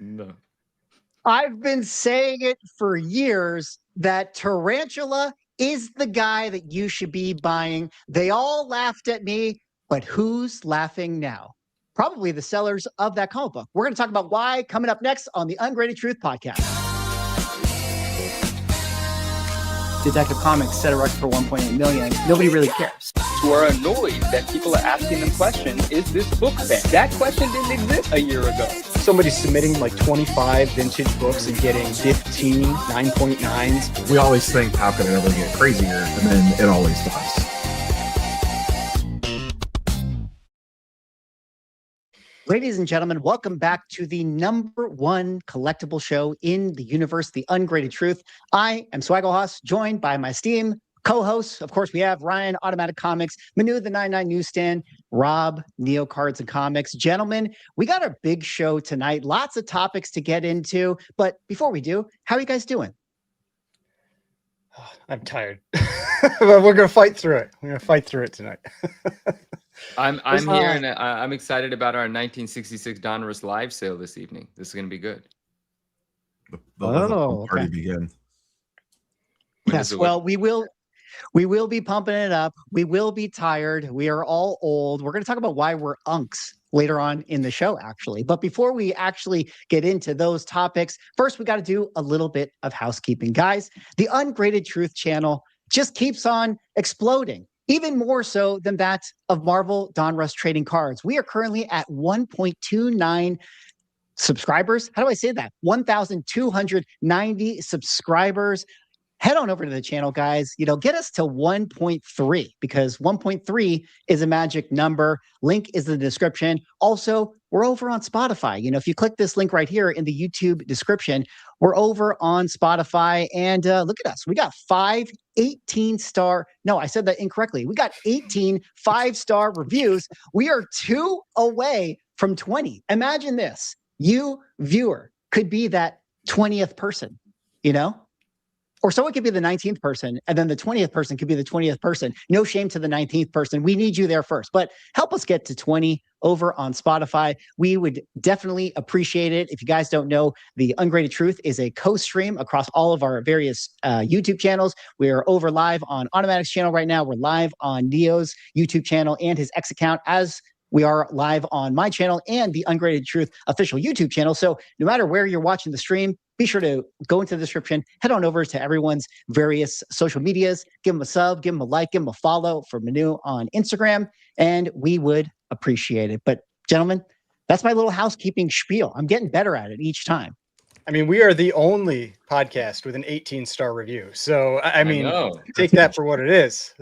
No. I've been saying it for years that Tarantula is the guy that you should be buying. They all laughed at me, but who's laughing now? Probably the sellers of that comic book. We're going to talk about why coming up next on the Ungraded Truth podcast. Detective Comics set a record for 1.8 million. Nobody really cares. Who are annoyed that people are asking them questions, is this book banned? That question didn't exist a year ago. Somebody's submitting like 25 vintage books and getting 15 9.9s. We always think, how can it ever get crazier? And then it always does. Ladies and gentlemen, welcome back to the #1 collectible show in the universe, The Ungraded Truth. I am Swaggle joined by my esteemed co-hosts. Of course, we have Ryan, Automatic Comics, Manu, the 99 Newsstand, Rob, Neo Cards and Comics. Gentlemen, we got a big show tonight. Lots of topics to get into. But before we do, how are you guys doing? I'm tired. But we're going to fight through it. We're going to fight through it tonight. I'm here and I'm excited about our 1966 Donruss live sale this evening. This is going to be good. The party begin. Yes, well, we will be pumping it up. We will be tired. We are all old. We're going to talk about why we're unks later on in the show, actually. But before we actually get into those topics, first, we got to do a little bit of housekeeping. Guys, the Ungraded Truth channel just keeps on exploding, even more so than that of Marvel Donruss Trading Cards. We are currently at 1.29 subscribers. How do I say that? 1,290 subscribers. Head on over to the channel, guys. Get us to 1.3 because 1.3 is a magic number. Link is in the description. Also, we're over on Spotify. If you click this link right here in the YouTube description, we're over on Spotify. And look at us. We got 5 18-star. No, I said that incorrectly. We got 18 5-star reviews. We are 2 away from 20. Imagine this. You, viewer, could be that 20th person, Or someone could be the 19th person, and then the 20th person could be the 20th person. No shame to the 19th person. We need you there first. But help us get to 20 over on Spotify. We would definitely appreciate it. If you guys don't know, The Ungraded Truth is a co-stream across all of our various YouTube channels. We're over live on Automatic's channel right now. We're live on Neo's YouTube channel and his X account, as we are live on my channel and the Ungraded Truth official YouTube channel. So no matter where you're watching the stream, be sure to go into the description, head on over to everyone's various social medias, give them a sub, give them a like, give them a follow for Manu on Instagram, and we would appreciate it. But gentlemen, that's my little housekeeping spiel. I'm getting better at it each time. I mean, we are the only podcast with an 18-star review. So, I mean, take that for what it is.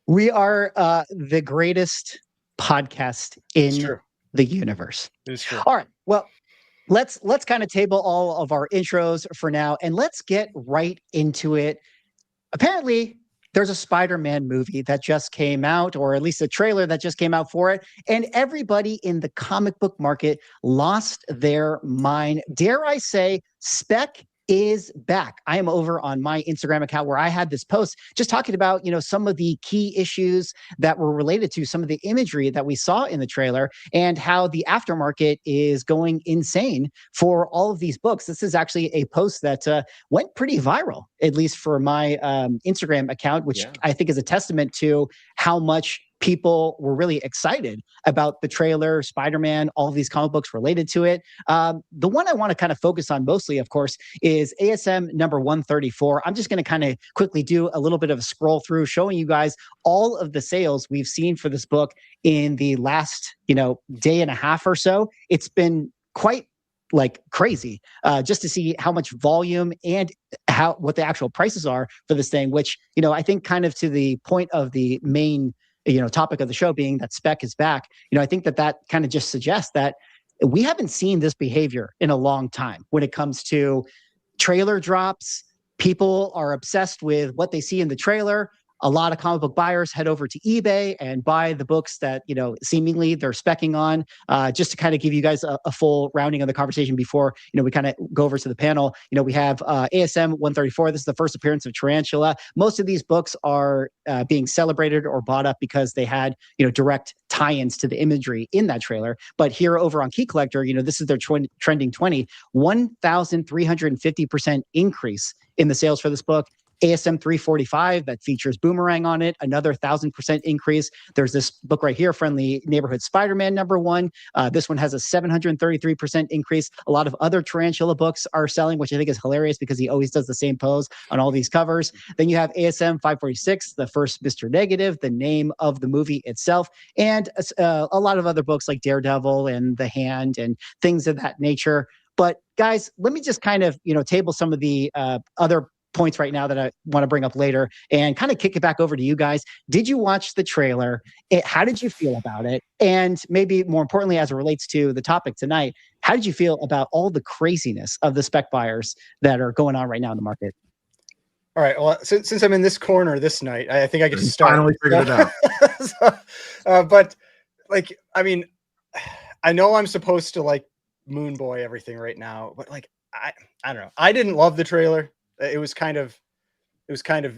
We are the greatest podcast in the universe. It's true. All right. Well, let's kind of table all of our intros for now, and let's get right into it. Apparently, there's a Spider-Man movie that just came out, or at least a trailer that just came out for it, and everybody in the comic book market lost their mind. Dare I say, Spec is back. I am over on my Instagram account where I had this post just talking about, some of the key issues that were related to some of the imagery that we saw in the trailer and how the aftermarket is going insane for all of these books. This is actually a post that went pretty viral, at least for my Instagram account, which I think is a testament to how much people were really excited about the trailer, Spider-Man, all of these comic books related to it. The one I want to kind of focus on mostly, of course, is ASM number 134. I'm just going to kind of quickly do a little bit of a scroll through, showing you guys all of the sales we've seen for this book in the last, day and a half or so. It's been quite crazy just to see how much volume and what the actual prices are for this thing, which, I think kind of to the point of the main topic of the show being that Spec is back. I think that kind of just suggests that we haven't seen this behavior in a long time when it comes to trailer drops. People are obsessed with what they see in the trailer. a lot of comic book buyers head over to eBay and buy the books that, seemingly they're speccing on. Just to kind of give you guys a full rounding of the conversation before, we kind of go over to the panel. We have ASM 134. This is the first appearance of Tarantula. Most of these books are being celebrated or bought up because they had, direct tie-ins to the imagery in that trailer. But here over on Key Collector, this is their trending 20, 1,350% increase in the sales for this book. ASM 345 that features Boomerang on it, another 1,000% increase. There's this book right here, Friendly Neighborhood Spider-Man #1. This one has a 733% increase. A lot of other Tarantula books are selling, which I think is hilarious because he always does the same pose on all these covers. Then you have ASM 546, the first Mr. Negative, the name of the movie itself, and a lot of other books like Daredevil and The Hand and things of that nature. But guys, let me just kind of, table some of the other points right now that I want to bring up later and kind of kick it back over to you guys. Did you watch the trailer? How did you feel about it? And maybe more importantly, as it relates to the topic tonight, how did you feel about all the craziness of the spec buyers that are going on right now in the market? All right. Well, since I'm in this corner this night, I think I get to start. Finally figured it out. But I mean, I know I'm supposed to like moon boy everything right now, but I don't know. I didn't love the trailer. It was kind of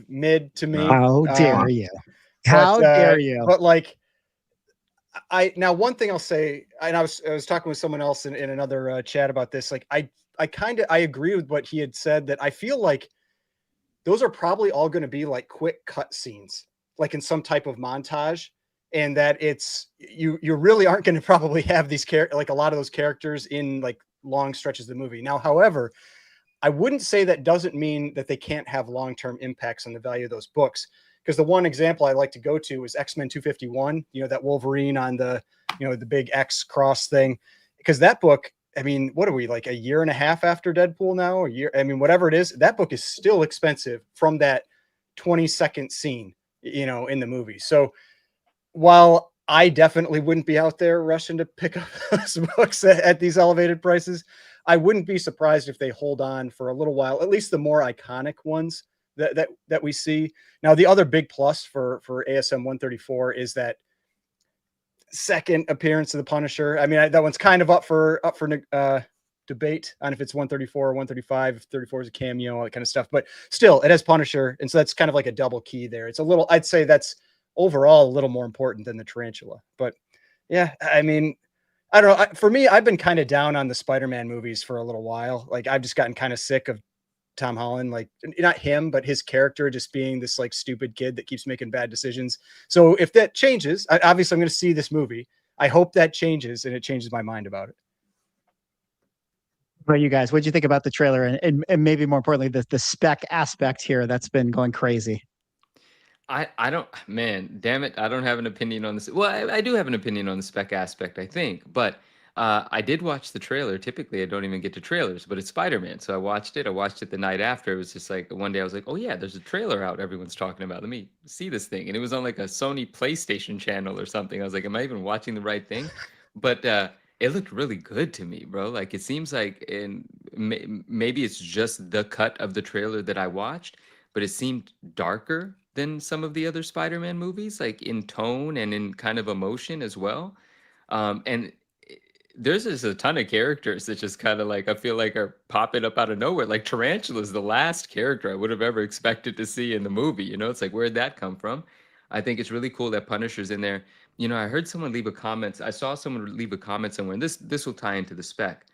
mid to me. How dare you? How dare you? But now one thing I'll say, and I was talking with someone else in another chat about this. I agree with what he had said, that I feel like those are probably all going to be like quick cut scenes, like in some type of montage, and that it's you really aren't going to probably have these like a lot of those characters in like long stretches of the movie. Now, however, I wouldn't say that doesn't mean that they can't have long-term impacts on the value of those books. Because the one example I like to go to is X-Men 251, that Wolverine on the, the big X cross thing. Because that book, I mean, what are we, like a year and a half after Deadpool now? A year? I mean, whatever it is, that book is still expensive from that 20-second scene, in the movie. So while I definitely wouldn't be out there rushing to pick up those books at these elevated prices, I wouldn't be surprised if they hold on for a little while, at least the more iconic ones that we see. Now, the other big plus for ASM 134 is that second appearance of the Punisher. I mean, that one's kind of up for debate on if it's 134 or 135, if 34 is a cameo, all that kind of stuff. But still, it has Punisher, and so that's kind of like a double key there. It's a little, I'd say that's overall a little more important than the Tarantula. But yeah, I mean, I don't know. For me, I've been kind of down on the Spider-Man movies for a little while. Like, I've just gotten kind of sick of Tom Holland, like not him, but his character just being this like stupid kid that keeps making bad decisions. So if that changes, obviously I'm going to see this movie. I hope that changes and it changes my mind about it. But you guys, what did you think about the trailer and maybe more importantly, the spec aspect here that's been going crazy? I don't, man, damn it. I don't have an opinion on this. Well, I do have an opinion on the spec aspect, I think, but I did watch the trailer. Typically, I don't even get to trailers, but it's Spider-Man. So I watched it. I watched it the night after. It was just like one day I was like, oh yeah, there's a trailer out everyone's talking about. Let me see this thing. And it was on like a Sony PlayStation channel or something. I was like, am I even watching the right thing? But it looked really good to me, bro. Like, it seems like maybe it's just the cut of the trailer that I watched, but it seemed darker than some of the other Spider-Man movies, like in tone and in kind of emotion as well. And there's just a ton of characters that just kind of like, I feel like are popping up out of nowhere. Like Tarantula is the last character I would have ever expected to see in the movie. It's like, where'd that come from? I think it's really cool that Punisher's in there. I heard someone leave a comment. I saw someone leave a comment somewhere, and this will tie into the spec.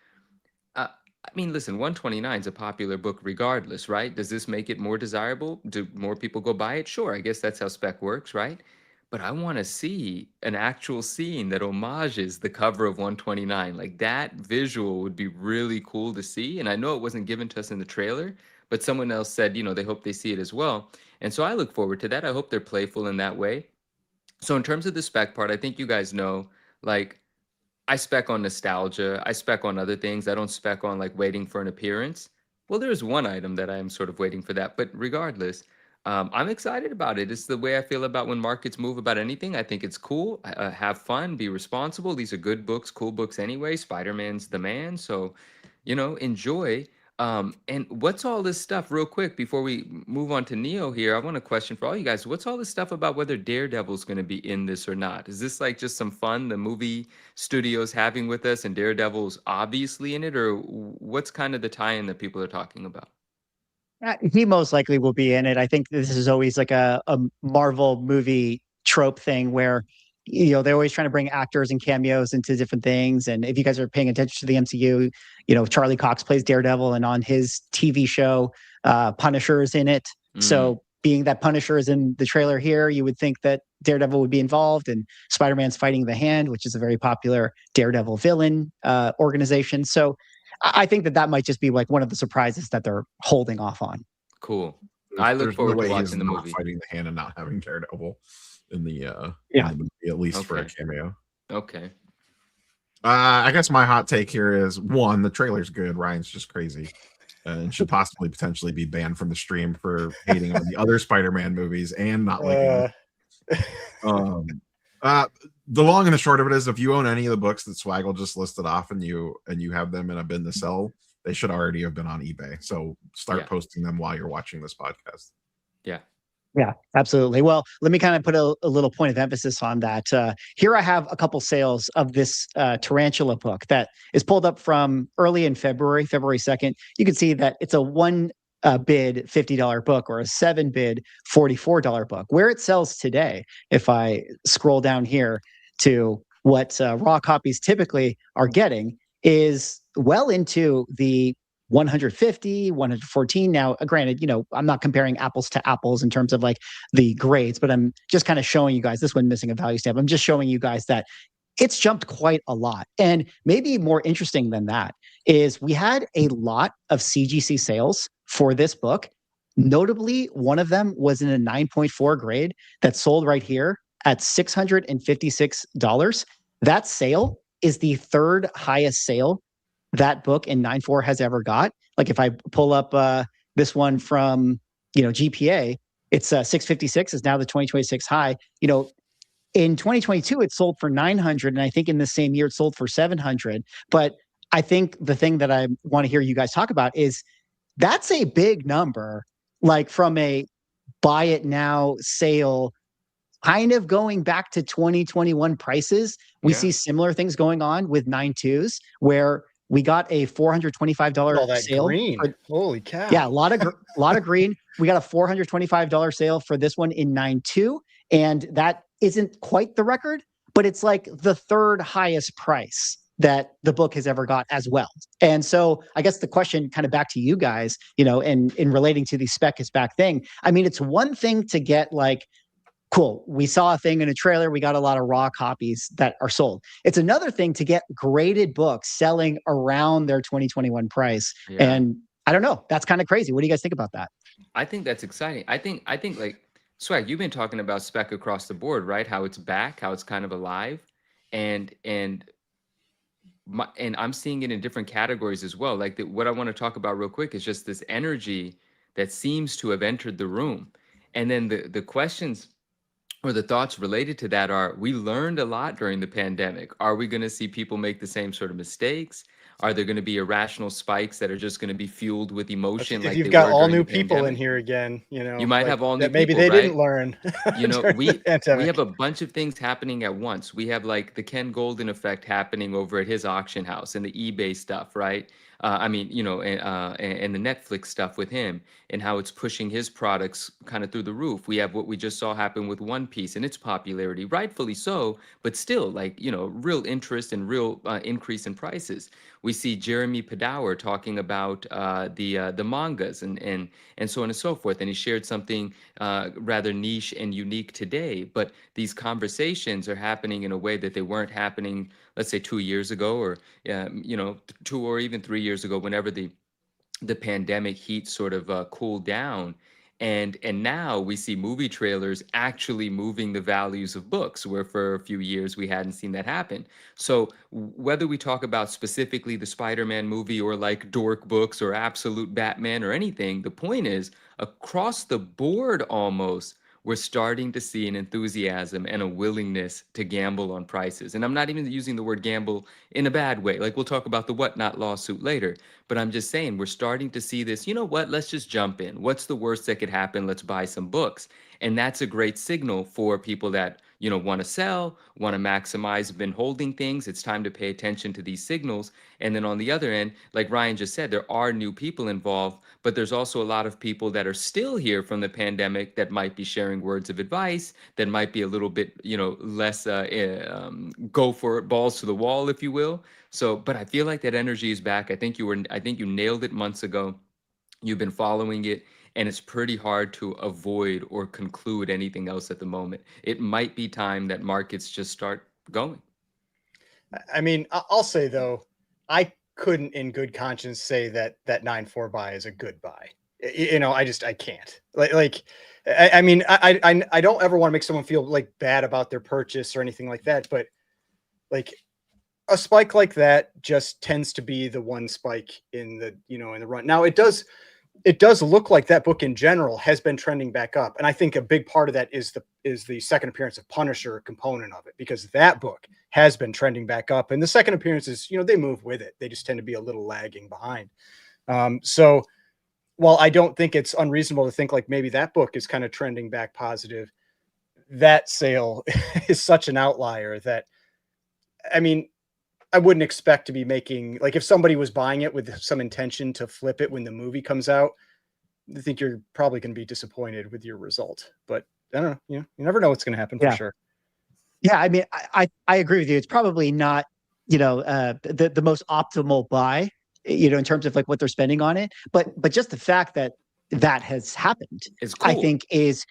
I mean, listen, 129 is a popular book regardless, right? Does this make it more desirable? Do more people go buy it? Sure, I guess that's how spec works, right? But I want to see an actual scene that homages the cover of 129. Like, that visual would be really cool to see. And I know it wasn't given to us in the trailer, but someone else said, they hope they see it as well. And so I look forward to that. I hope they're playful in that way. So in terms of the spec part, I think you guys know, like, I spec on nostalgia. I spec on other things. I don't spec on like waiting for an appearance. Well, there's one item that I am sort of waiting for that. But regardless, I'm excited about it. It's the way I feel about when markets move about anything. I think it's cool. Have fun. Be responsible. These are good books, cool books anyway. Spider-Man's the man. So, enjoy. And what's all this stuff, real quick, before we move on to Neo here? I want a question for all you guys. What's all this stuff about whether Daredevil's going to be in this or not? Is this like just some fun the movie studio's having with us and Daredevil's obviously in it? Or what's kind of the tie-in that people are talking about? He most likely will be in it. I think this is always like a Marvel movie trope thing where, they're always trying to bring actors and cameos into different things. And if you guys are paying attention to the MCU, Charlie Cox plays Daredevil, and on his TV show, Punisher is in it. So being that Punisher is in the trailer here, you would think that Daredevil would be involved, and Spider-Man's fighting the Hand, which is a very popular Daredevil villain organization. So I think that might just be like one of the surprises that they're holding off on. Cool. I look forward to watching the not movie. Fighting the Hand and not having Daredevil in the Yeah. in the movie, at least for a cameo. Okay. I guess my hot take here is, one, the trailer's good. Ryan's just crazy and should possibly potentially be banned from the stream for hating on the other Spider-Man movies and not liking them. The long and the short of it is, if you own any of the books that Swaggle just listed off and you have them in a bin to sell, they should already have been on eBay. So start posting them while you're watching this podcast. Yeah, absolutely. Well, let me kind of put a little point of emphasis on that. Here I have a couple sales of this Tarantula book that is pulled up from early in February 2nd. You can see that it's a one bid $50 book or a 7 bid $44 book. Where it sells today, if I scroll down here to what raw copies typically are getting, is well into the 150, 114. Now, granted, I'm not comparing apples to apples in terms of like the grades, but I'm just kind of showing you guys this one missing a value stamp. I'm just showing you guys that it's jumped quite a lot. And maybe more interesting than that is we had a lot of CGC sales for this book. Notably, one of them was in a 9.4 grade that sold right here at $656. That sale is the third highest sale that book in 9.4 has ever got. Like if I pull up this one from GPA, it's 656 is now the 2026 high. In 2022 it sold for 900, and I think in the same year it sold for 700. But I think the thing that I want to hear you guys talk about is that's a big number, like from a buy it now sale, kind of going back to 2021 prices. We see similar things going on with 9.2s where we got a $425 sale. Green. Holy cow. Yeah, a lot of green. We got a $425 sale for this one in 9.2, and that isn't quite the record, but it's like the third highest price that the book has ever got as well. And so I guess the question kind of back to you guys, in relating to the Spec is Back thing. I mean, it's one thing to get like, cool, we saw a thing in a trailer, we got a lot of raw copies that are sold. It's another thing to get graded books selling around their 2021 price. Yeah. And I don't know, that's kind of crazy. What do you guys think about that? I think that's exciting. I think like Swag, you've been talking about Spec across the board, right? How it's back, how it's kind of alive, and I'm seeing it in different categories as well. Like what I want to talk about real quick is just this energy that seems to have entered the room, and then the questions or the thoughts related to that are: we learned a lot during the pandemic. Are we going to see people make the same sort of mistakes? Are there going to be irrational spikes that are just going to be fueled with emotion? If you've got all new people in here again, you might have all new maybe people, they didn't learn. We have a bunch of things happening at once. We have like the Ken Golden effect happening over at his auction house and the eBay stuff, right? And the Netflix stuff with him and how it's pushing his products kind of through the roof. We have what we just saw happen with One Piece and its popularity, rightfully so, but still real interest and real increase in prices. We see Jeremy Padawer talking about the mangas and so on and so forth. And he shared something rather niche and unique today. But these conversations are happening in a way that they weren't happening, let's say 2 years ago, or 2 or even 3 years ago, whenever the pandemic heat sort of cooled down. And now we see movie trailers actually moving the values of books, where for a few years we hadn't seen that happen. So whether we talk about specifically the Spider-Man movie or like Dork books or Absolute Batman or anything, the point is across the board almost, we're starting to see an enthusiasm and a willingness to gamble on prices. And I'm not even using the word gamble in a bad way. Like we'll talk about the whatnot lawsuit later, but I'm just saying we're starting to see this. You know what? Let's just jump in. What's the worst that could happen? Let's buy some books. And that's a great signal for people that, you know, want to sell, want to maximize, been holding things. It's time to pay attention to these signals. And then on the other end, like Ryan just said, there are new people involved, but there's also a lot of people that are still here from the pandemic that might be sharing words of advice, that might be a little bit, you know, less go for it, balls to the wall, if you will. So, but I feel like that energy is back. I think you nailed it months ago. You've been following it, and it's pretty hard to avoid or conclude anything else at the moment. It might be time that markets just start going. I mean, I'll say though, I couldn't in good conscience say that 9.4 buy is a good buy. You know, I can't. I mean, I don't ever want to make someone feel like bad about their purchase or anything like that, but like a spike like that just tends to be the one spike in the, you know, in the run. Now it does look like that book in general has been trending back up. And I think a big part of that is the second appearance of Punisher component of it, because that book has been trending back up. And the second appearances, you know, they move with it. They just tend to be a little lagging behind. So while I don't think it's unreasonable to think like maybe that book is kind of trending back positive, that sale is such an outlier that, I mean, I wouldn't expect to be making, like if somebody was buying it with some intention to flip it when the movie comes out, I think you're probably going to be disappointed with your result. But I don't know, you never know what's going to happen for sure. Yeah, I mean, I agree with you. It's probably not, you know, the most optimal buy, you know, in terms of like what they're spending on it. But just the fact that has happened, It's cool. I think is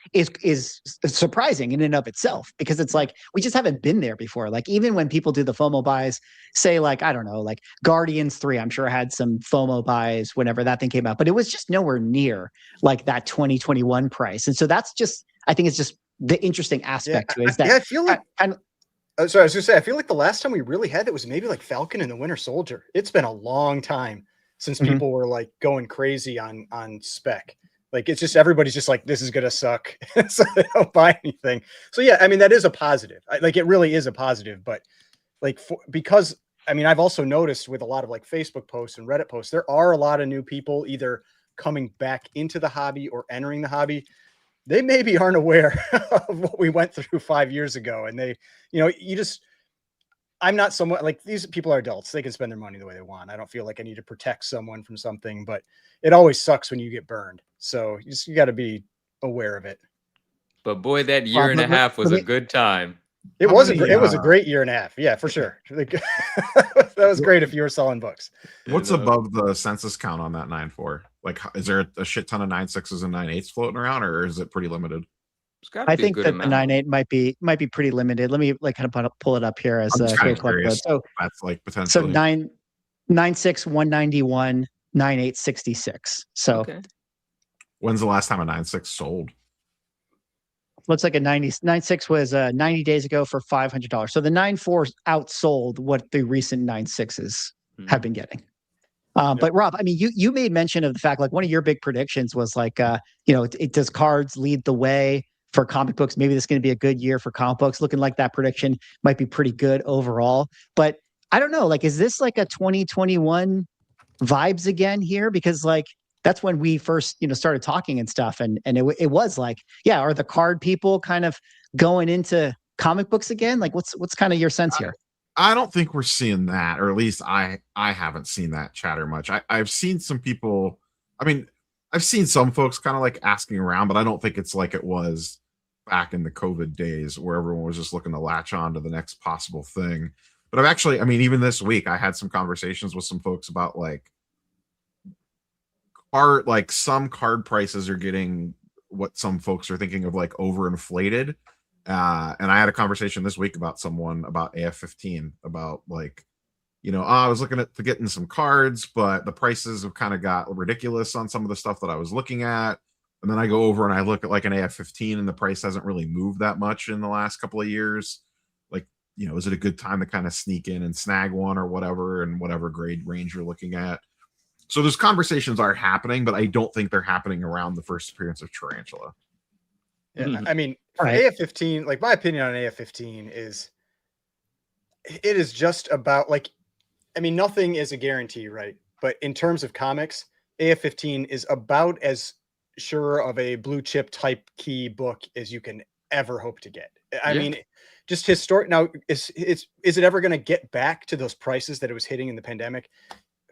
surprising in and of itself, because it's like we just haven't been there before. Like even when people do the FOMO buys, say like, I don't know, like Guardians 3, I'm sure had some FOMO buys whenever that thing came out, but it was just nowhere near like that 2021 price. And so that's just, I think it's just the interesting aspect to it is that I feel like sorry, I was gonna say, I feel like the last time we really had it was maybe like Falcon and the Winter Soldier. It's been a long time since people were like going crazy on Spec. Like it's just, everybody's just like, this is going to suck. So they don't buy anything. So yeah, I mean, that is a positive. Like it really is a positive, but like, because I mean, I've also noticed with a lot of like Facebook posts and Reddit posts, there are a lot of new people either coming back into the hobby or entering the hobby. They maybe aren't aware of what we went through 5 years ago. And they, you know, I'm not someone like, these people are adults. They can spend their money the way they want. I don't feel like I need to protect someone from something, but it always sucks when you get burned. So you got to be aware of it. But boy, that year and a half was a good time. It was a great year and a half. Yeah, for sure. That was great if you were selling books. What's above the census count on that 9.4? Like, is there a shit ton of 9.6s and 9.8s floating around, or is it pretty limited? I think that the 9.8 might be pretty limited. Let me like kind of pull it up here as a quick look. So that's like potentially. So 9.6 191, 9.8 66. So when's the last time a 9.6 sold? Looks like a 9.6 was 90 days ago for $500. So the 9.4 outsold what the recent 9.6s have been getting. But Rob, I mean, you made mention of the fact, like one of your big predictions was like, you know, it does cards lead the way for comic books? Maybe this is going to be a good year for comic books. Looking like that prediction might be pretty good overall. But I don't know, like, is this like a 2021 vibes again here? Because like, that's when we first, you know, started talking and stuff. And it was like, yeah, are the card people kind of going into comic books again? Like what's kind of your sense here? I don't think we're seeing that, or at least I haven't seen that chatter much. I've seen some people, I mean, I've seen some folks kind of like asking around, but I don't think it's like it was back in the COVID days where everyone was just looking to latch on to the next possible thing. But I've actually, I mean, even this week, I had some conversations with some folks about like some card prices are getting what some folks are thinking of like overinflated. And I had a conversation this week about someone about AF-15 about like, you know, I was looking at getting some cards, but the prices have kind of got ridiculous on some of the stuff that I was looking at. And then I go over and I look at like an AF-15 and the price hasn't really moved that much in the last couple of years. Like, you know, is it a good time to kind of sneak in and snag one or whatever, and whatever grade range you're looking at? So those conversations are happening, but I don't think they're happening around the first appearance of Tarantula. Yeah, I mean, for Right. AF-15, like my opinion on AF-15 is, it is just about like, I mean, nothing is a guarantee, right? But in terms of comics, AF-15 is about as sure of a blue chip type key book as you can ever hope to get. I Yeah. mean, just historic. Now, is it ever going to get back to those prices that it was hitting in the pandemic?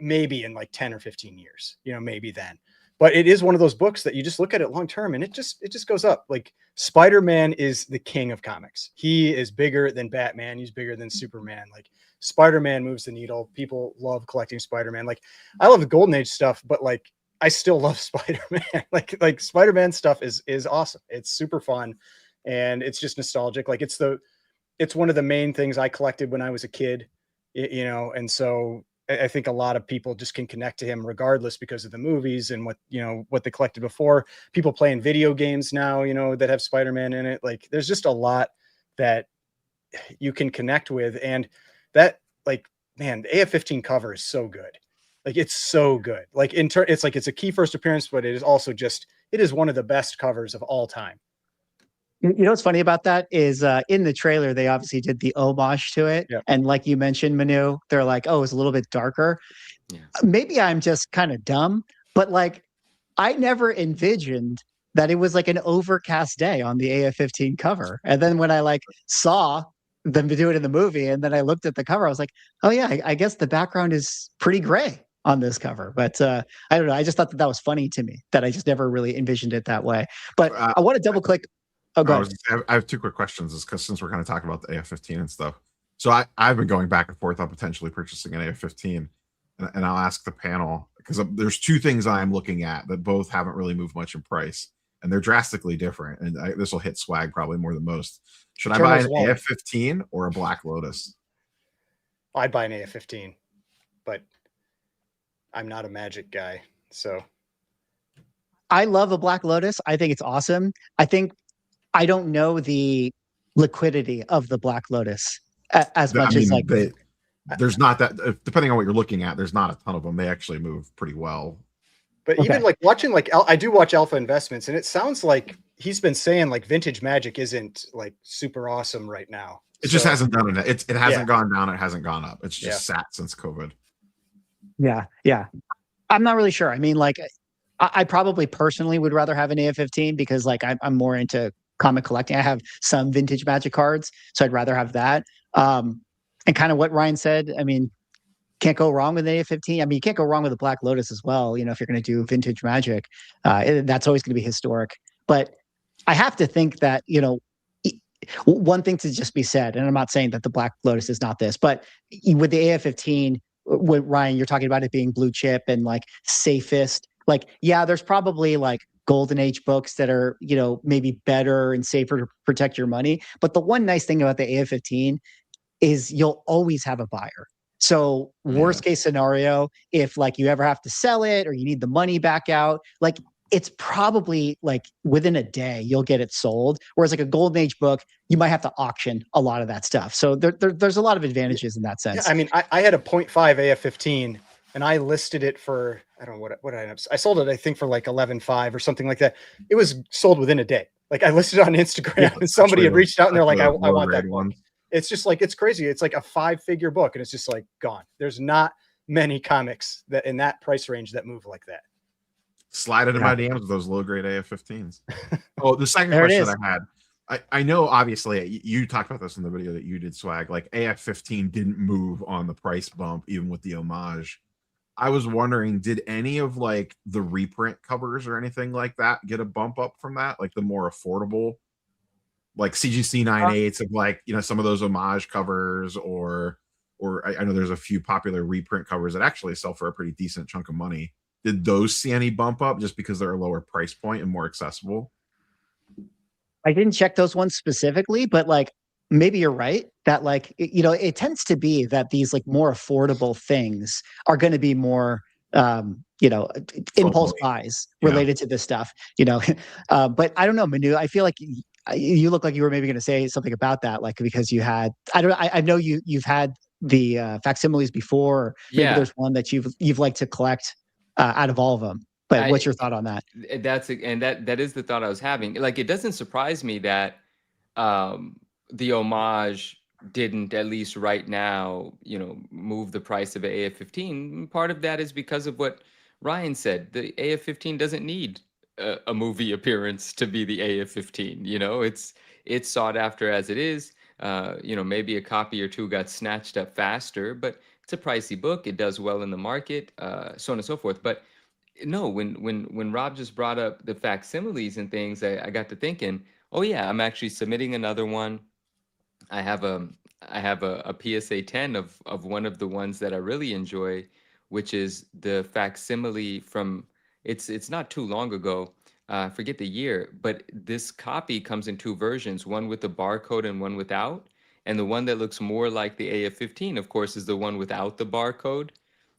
Maybe in like 10 or 15 years, maybe then. But it is one of those books that you just look at it long term and it just goes up. Like Spider-Man is the king of comics. He is bigger than Batman. He's bigger than Superman. Like Spider-Man moves the needle. People love collecting Spider-Man. Like I love the Golden Age stuff, but like I still love Spider-Man. like Spider-Man stuff is awesome. It's super fun and it's just nostalgic. Like it's one of the main things I collected when I was a kid, and so I think a lot of people just can connect to him regardless because of the movies and what they collected before. People playing video games now, that have Spider-Man in it. Like there's just a lot that you can connect with. And that, like, man, the AF-15 cover is so good. Like it's so good. Like it's like, it's a key first appearance, but it is also it is one of the best covers of all time. You know what's funny about that is in the trailer, they obviously did the homage to it. Yep. And like you mentioned, Manu, they're like, oh, it's a little bit darker. Yeah. Maybe I'm just kind of dumb, but like I never envisioned that it was like an overcast day on the AF-15 cover. And then when I like saw them do it in the movie and then I looked at the cover, I was like, oh yeah, I guess the background is pretty gray on this cover. But I don't know. I just thought that was funny to me that I just never really envisioned it that way. But I want to double click. Oh, go ahead. I have two quick questions because since we're kind of talking about the AF-15 and stuff. So I've been going back and forth on potentially purchasing an AF-15 and I'll ask the panel because there's two things I'm looking at that both haven't really moved much in price and they're drastically different. And this will hit swag probably more than most. Should I buy an AF-15 or a Black Lotus? I'd buy an AF-15, but I'm not a Magic guy. So I love a Black Lotus. I think it's awesome. I don't know the liquidity of the Black Lotus as much as like there's not that, depending on what you're looking at, there's not a ton of them. They actually move pretty well. But even like watching, like I do watch Alpha Investments and it sounds like he's been saying like vintage Magic isn't like super awesome right now. It just hasn't done it. It hasn't gone down. It hasn't gone up. It's just sat since COVID. Yeah. Yeah. I'm not really sure. I mean, like I probably personally would rather have an AF-15 because like I'm more into comic collecting. I have some vintage Magic cards, so I'd rather have that. And kind of what Ryan said, I mean, can't go wrong with an AF-15. I mean, you can't go wrong with a Black Lotus as well. If you're going to do vintage Magic, that's always going to be historic. But I have to think that, one thing to just be said, and I'm not saying that the Black Lotus is not this, but with the AF-15, with Ryan, you're talking about it being blue chip and like safest. Like, yeah, there's probably like Golden Age books that are, maybe better and safer to protect your money. But the one nice thing about the AF-15 is you'll always have a buyer. So worst case scenario, if like you ever have to sell it or you need the money back out, like it's probably like within a day you'll get it sold. Whereas like a Golden Age book, you might have to auction a lot of that stuff. So there's a lot of advantages in that sense. Yeah, I mean, I had a 0.5 AF-15 and I listed it for, I don't know what I sold it, I think for like 11.5 or something like that. It was sold within a day. Like I listed it on Instagram and somebody had reached out and they're like, I want that one. It's just like, it's crazy. It's like a 5-figure book and it's just like gone. There's not many comics that in that price range that move like that. Slide into my DMs with those low grade AF-15s. Oh, the second question that I had, I know obviously you talked about this in the video that you did, Swag, like AF-15 didn't move on the price bump even with the homage. I was wondering, did any of like the reprint covers or anything like that get a bump up from that? Like the more affordable, like CGC 9/8 of like, some of those homage covers or I know there's a few popular reprint covers that actually sell for a pretty decent chunk of money. Did those see any bump up just because they're a lower price point and more accessible? I didn't check those ones specifically, but like maybe you're right that like, it tends to be that these like more affordable things are going to be more, impulse buys related to this stuff, but I don't know, Manu, I feel like you look like you were maybe going to say something about that, like, because you had, I know you've had the facsimiles before. Maybe there's one that you've liked to collect out of all of them. But what's your thought on that? That is the thought I was having. Like, it doesn't surprise me that the homage didn't, at least right now, move the price of AF-15. Part of that is because of what Ryan said. The AF-15 doesn't need a movie appearance to be the AF-15. It's sought after as it is. Maybe a copy or two got snatched up faster, but it's a pricey book. It does well in the market, so on and so forth. But no, when Rob just brought up the facsimiles and things, I got to thinking, oh yeah, I'm actually submitting another one. I have a PSA 10 of one of the ones that I really enjoy, which is the facsimile from it's not too long ago. I forget the year, but this copy comes in two versions, one with the barcode and one without. And the one that looks more like the AF-15, of course, is the one without the barcode,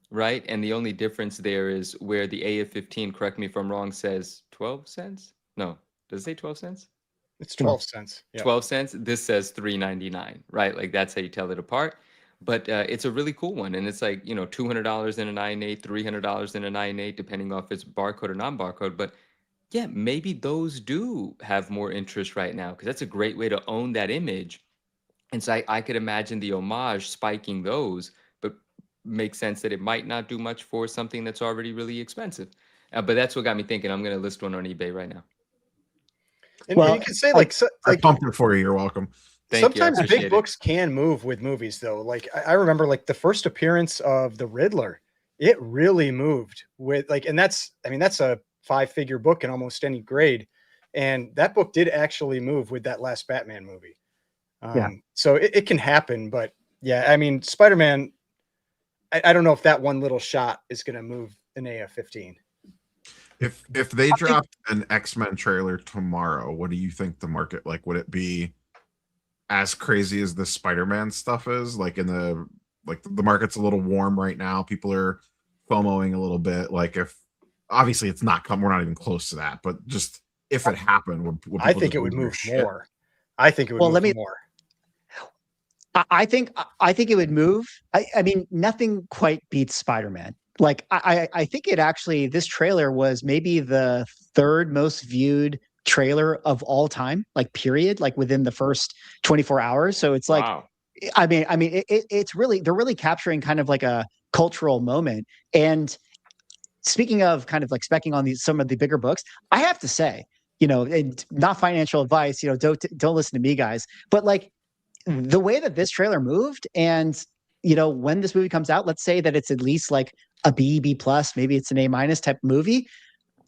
right? And the only difference there is where the AF-15, correct me if I'm wrong, says 12 cents. No, does it say 12 cents? It's 12 cents. Yeah. 12 cents. This says $3.99, right? Like, that's how you tell it apart. But it's a really cool one. And it's like, $200 in a 9.8, $300 in a 9.8, depending on if it's barcode or non-barcode. But yeah, maybe those do have more interest right now, because that's a great way to own that image. And so I could imagine the homage spiking those, but makes sense that it might not do much for something that's already really expensive. But that's what got me thinking. I'm going to list one on eBay right now. And you can say I pumped it for you. You're welcome. Sometimes big books can move with movies, though. Like, I remember, like, the first appearance of the Riddler, it really moved with, like, and that's a 5-figure book in almost any grade, and that book did actually move with that last Batman movie. So it can happen, but yeah, I mean, Spider-Man, I don't know if that one little shot is going to move an AF-15. If they dropped an X-Men trailer tomorrow, what do you think the market, like, would it be as crazy as the Spider-Man stuff is? Like, the market's a little warm right now. People are FOMOing a little bit. Like, if obviously it's not we're not even close to that, but just if it happened, would I think it would move more. I think it would move more. I think it would move. I mean, nothing quite beats Spider-Man. Like, I think it actually, this trailer was maybe the third most viewed trailer of all time, like, period, like within the first 24 hours. So it's like, wow. I mean, it's really, they're really capturing kind of like a cultural moment. And speaking of kind of like specking on some of the bigger books, I have to say, and not financial advice, don't listen to me, guys, but like, the way that this trailer moved, and when this movie comes out, let's say that it's at least like a B plus, maybe it's an A- type movie.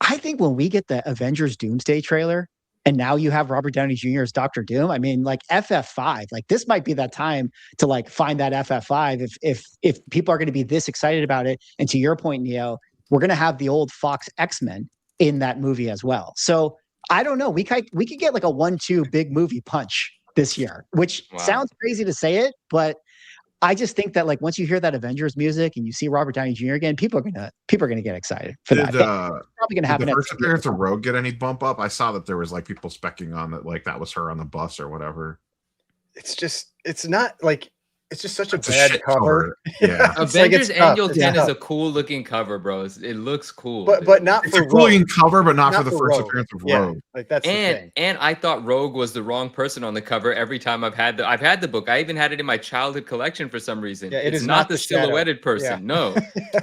I think when we get the Avengers Doomsday trailer, and now you have Robert Downey Jr. as Dr. Doom, I mean, like, FF5, like, this might be that time to like find that FF5 if people are going to be this excited about it. And to your point, Neo, we're going to have the old Fox X-Men in that movie as well. So I don't know. We could get like a 1-2 big movie punch this year, which sounds crazy to say it, but I just think that, like, once you hear that Avengers music and you see Robert Downey Jr. again, people are gonna get excited for that. It's probably gonna happen. Did the first appearance of Rogue get any bump up? I saw that there was like people specking on that, like that was her on the bus or whatever. It's not like, it's just such a bad cover. Yeah, Avengers Annual 10 is a cool looking cover, bro. It looks cool, but not it's for a cool looking cover, but not for the first Rogue. appearance of Rogue. Like, that's the thing. And I thought Rogue was the wrong person on the cover every time I've had the book. I even had it in my childhood collection for some reason. Yeah, it's not the silhouetted person. Yeah. No,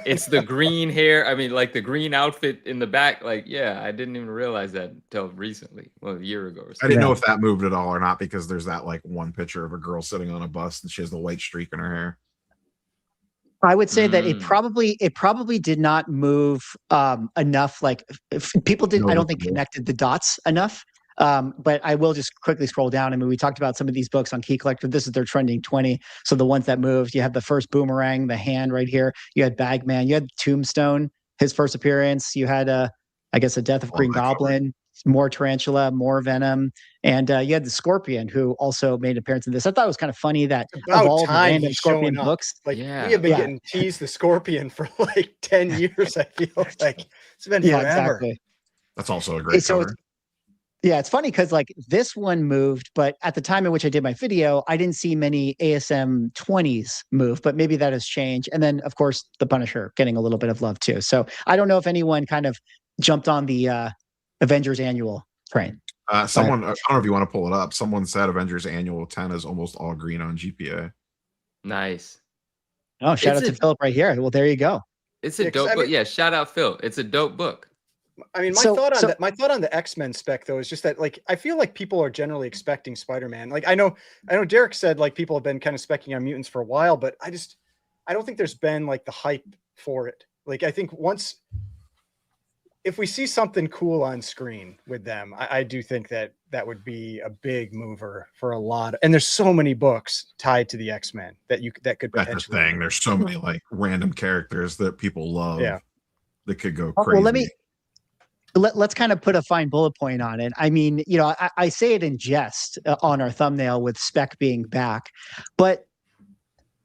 it's the green hair. I mean, like, the green outfit in the back. Like, yeah, I didn't even realize that until recently, well, a year ago or so. I didn't know if that moved at all or not, because there's that like one picture of a girl sitting on a bus and she has the white streak in her hair. I would say that it probably did not move enough. Like, if people didn't, I don't think, connected the dots enough. But I will just quickly scroll down. I mean, we talked about some of these books on Key Collector. This is their trending 20. So the ones that moved, you have the first Boomerang, the hand right here. You had Bagman. You had Tombstone, his first appearance. You had I guess, a Death of Green Goblin. More Tarantula, more Venom, and you had the Scorpion, who also made an appearance in this. I thought it was kind of funny that of all the random Scorpion books, like, we have been getting teased the Scorpion for like 10 years. I feel like it's been forever. Exactly. That's also a great cover. It's funny because, like, this one moved, but at the time in which I did my video, I didn't see many ASM 20s move, but maybe that has changed. And then, of course, the Punisher getting a little bit of love too. So I don't know if anyone kind of jumped on the Avengers Annual train. Someone, I don't know if you want to pull it up. Someone said Avengers Annual 10 is almost all green on GPA. Nice. Oh, shout out to Philip right here. Well, there you go. It's a dope book. Yeah, shout out Phil. It's a dope book. I mean, my thought on the X-Men spec though is just that, like, I feel like people are generally expecting Spider-Man. Like, I know Derek said like people have been kind of specking on mutants for a while, but I don't think there's been like the hype for it. Like, I think if we see something cool on screen with them, I do think that would be a big mover for a lot. And there's so many books tied to the X-Men that could potentially. That's the thing. There's so many like random characters that people love. Yeah, that could go crazy. Well, let's kind of put a fine bullet point on it. I mean, I say it in jest on our thumbnail with Spec being back, but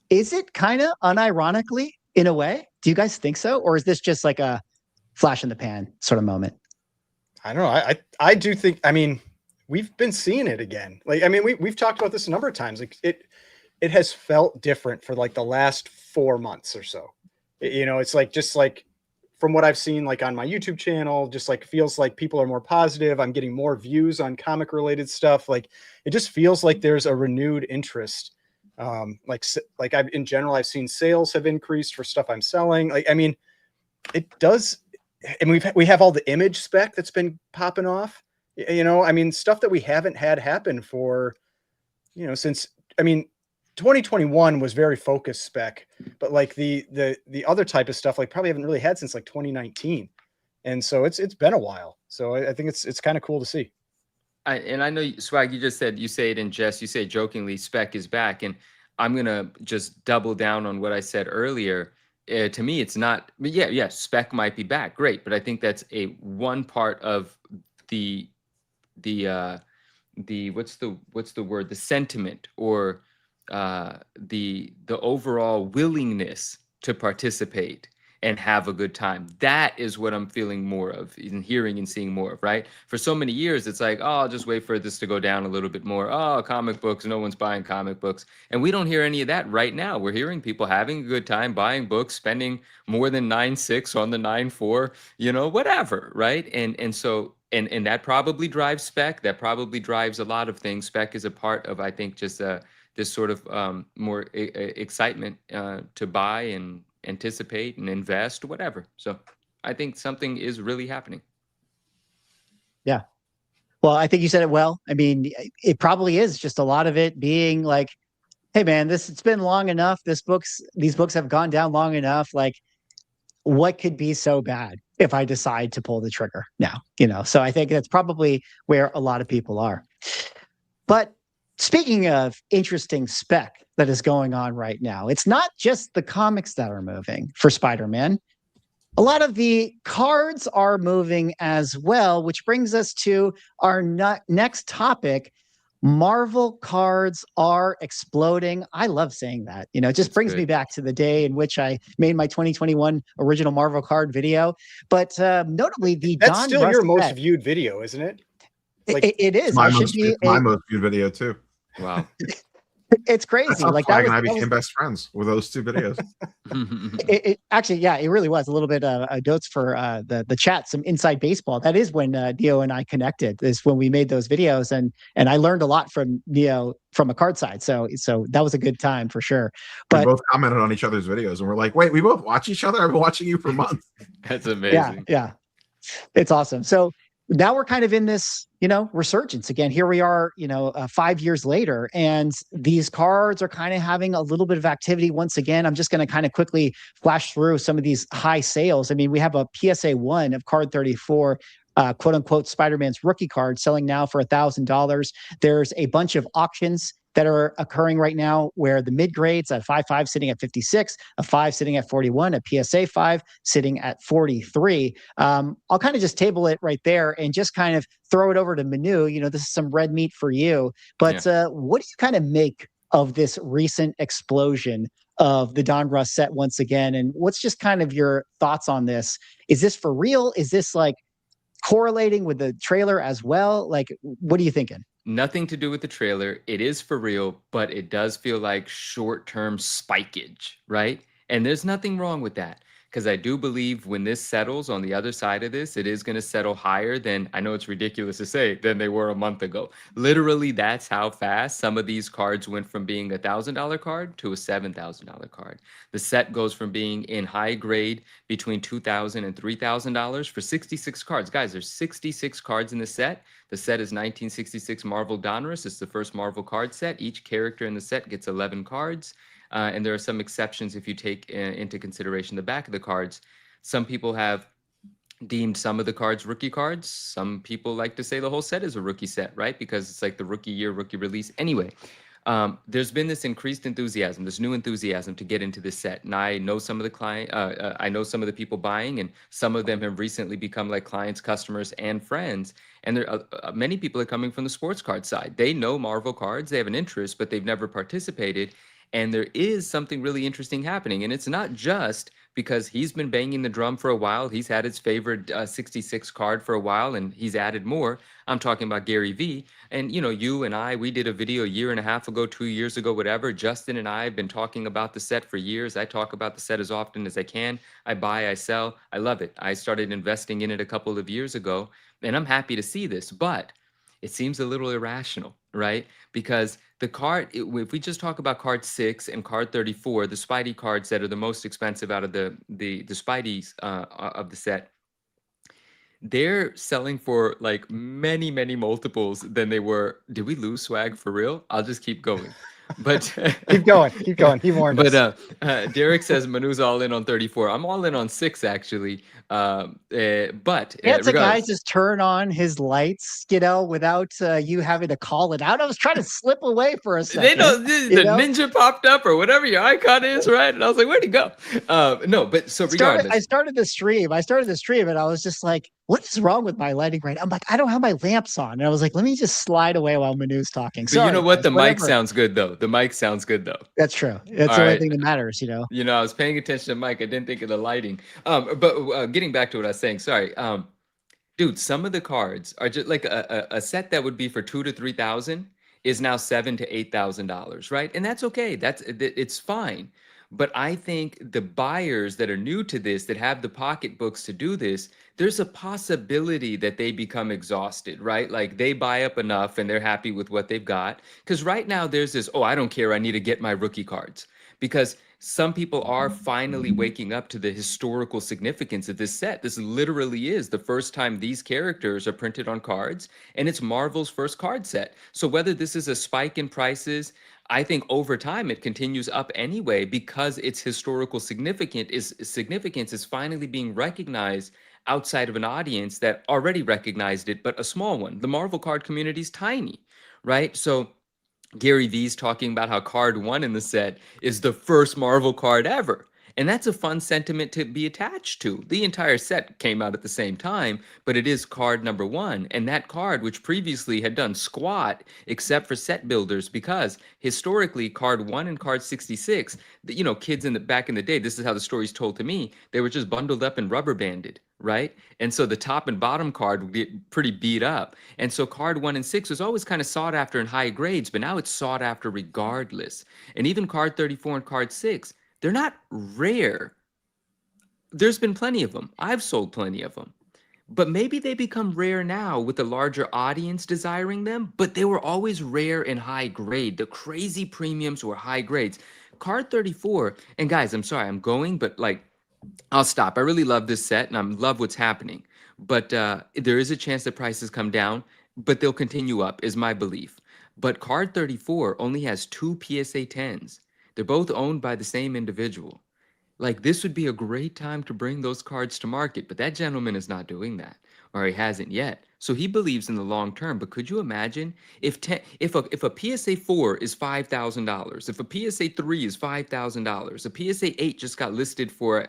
is it kind of unironically in a way? Do you guys think so? Or is this just like a flash in the pan sort of moment? I don't know. I do think, I mean, we've been seeing it again. Like, I mean, we've talked about this a number of times. Like it has felt different for like the last 4 months or so. It's like, just like from what I've seen, like on my YouTube channel, just like feels like people are more positive. I'm getting more views on comic related stuff. Like, it just feels like there's a renewed interest. In general, I've seen sales have increased for stuff I'm selling. Like, I mean, it does. And we have all the image spec that's been popping off, I mean, stuff that we haven't had happen for, since, I mean, 2021 was very focused spec, but like the other type of stuff, like probably haven't really had since like 2019. And so it's been a while. So I think it's kind of cool to see. I know, Swag, you just said, you say it in jest, you say jokingly, Spec is back. And I'm going to just double down on what I said earlier. To me, it's not, but yeah, Spec might be back. Great. But I think that's one part of the what's the word? The sentiment, or the overall willingness to participate and have a good time. That is what I'm feeling more of, and hearing and seeing more of, right? For so many years, it's like, oh, I'll just wait for this to go down a little bit more. Oh, comic books, no one's buying comic books. And we don't hear any of that right now. We're hearing people having a good time, buying books, spending more than 9.6 on the 9.4, whatever, right? And so, and that probably drives Spec. That probably drives a lot of things. Spec is a part of, I think, just this sort of more excitement to buy and anticipate and invest, whatever. So I think something is really happening. Yeah. Well, I think you said it well. I mean, it probably is just a lot of it being like, hey man, it's been long enough. These books have gone down long enough. Like, what could be so bad if I decide to pull the trigger now? So I think that's probably where a lot of people are. But speaking of interesting spec that is going on right now, it's not just the comics that are moving for Spider-Man. A lot of the cards are moving as well, which brings us to our next topic. Marvel cards are exploding. I love saying that. It just brings me back to the day in which I made my 2021 original Marvel card video. But notably, that's still your most viewed video, isn't it? Like, it is. My most viewed video too. Wow. It's crazy. Like that and I became best friends with those two videos. Actually, yeah, it really was a little bit notes for the chat, some inside baseball. That is when Neo and I connected. Is when we made those videos, and I learned a lot from Neo from a card side. So that was a good time for sure. But we both commented on each other's videos, and we're like, wait, we both watch each other? I've been watching you for months. That's amazing. Yeah, it's awesome. So now we're kind of in this, resurgence again. Here we are, 5 years later, and these cards are kind of having a little bit of activity once again. I'm just going to kind of quickly flash through some of these high sales. I mean, we have a PSA 1 of card 34, quote unquote, Spider-Man's rookie card selling now for $1,000. There's a bunch of auctions that are occurring right now where the mid grades, a 5.5 sitting at 56, a 5 sitting at 41, a PSA 5 sitting at 43. I'll kind of just table it right there and just kind of throw it over to Manu. This is some red meat for you. But what do you kind of make of this recent explosion of the Donruss set once again? And what's just kind of your thoughts on this? Is this for real? Is this like correlating with the trailer as well? Like, what are you thinking? Nothing to do with the trailer. It is for real, but it does feel like short-term spikeage, right? And there's nothing wrong with that. because I do believe when this settles on the other side of this, it is going to settle higher than, I know it's ridiculous to say, than they were a month ago. Literally, that's how fast some of these cards went from being $1,000 card to a $7,000 card. The set goes from being in high grade between $2,000 and $3,000 for 66 cards. Guys, there's 66 cards in the set. The set is 1966 Marvel Donruss. It's the first Marvel card set. Each character in the set gets 11 cards. And there are some exceptions if you take into consideration the back of the cards. Some people have deemed some of the cards rookie cards. Some people like to say the whole set is a rookie set, right? Because it's like the rookie year, rookie release. Anyway, there's been this increased enthusiasm, this new enthusiasm to get into this set. And I know some of the I know some of the people buying, and some of them have recently become like clients, customers, and friends. And there many people are coming from the sports card side. They know Marvel cards, they have an interest, but they've never participated. And there is something really interesting happening. And it's not just because he's been banging the drum for a while. He's had his favorite 66 card for a while, and he's added more. I'm talking about Gary V. And, you know, you and I, we did a video a year and a half ago, 2 years ago, whatever. Justin and I have been talking about the set for years. I talk about the set as often as I can. I buy, I sell. I love it. I started investing in it a couple of years ago, and I'm happy to see this. But it seems a little irrational, right? Because the card, if we just talk about card 6 and card 34, the Spidey cards that are the most expensive out of the Spideys of the set, they're selling for like many, many multiples than they were. Did we lose swag for real? I'll just keep going. But keep going. He warned us. But Derek says Manu's all in on 34. I'm all in on 6 actually. But Can't the guy just turn on his lights, you know, without you having to call it out? I was trying to slip away for a second. They know the ninja popped up or whatever your icon is, right? And I was like, where'd he go? No, but so regardless. I started the stream and I was just like, what is wrong with my lighting right now? I'm like, I don't have my lamps on. And I was like, let me just slide away while Manu's talking. But you know what? The mic sounds good though. The mic sounds good though. That's true. That's the only thing that matters, you know. You know, I was paying attention to Mike. I didn't think of the lighting. But getting back to what I was saying, sorry. Dude, some of the cards are just like a set that would be for $2,000 to $3,000 is now $7,000 to $8,000, right? And that's okay. It's fine. But I think the buyers that are new to this, that have the pocketbooks to do this, there's a possibility that they become exhausted, right? Like they buy up enough and they're happy with what they've got. Because right now there's this, oh, I don't care, I need to get my rookie cards. Because some people are finally waking up to the historical significance of this set. This literally is the first time these characters are printed on cards, and it's Marvel's first card set. So whether this is a spike in prices, I think over time it continues up anyway because its historical significance is finally being recognized outside of an audience that already recognized it, but a small one. The Marvel card community is tiny, right? So Gary V's talking about how card 1 in the set is the first Marvel card ever. And that's a fun sentiment to be attached to. The entire set came out at the same time, but it is card number 1. And that card, which previously had done squat, except for set builders, because historically, card 1 and card 66, you know, kids back in the day, this is how the story's told to me, they were just bundled up and rubber banded, right? And so the top and bottom card would get pretty beat up. And so card 1 and 6 was always kind of sought after in high grades, but now it's sought after regardless. And even card 34 and card 6, they're not rare. There's been plenty of them. I've sold plenty of them. But maybe they become rare now with a larger audience desiring them, but they were always rare in high grade. The crazy premiums were high grades. Card 34, and guys, I'm sorry, I'm going, but like, I'll stop. I really love this set and I love what's happening. But there is a chance that prices come down, but they'll continue up, is my belief. But card 34 only has 2 PSA 10s. They're both owned by the same individual. Like, this would be a great time to bring those cards to market, but that gentleman is not doing that, or he hasn't yet. So he believes in the long term. But could you imagine if a PSA 4 is $5,000, if a PSA 3 is $5,000, a PSA 8 just got listed for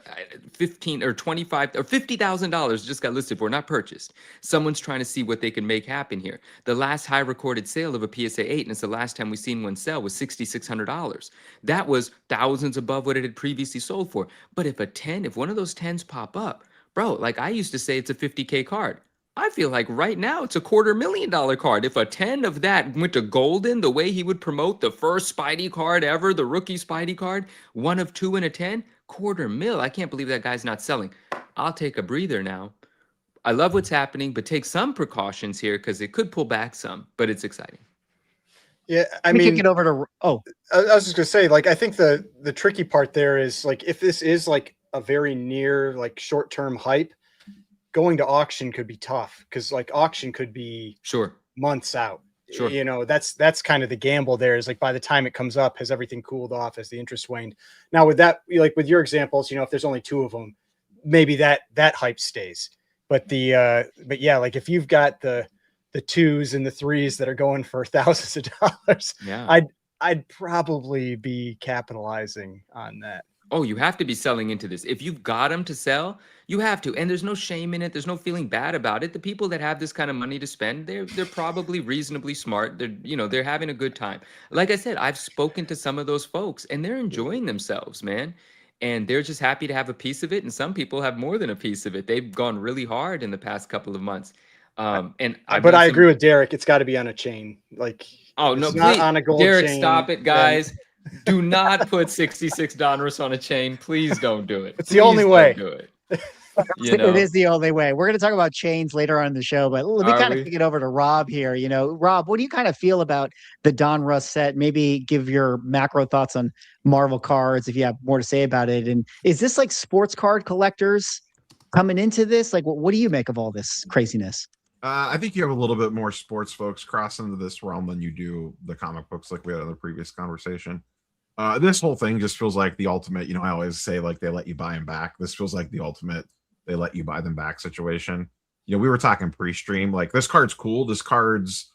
$15,000 or $25,000 or $50,000 just got listed for, not purchased. Someone's trying to see what they can make happen here. The last high recorded sale of a PSA 8, and it's the last time we've seen one sell, was $6,600. That was thousands above what it had previously sold for. But if one of those 10s pop up, bro, like I used to say, it's a 50K card. I feel like right now it's a $250,000 card. If a 10 of that went to Golden, the way he would promote the first Spidey card ever, the rookie Spidey card, 1 of 2 in a 10, 250,000. I can't believe that guy's not selling. I'll take a breather now. I love what's happening, but take some precautions here because it could pull back some, but it's exciting. Yeah, I Let me mean, kick it over to I was just gonna say, like, I think the tricky part there is, like, if this is like a very near, like, short-term hype, going to auction could be tough because, like, auction could be Sure. months out. Sure. You know, that's kind of the gamble there, is like by the time it comes up, has everything cooled off, has the interest waned? Now with that, like with your examples, you know, if there's only 2 of them, maybe that hype stays. But but yeah, like if you've got the 2s and the 3s that are going for thousands of dollars, Yeah. I'd probably be capitalizing on that. Oh, you have to be selling into this. If you've got them to sell, you have to. And there's no shame in it. There's no feeling bad about it. The people that have this kind of money to spend, they're probably reasonably smart. They're having a good time. Like I said, I've spoken to some of those folks and they're enjoying themselves, man. And they're just happy to have a piece of it. And some people have more than a piece of it. They've gone really hard in the past couple of months. But I agree with Derek. It's got to be on a chain. Like, oh no, not please, on a gold Derek, chain, stop it, guys. Do not put 66 Donruss on a chain. Please don't do it. It's the only way. Do it. It is the only way. We're going to talk about chains later on in the show, but let me kind of kick it over to Rob here. You know, Rob, what do you kind of feel about the Donruss set? Maybe give your macro thoughts on Marvel cards if you have more to say about it. And is this like sports card collectors coming into this? Like, what do you make of all this craziness? I think you have a little bit more sports folks cross into this realm than you do the comic books, like we had in the previous conversation. This whole thing just feels like the ultimate, you know, I always say like they let you buy them back. This feels like the ultimate they let you buy them back situation. You know, we were talking pre-stream, like this card's cool. This card's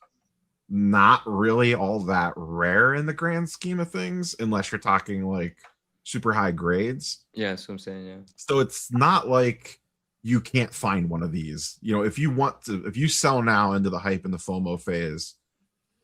not really all that rare in the grand scheme of things, unless you're talking like super high grades. Yeah, that's what I'm saying. Yeah. So it's not like you can't find one of these. You know, if you sell now into the hype and the FOMO phase,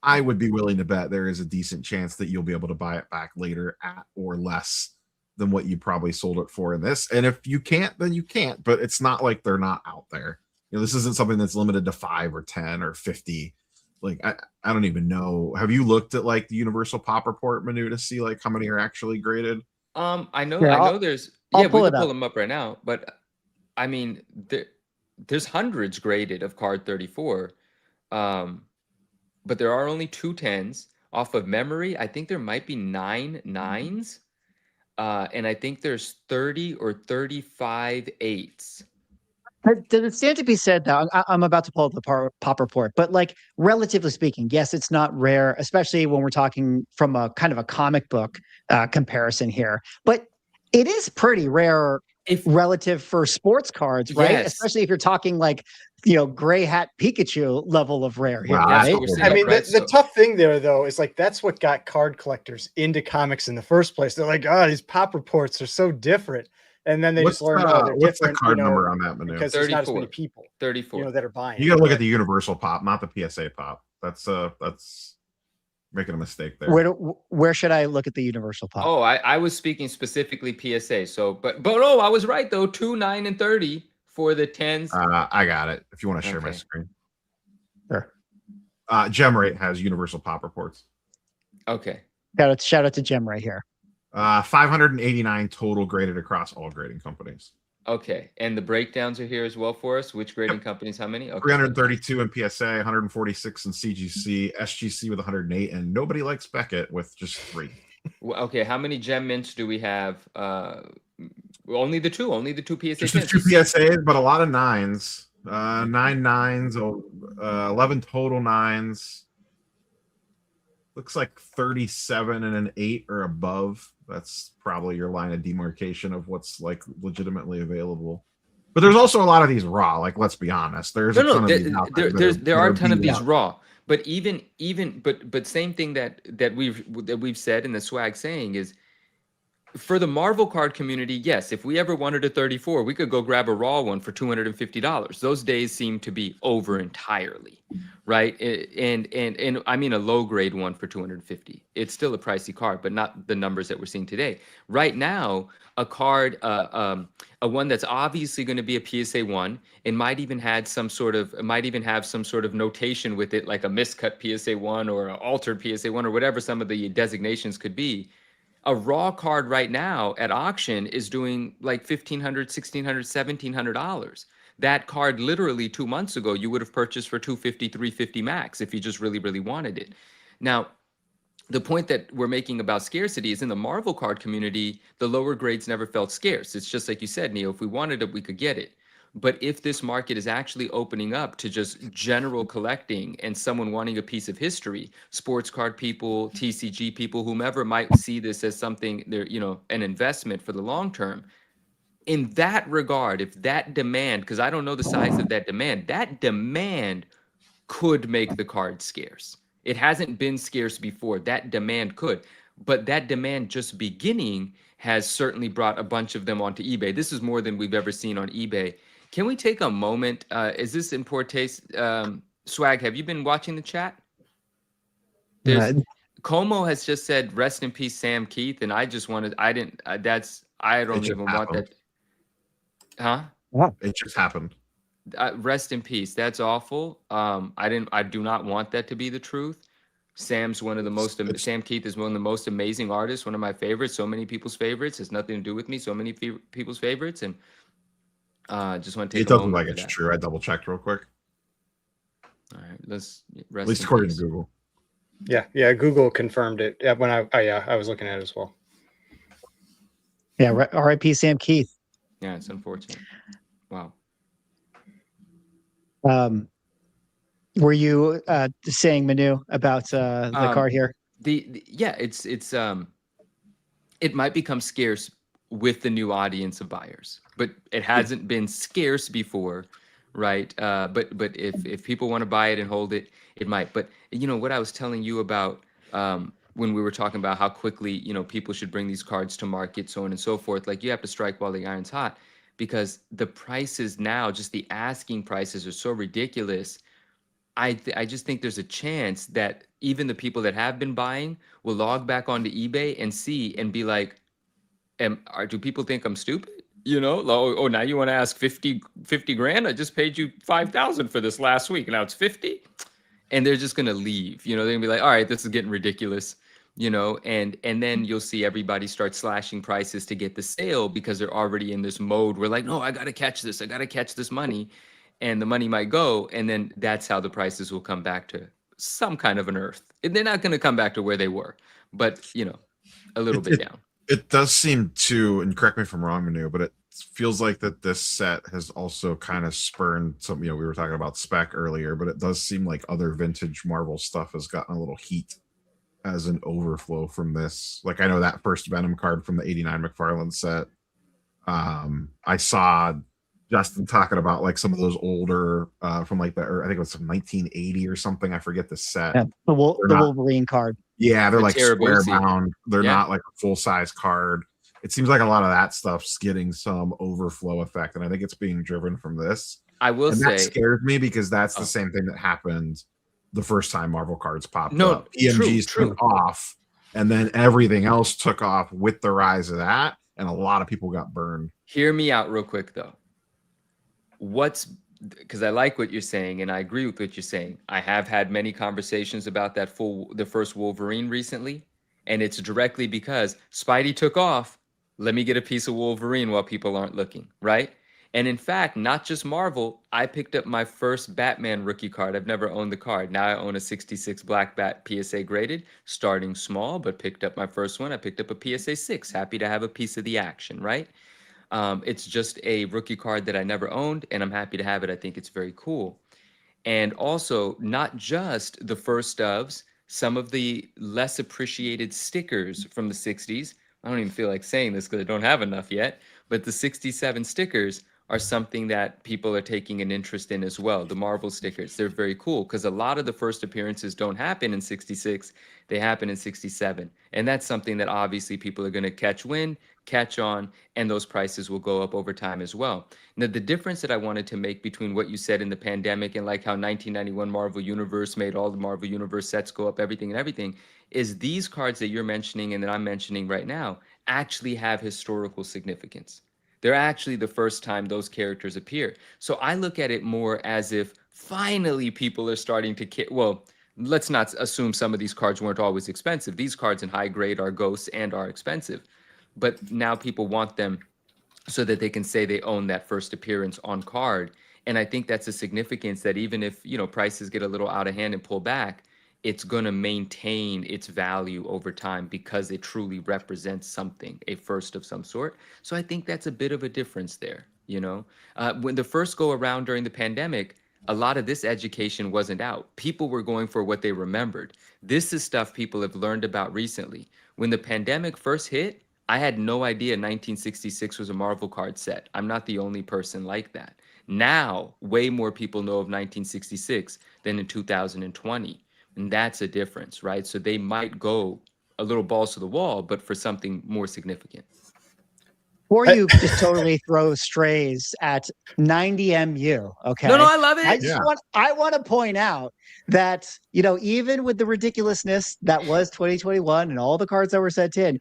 I would be willing to bet there is a decent chance that you'll be able to buy it back later at or less than what you probably sold it for in this. And if you can't, then you can't. But it's not like they're not out there. You know, this isn't something that's limited to 5 or 10 or 50. Like, I don't even know. Have you looked at like the Universal Pop Report menu to see like how many are actually graded? I know there's we can pull them up right now, but I mean there's hundreds graded of card 34. But there are only 2 10s off of memory. I think there might be 9 9s. And I think there's 30 or 35 8s. Does it stand to be said, though? I'm about to pull up the pop report, but like relatively speaking, yes, it's not rare, especially when we're talking from a kind of a comic book comparison here. But it is pretty rare relative for sports cards, right? Yes. Especially if you're talking like, you know, gray hat Pikachu level of rare here. Wow, Right? I mean, the tough thing there, though, is like that's what got card collectors into comics in the first place. They're like, oh, these pop reports are so different. And then they just learn, oh, they're what's different. The card number on that menu? Because there's not as many people 34. You know, that are buying. You got to look at the Universal Pop, not the PSA Pop. That's making a mistake there. Where should I look at the Universal Pop? Oh, I was speaking specifically PSA. So, but oh, I was right though. 2, 9, and 30 for the 10s. I got it. If you want to share my screen. Sure. GemRate has Universal Pop reports. Okay. Shout out to Gem right here. 589 total graded across all grading companies. Okay, and the breakdowns are here as well for us. Which grading companies? How many? Okay. 332 in PSA, 146 in CGC, SGC with 108, and nobody likes Beckett with just 3. Okay, how many gem mints do we have? Only the 2 PSA. Just the 2 PSAs, but a lot of 9s. 9 9s, 11 total 9s. Looks like 37 and an 8 or above. That's probably your line of demarcation of what's like legitimately available. But there's also a lot of these raw. Like, let's be honest. There are a ton of these raw. But but same thing that we've said in the swag saying is, for the Marvel card community, yes, if we ever wanted a 34, we could go grab a raw one for $250. Those days seem to be over entirely, right? And I mean a low grade one for $250. It's still a pricey card, but not the numbers that we're seeing today. Right now, a card, a one that's obviously going to be a PSA 1 and might even have some sort of notation with it, like a miscut PSA 1 or an altered PSA 1 or whatever some of the designations could be. A raw card right now at auction is doing like $1,500, $1,600, $1,700. That card literally 2 months ago you would have purchased for 250, 350 max if you just really, really wanted it. Now, the point that we're making about scarcity is in the Marvel card community, the lower grades never felt scarce. It's just like you said, Neo, if we wanted it, we could get it. But if this market is actually opening up to just general collecting and someone wanting a piece of history, sports card people, TCG people, whomever might see this as something, they're, an investment for the long term. In that regard, if that demand, because I don't know the size of that demand could make the card scarce. It hasn't been scarce before. That demand could, but that demand just beginning has certainly brought a bunch of them onto eBay. This is more than we've ever seen on eBay. Can we take a moment? Is this in poor taste? Swag, have you been watching the chat? There's Como has just said, "Rest in peace, Sam Keith," and I just wanted. I didn't. I don't even want that. Huh? It just happened. Rest in peace. That's awful. I do not want that to be the truth. Sam's one of the most. Sam Keith is one of the most amazing artists. One of my favorites. So many people's favorites. Has nothing to do with me. So many people's favorites, and just want to take. It doesn't like it's true. I double checked real quick. All right, let's rest. At least according to Google. Yeah. Google confirmed it when I was looking at it as well. Yeah, R.I.P. Sam Keith. Yeah, it's unfortunate. Wow. Were you saying, Manu, about the card here? It might become scarce with the new audience of buyers, but it hasn't been scarce before, right? But if people want to buy it and hold it, it might. But what I was telling you about when we were talking about how quickly people should bring these cards to market, so on and so forth. Like, you have to strike while the iron's hot, because the prices now, just the asking prices, are so ridiculous. I just think there's a chance that even the people that have been buying will log back onto eBay and see and be like, do people think I'm stupid? Oh, now you want to ask 50 grand? I just paid you 5,000 for this last week. Now it's 50. And they're just going to leave. They're going to be like, all right, this is getting ridiculous. And then you'll see everybody start slashing prices to get the sale, because they're already in this mode where, like, no, I got to catch this. I got to catch this money. And the money might go. And then that's how the prices will come back to some kind of an earth. And they're not going to come back to where they were, but, a little bit down. It does seem to, and correct me if I'm wrong, Manu, but it feels like that this set has also kind of spurned some, we were talking about Spec earlier, but it does seem like other vintage Marvel stuff has gotten a little heat as an overflow from this. Like, I know that first Venom card from the 89 McFarlane set. I saw Justin talking about like some of those older from like I think it was from 1980 or something. I forget the set. Yeah, the Wolverine card. Yeah, they're like square Terrible. bound. They're not like a full size card. It seems like a lot of that stuff's getting some overflow effect, and I think it's being driven from this. I will say that scared me, because that's the same thing that happened the first time Marvel cards popped up. PMGs took off, and then everything else took off with the rise of that, and a lot of people got burned. Hear me out real quick though. Because I like what you're saying, and I agree with what you're saying. I have had many conversations about the first Wolverine recently, and it's directly because Spidey took off. Let me get a piece of Wolverine while people aren't looking, right? And in fact, not just Marvel, I picked up my first Batman rookie card. I've never owned the card. Now I own a 66 Black Bat PSA graded, starting small, but picked up my first one. I picked up a PSA 6. Happy to have a piece of the action, right? It's just a rookie card that I never owned, and I'm happy to have it. I think it's very cool. And also, not just the first ofs, some of the less appreciated stickers from the 60s. I don't even feel like saying this because I don't have enough yet, but the 67 stickers are something that people are taking an interest in as well. The Marvel stickers, they're very cool, because a lot of the first appearances don't happen in 66, they happen in 67. And that's something that obviously people are going to catch on, and those prices will go up over time as well. Now, the difference that I wanted to make between what you said in the pandemic and like how 1991 Marvel Universe made all the Marvel Universe sets go up, everything, is these cards that you're mentioning and that I'm mentioning right now actually have historical significance. They're actually the first time those characters appear. So I look at it more as if finally people are starting to let's not assume some of these cards weren't always expensive. These cards in high grade are ghosts and are expensive, but now people want them so that they can say they own that first appearance on card. And I think that's a significance that even if, prices get a little out of hand and pull back, it's going to maintain its value over time because it truly represents something, a first of some sort. So I think that's a bit of a difference there. When the first go around during the pandemic, a lot of this education wasn't out. People were going for what they remembered. This is stuff people have learned about recently. When the pandemic first hit, I had no idea 1966 was a Marvel card set. I'm not the only person like that. Now, way more people know of 1966 than in 2020. And that's a difference, right? So they might go a little balls to the wall, but for something more significant. Or you just totally throw strays at 90 MU. Okay. No, I love it. I want to point out that, even with the ridiculousness that was 2021 and all the cards that were sent in,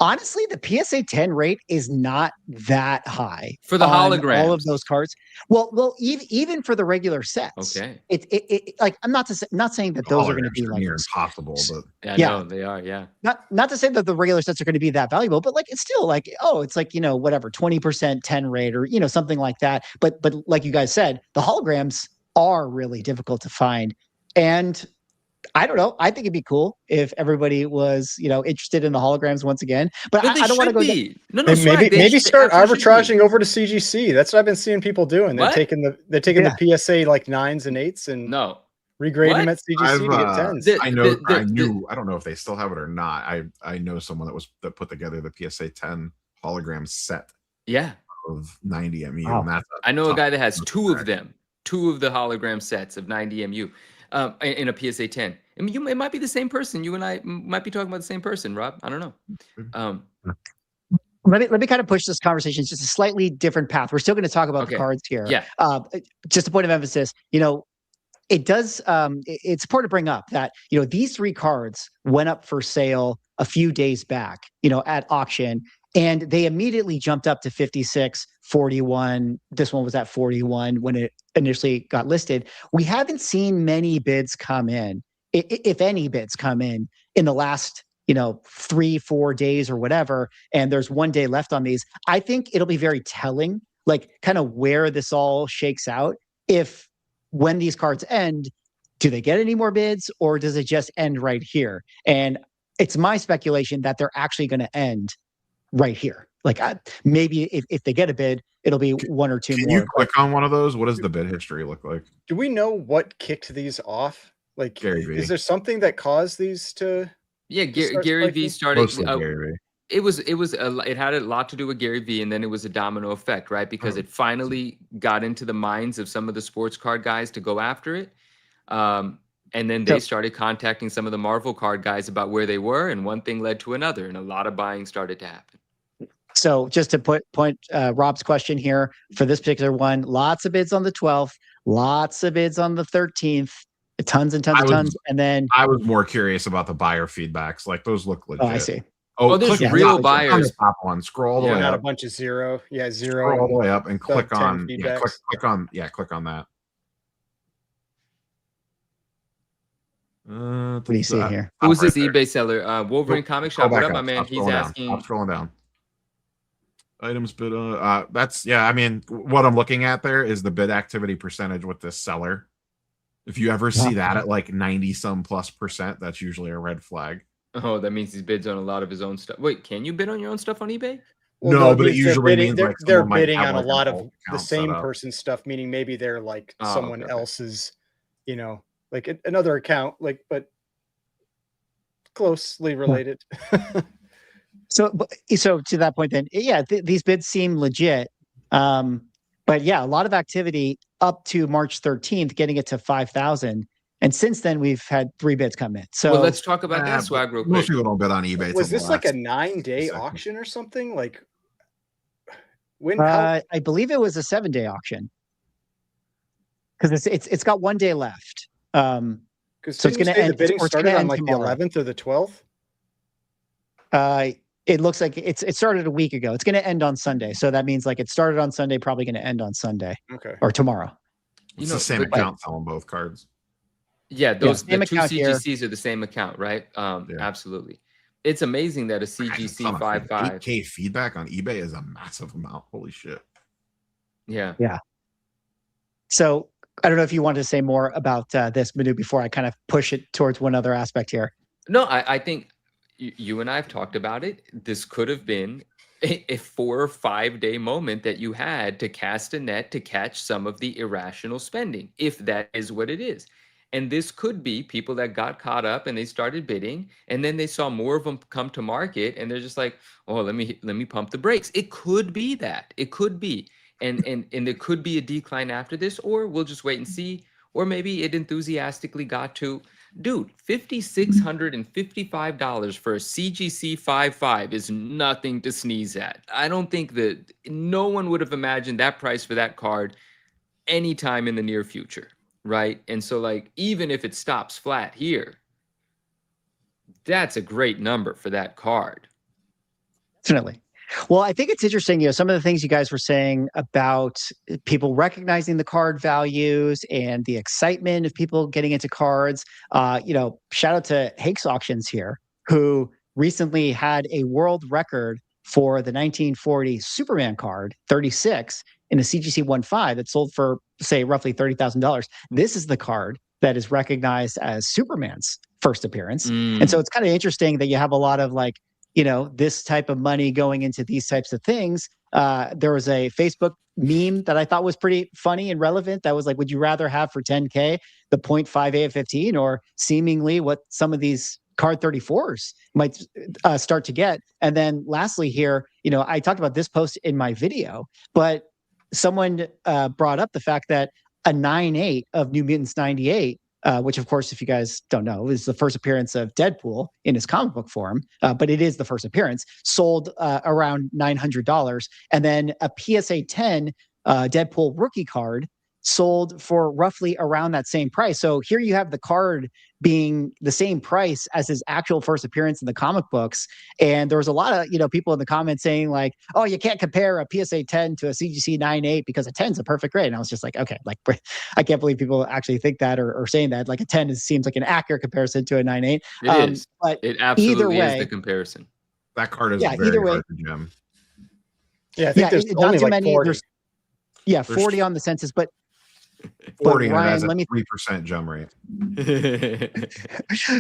honestly, the PSA 10 rate is not that high for the holograms. All of those cards. Well, even for the regular sets. Okay. It like I'm not saying that those are going to be like impossible, but no, they are. Yeah. Not to say that the regular sets are going to be that valuable, but like it's still like it's like whatever 20% 10 rate or something like that. But like you guys said, the holograms are really difficult to find, and I don't know. I think it'd be cool if everybody was, interested in the holograms once again. But I don't want to go. Maybe start arbitraging over to CGC. That's what I've been seeing people doing. They're taking the PSA like 9s and 8s and regrade them at CGC to get 10s. I don't know if they still have it or not. I know someone that put together the PSA 10 hologram set. Yeah. Of 90 MU. Wow. And that's I know a guy that has two of them, two of the hologram sets of 90 MU. In a PSA 10. I mean, it might be the same person. You and I might be talking about the same person, Rob. I don't know. Let me kind of push this conversation just a slightly different path. We're still going to talk about the cards here. Yeah. Just a point of emphasis. It does. It's important to bring up that these 3 cards went up for sale a few days back. At auction. And they immediately jumped up to 56, 41. This one was at 41 when it initially got listed. We haven't seen many bids come in, if any bids come in the last, 3-4 days or whatever. And there's 1 day left on these. I think it'll be very telling, like kind of where this all shakes out. If when these cards end, do they get any more bids or does it just end right here? And it's my speculation that they're actually going to end right here. Like maybe if they get a bid, it'll be 1 or 2 more. Can you click on one of those? What does the bid history look like? Do we know what kicked these off? Like, Gary V. Is there something that caused these to? Yeah, Gary V started. Mostly Gary V. It had a lot to do with Gary V, and then it was a domino effect, right? Because it finally got into the minds of some of the sports card guys to go after it. And then they started contacting some of the Marvel card guys about where they were, and one thing led to another, and a lot of buying started to happen. So just to point Rob's question here for this particular one, lots of bids on the 12th, lots of bids on the 13th, tons and tons. And then I was more curious about the buyer feedbacks. Like those look legit. Oh, I see. Oh, there's real buyers. On the top one, scroll all the way Not up. a bunch of zero. Yeah, zero. Scroll all the way up and click on. feedbacks. Click on that. What do you see here? Who's this eBay seller? Wolverine Comic Shop. What up, my man? He's asking. Stop scrolling down. Items bid. That's I mean, what I'm looking at there is the bid activity percentage with this seller. If you ever see that at like 90+ %, that's usually a red flag. Oh, that means he bids on a lot of his own stuff. Wait, can you bid on your own stuff on eBay? Well, no, but it usually means they're bidding on a lot of the same person's stuff, meaning maybe they're like someone else's, like another account, like, but closely related. So to that point, then, these bids seem legit. But yeah, a lot of activity up to March 13th, getting it to 5,000. And since then, we've had 3 bids come in. So let's talk about that swag real quick. Most people don't bid on eBay. Was this like a 9-day auction or something? Like when? I believe it was a 7-day auction because it's got 1 day left. So it's going to end. The bidding started on like tomorrow. the 11th or the 12th. It looks like it started a week ago. It's going to end on Sunday. So that means like it started on Sunday, probably going to end on Sunday. Okay. Or tomorrow. It's the same account selling both cards. Yeah, those the same two account here. CGCs are the same account, right? Yeah. Absolutely. It's amazing that a That's a ton CGC of 55. 8K feedback on eBay is a massive amount. Holy shit. Yeah. So I don't know if you wanted to say more about this, Manu, before I kind of push it towards one other aspect here. No, I think you and I have talked about it. This could have been a 4 or 5 day moment that you had to cast a net to catch some of the irrational spending, if that is what it is. And this could be people that got caught up and they started bidding, and then they saw more of them come to market, and they're just like, "Oh, let me pump the brakes." It could be that. It could be, and there could be a decline after this, or we'll just wait and see, or maybe it enthusiastically got to. Dude, $5,655 for a CGC 55 is nothing to sneeze at. I don't think that no one would have imagined that price for that card anytime in the near future, right? And so, like, even if it stops flat here, that's a great number for that card. Definitely. Well, I think it's interesting, some of the things you guys were saying about people recognizing the card values and the excitement of people getting into cards. Shout out to Hakes Auctions here, who recently had a world record for the 1940 Superman card, 36, in a CGC 15 that sold for, say, roughly $30,000. This is the card that is recognized as Superman's first appearance. And so it's kind of interesting that you have a lot of this type of money going into these types of things. There was a Facebook meme that I thought was pretty funny and relevant. That was like, would you rather have for 10K the 0.5 of 15 or seemingly what some of these card 34s might start to get? And then lastly here, I talked about this post in my video, but someone brought up the fact that a 9.8 of New Mutants 98, which, of course, if you guys don't know, is the first appearance of Deadpool in his comic book form, but it is the first appearance, sold around $900. And then a PSA 10 Deadpool rookie card sold for roughly around that same price. So here you have the card being the same price as his actual first appearance in the comic books. And there was a lot of, people in the comments saying like, oh, you can't compare a PSA 10 to a CGC 9.8 because a 10 is a perfect grade. And I was just like, okay, like I can't believe people actually think that or saying that. Like a 10 seems like an accurate comparison to a 9.8. It is. But it absolutely either way, is the comparison. That card is Yeah, very either way- hard to gem. Yeah, I think there's not only too like many. 40. There's 40 on the census, but 40 and it Ryan, has a let me 3% gem rate.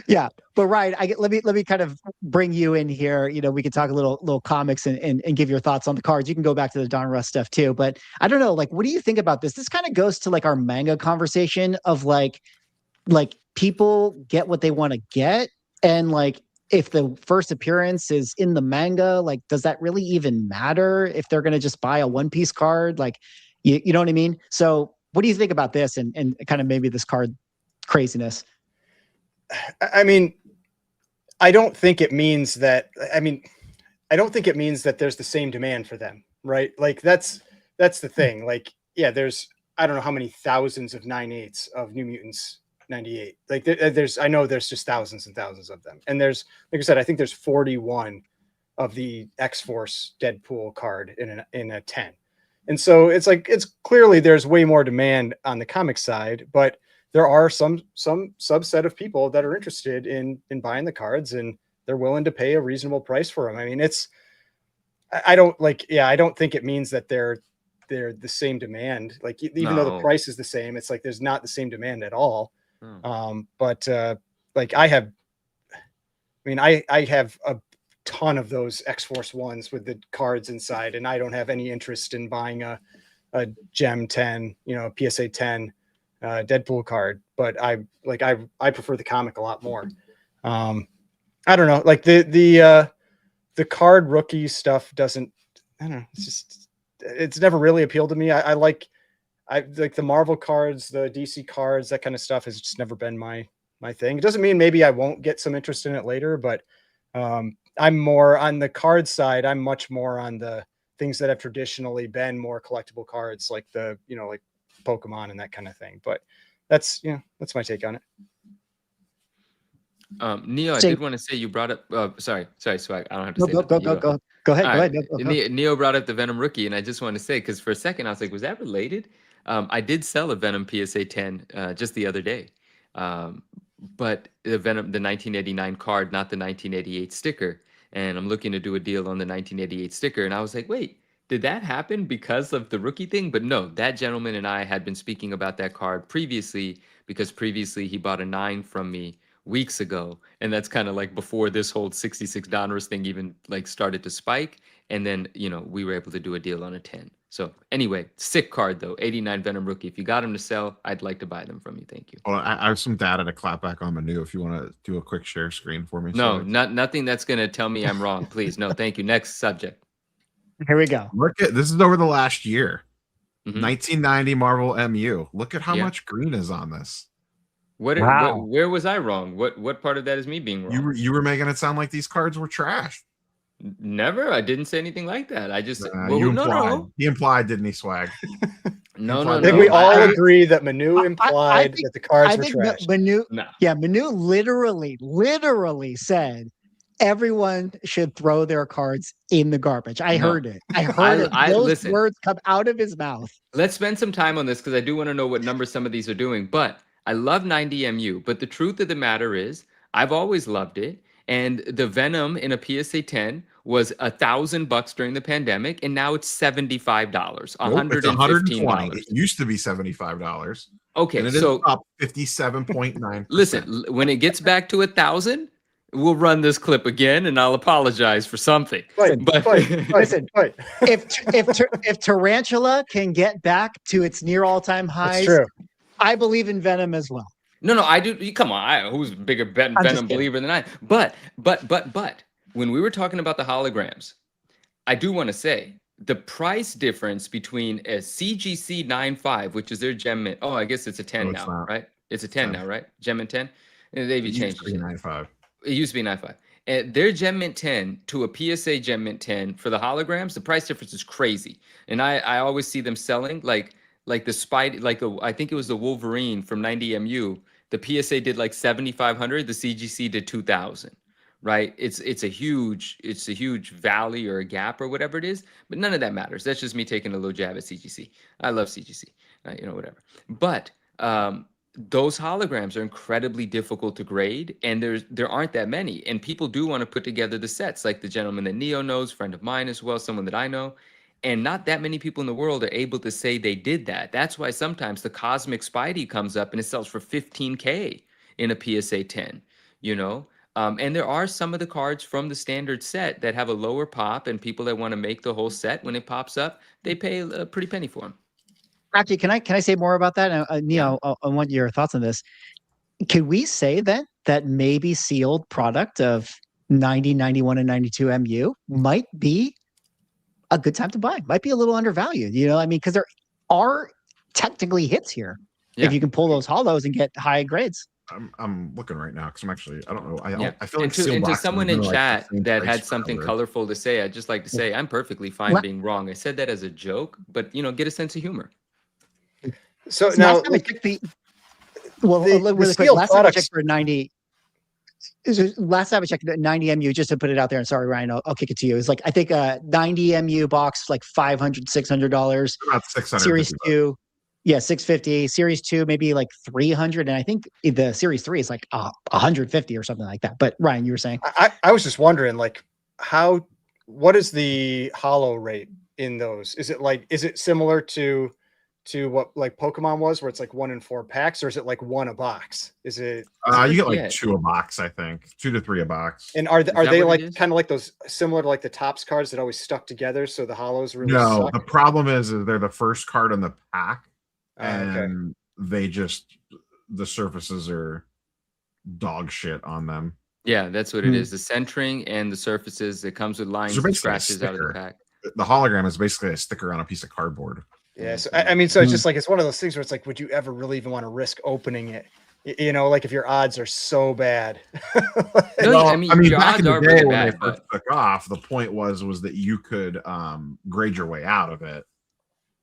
yeah, but Ryan, let me kind of bring you in here. We could talk a little comics and give your thoughts on the cards. You can go back to the Donruss stuff too, but I don't know, like, what do you think about this? This kind of goes to like our manga conversation of like people get what they want to get, and like if the first appearance is in the manga, like does that really even matter if they're going to just buy a One Piece card? Like, you know what I mean? So what do you think about this and kind of maybe this card craziness? I mean, I don't think it means that. I don't think it means that there's the same demand for them, right? Like that's the thing. Like, yeah, there's I don't know how many thousands of 9.8s of New Mutants 98. Like I know there's just thousands and thousands of them, and there's, like I said, I think there's 41 of the X-Force Deadpool card in a 10. And so it's clearly there's way more demand on the comic side, but there are some subset of people that are interested in buying the cards, and they're willing to pay a reasonable price for them. I mean, I don't think it means that they're the same demand. Like even though the price is the same, it's like there's not the same demand at all. But like I have a ton of those X-Force ones with the cards inside, and I don't have any interest in buying a Gem 10, a PSA 10 Deadpool card, but I prefer the comic a lot more. I don't know, like the card rookie stuff doesn't, I don't know, it's never really appealed to me. I like the Marvel cards, the DC cards, that kind of stuff has just never been my thing. It doesn't mean maybe I won't get some interest in it later, but I'm more on the card side. I'm much more on the things that have traditionally been more collectible cards, like like Pokemon and that kind of thing. But that's my take on it. Neo, I did want to say you brought up. Sorry, Swag. I don't have to say that. Go ahead. Right. Go ahead. Neo brought up the Venom rookie, and I just want to say, because for a second I was like, was that related? I did sell a Venom PSA 10 just the other day. But the Venom, the 1989 card, not the 1988 sticker. And I'm looking to do a deal on the 1988 sticker. And I was like, wait, did that happen because of the rookie thing? But no, that gentleman and I had been speaking about that card previously because previously he bought a 9 from me weeks ago. And that's kind of like before this whole 66 Donruss thing even like started to spike. And then, we were able to do a deal on a 10. So anyway, sick card though, 89 Venom rookie. If you got them to sell, I'd like to buy them from you. Thank you. Well, I have some data to clap back on Manu if you want to do a quick share screen for me. No, nothing that's going to tell me I'm wrong. Please. No, thank you. Next subject. Here we go. Look at this is over the last year. Mhm. 1990 Marvel MU. Look at how Yeah. much green is on this. Wow. Where was I wrong? What part of that is me being wrong? You were making it sound like these cards were trash. Never. I didn't say anything like that. I just You implied. He implied, didn't he, Swag? No. I think we all agree that Manu implied think- that the cards I were think trash. Manu, No. yeah, Manu literally said everyone should throw their cards in the garbage. I No. heard it. I heard it. Those listen. words come out of his mouth. Let's spend some time on this because I do want to know what numbers some of these are doing. But I love 90 MU. But the truth of the matter is, I've always loved it. And the Venom in a PSA 10 was $1,000 during the pandemic, and now it's $75, Nope, it's $115. It used to be $75. Okay, And it is so up 57.9%. listen, when it gets back to 1,000, we'll run this clip again, and I'll apologize for something. But Listen, if Tarantula can get back to its near all-time highs, That's true. I believe in Venom as well. No, I do. Come on, who's a bigger I'm just Venom kidding. believer than I? But when we were talking about the holograms, I do want to say the price difference between a CGC 9.5, which is their Gem Mint. Oh, I guess it's a 10 No, it's now, not. right? It's a 10 now, right? Gem Mint 10. They've It used changed to be it. 9.5. It used to be 9.5. And their Gem Mint 10 to a PSA Gem Mint 10 for the holograms, the price difference is crazy. And I always see them selling like the Spidey, I think it was the Wolverine from 90 MU. The PSA did like 7,500. The CGC did 2,000. Right? It's a huge valley or a gap or whatever it is. But none of that matters. That's just me taking a little jab at CGC. I love CGC. Whatever. But those holograms are incredibly difficult to grade, and there aren't that many. And people do want to put together the sets, like the gentleman that Neo knows, friend of mine as well, someone that I know. And not that many people in the world are able to say they did that. That's why sometimes the Cosmic Spidey comes up and it sells for $15K in a PSA 10, and there are some of the cards from the standard set that have a lower pop, and people that want to make the whole set when it pops up, they pay a pretty penny for them. Actually, can I say more about that? Neo, I want your thoughts on this. Could we say that maybe sealed product of 90, 91, and 92 MU might be a good time to buy? Might be a little undervalued, because there are technically hits here. Yeah. If you can pull those hollows and get high grades. I'm looking right now because I'm actually I don't know. Yeah. I feel like to sealed boxes someone are in like chat the same that price had something forever. colorful to say, I'd just like to say I'm perfectly fine What? being wrong. I said that as a joke, but get a sense of humor. So Last now, time I checked really the quick. sealed Last time I products- checked for 90. Last time I checked 90 MU, just to put it out there, and sorry, Ryan, I'll kick it to you. It's like, I think a 90 MU box, like $500, $600. About 600. Series 2, yeah, $650. Series 2, maybe like $300. And I think the Series 3 is like $150 or something like that. But Ryan, you were saying? I was just wondering, like, what is the hollow rate in those? Is it similar to what like Pokemon was, where it's like 1 in 4 packs, or is it like 1 a box? Is it? You get like Yeah. 2 a box, I think, 2 to 3 a box. And are that they what it like is? kind of like those similar to like the Topps cards that always stuck together, so the hollows really No, suck? the problem is they're the first card in the pack, Okay. and the surfaces are dog shit on them. Yeah, that's what it is. The centering and the surfaces, it comes with lines So and basically a scratches out of the sticker. pack. The hologram is basically a sticker on a piece of cardboard. Yeah, so I mean, so it's just like, it's one of those things where it's like, would you ever really even want to risk opening it? Like if your odds are so bad. No, Well, I mean, your back odds in the are day really when they bad, first but took off, the point was that you could grade your way out of it,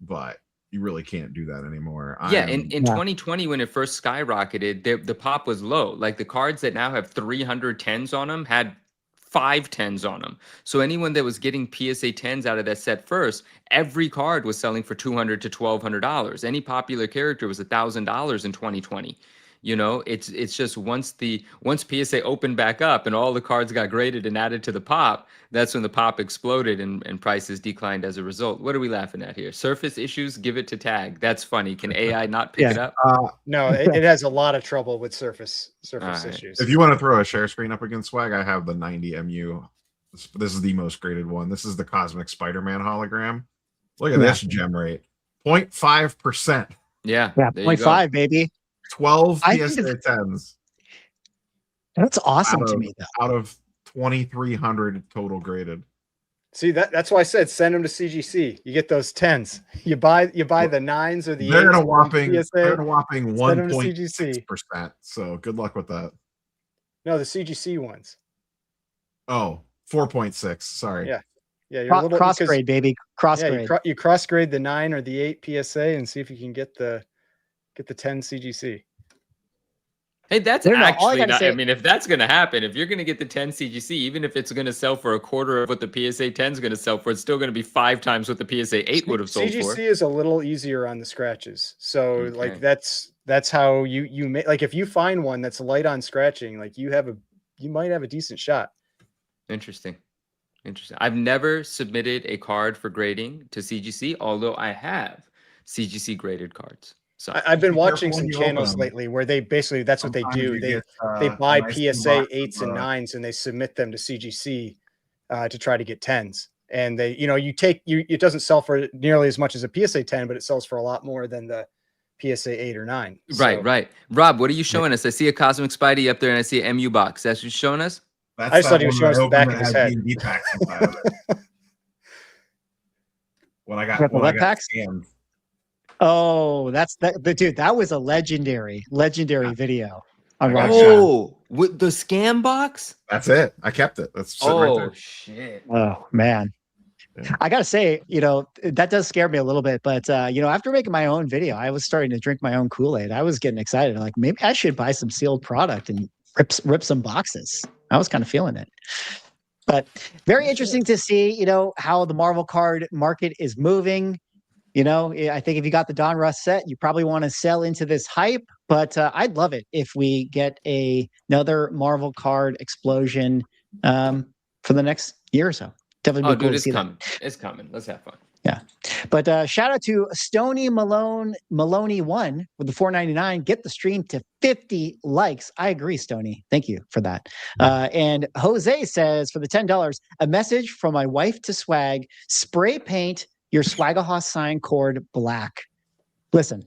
but you really can't do that anymore. yeah, in 2020 when it first skyrocketed, the pop was low. Like the cards that now have 300 10s on them had 5 10s on them. So anyone that was getting PSA 10s out of that set first, every card was selling for $200 to $1,200. Any popular character was $1,000 in 2020. It's just once PSA opened back up and all the cards got graded and added to the pop, that's when the pop exploded and prices declined as a result. What are we laughing at here? Surface issues, give it to Tag. That's funny. Can AI not pick it up? No, it has a lot of trouble with surface issues. If you want to throw a share screen up against Swag, I have the 90 MU. This is the most graded one. This is the Cosmic Spider-Man hologram. Look at this gem rate. 0.5%. Yeah. 0.5, baby. 12 PSA 10s. That's awesome to me, though. Out of 2,300 total graded. See, that's why I said send them to CGC. You get those 10s. You buy the 9s or the 8s. They're a whopping 1.6%. So good luck with that. No, the CGC ones. Oh, 4.6. Sorry. Yeah. Yeah, you're cross grade, baby. Cross grade. You cross grade the 9 or the 8 PSA and see if you can get the 10 CGC. Hey, that's actually not, I mean, if that's going to happen, if you're going to get the 10 CGC, even if it's going to sell for a quarter of what the PSA 10 is going to sell for, it's still going to be 5 times what the PSA 8 would have sold for. CGC is a little easier on the scratches. So like that's how you make, like if you find one that's light on scratching, like you might have a decent shot. Interesting. I've never submitted a card for grading to CGC, although I have CGC graded cards. So I've been watching some channels lately where they basically, that's what they do. They buy PSA 8s and 9s and they submit them to CGC to try to get 10s. And they, it doesn't sell for nearly as much as a PSA 10, but it sells for a lot more than the PSA 8 or 9. Right. Rob, what are you showing us? I see a Cosmic Spidey up there and I see an MU box. That's what you're showing us? I just thought he was showing us the back of his head. When I got scammed. Oh, dude. That was a legendary video. With the scam box? That's it. I kept it. That's right there. Shit. Oh man. Yeah. I gotta say, that does scare me a little bit, but after making my own video, I was starting to drink my own Kool-Aid. I was getting excited. Like maybe I should buy some sealed product and rip some boxes. I was kind of feeling it. But very interesting to see, how the Marvel card market is moving. I think if you got the Donruss set, you probably want to sell into this hype, but I'd love it if we get another Marvel card explosion for the next year or so. Definitely be cool to see coming. It's coming. Let's have fun. Yeah. But shout out to Stony Maloney 1 with the $4.99. Get the stream to 50 likes. I agree, Stony. Thank you for that. And Jose says for the $10, a message from my wife to Swag: spray paint your Swagahoss sign cord black. Listen,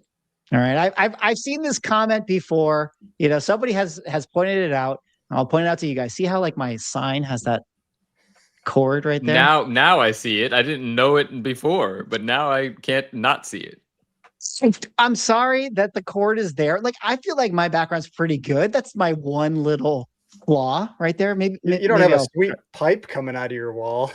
all right. I've seen this comment before. Somebody has pointed it out. I'll point it out to you guys. See how like my sign has that cord right there? Now I see it. I didn't know it before, but now I can't not see it. I'm sorry that the cord is there. Like I feel like my background's pretty good. That's my one little flaw right there. Maybe you don't have a sweet pipe coming out of your wall.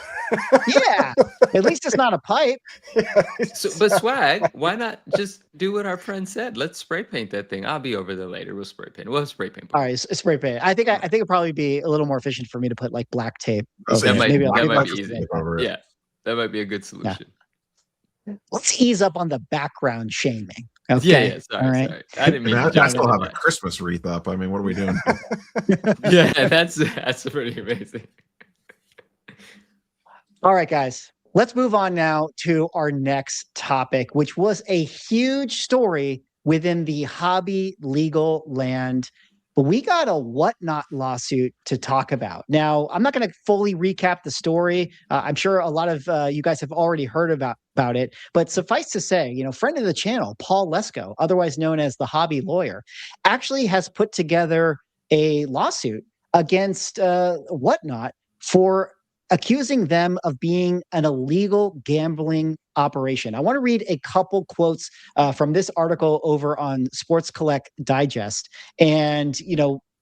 Yeah, at least it's not a pipe. But Swag, why not just do what our friend said? Let's spray paint that thing. I'll be over there later. We'll spray paint. We'll have spray paint. All right, spray paint. I think it'd probably be a little more efficient for me to put like black tape. That might be easy. Yeah, that might be a good solution. Yeah. Let's ease up on the background shaming. Okay. Yeah. Sorry. I didn't mean I still have a Christmas wreath up. I mean, what are we doing? Yeah, that's pretty amazing. All right, guys. Let's move on now to our next topic, which was a huge story within the hobby legal land. But we got a whatnot lawsuit to talk about. Now, I'm not going to fully recap the story. I'm sure a lot of you guys have already heard about it. But suffice to say, friend of the channel, Paul Lesko, otherwise known as the Hobby Lawyer, actually has put together a lawsuit against Whatnot for accusing them of being an illegal gambling operation. I want to read a couple quotes from this article over on Sports Collect Digest, and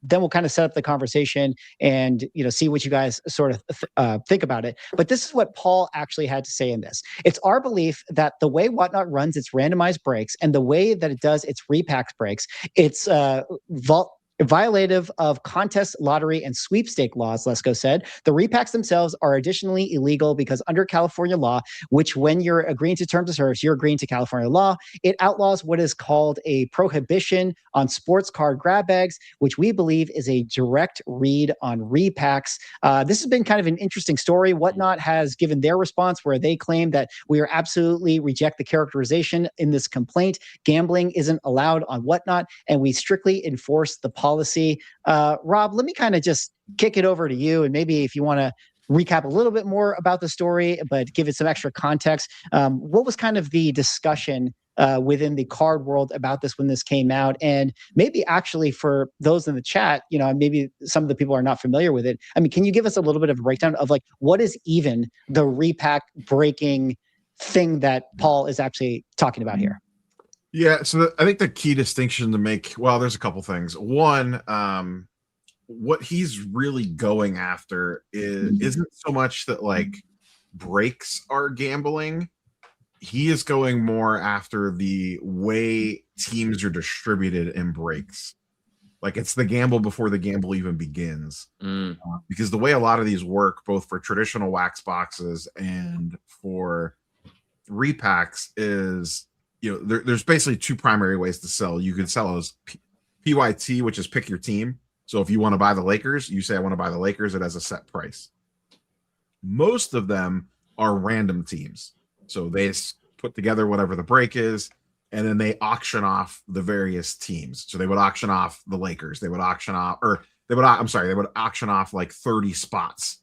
then we'll kind of set up the conversation and see what you guys sort of think about it. But this is what Paul actually had to say in this. It's our belief that the way Whatnot runs its randomized breaks and the way that it does its repacks breaks, its Violative of contest, lottery, and sweepstake laws, Lesko said. The repacks themselves are additionally illegal because under California law, which when you're agreeing to terms of service, you're agreeing to California law, it outlaws what is called a prohibition on sports card grab bags, which we believe is a direct read on repacks. This has been kind of an interesting story. Whatnot has given their response where they claim that we are absolutely reject the characterization in this complaint. Gambling isn't allowed on Whatnot, and we strictly enforce the policy. Rob, let me kind of just kick it over to you, and maybe if you want to recap a little bit more about the story, but give it some extra context. What was kind of the discussion within the card world about this when this came out? And maybe actually for those in the chat, you know, maybe some of the people are not familiar with it. I mean, can you give us a little bit of a breakdown of like, what is even the repack breaking thing that Paul is actually talking about here? Yeah, so I think the key distinction to make, well, there's a couple things. One, what he's really going after isn't so much that like breaks are gambling. He is going more after the way teams are distributed in breaks. Like it's the gamble before the gamble even begins. Because the way a lot of these work, both for traditional wax boxes and for repacks, is there's basically two primary ways to sell. You can sell as PYT, which is pick your team. So if you want to buy the Lakers, you say I want to buy the Lakers. It has a set price. Most of them are random teams. So they put together whatever the break is, and then they auction off the various teams. So they would auction off the Lakers. They would auction off, they would auction off like 30 spots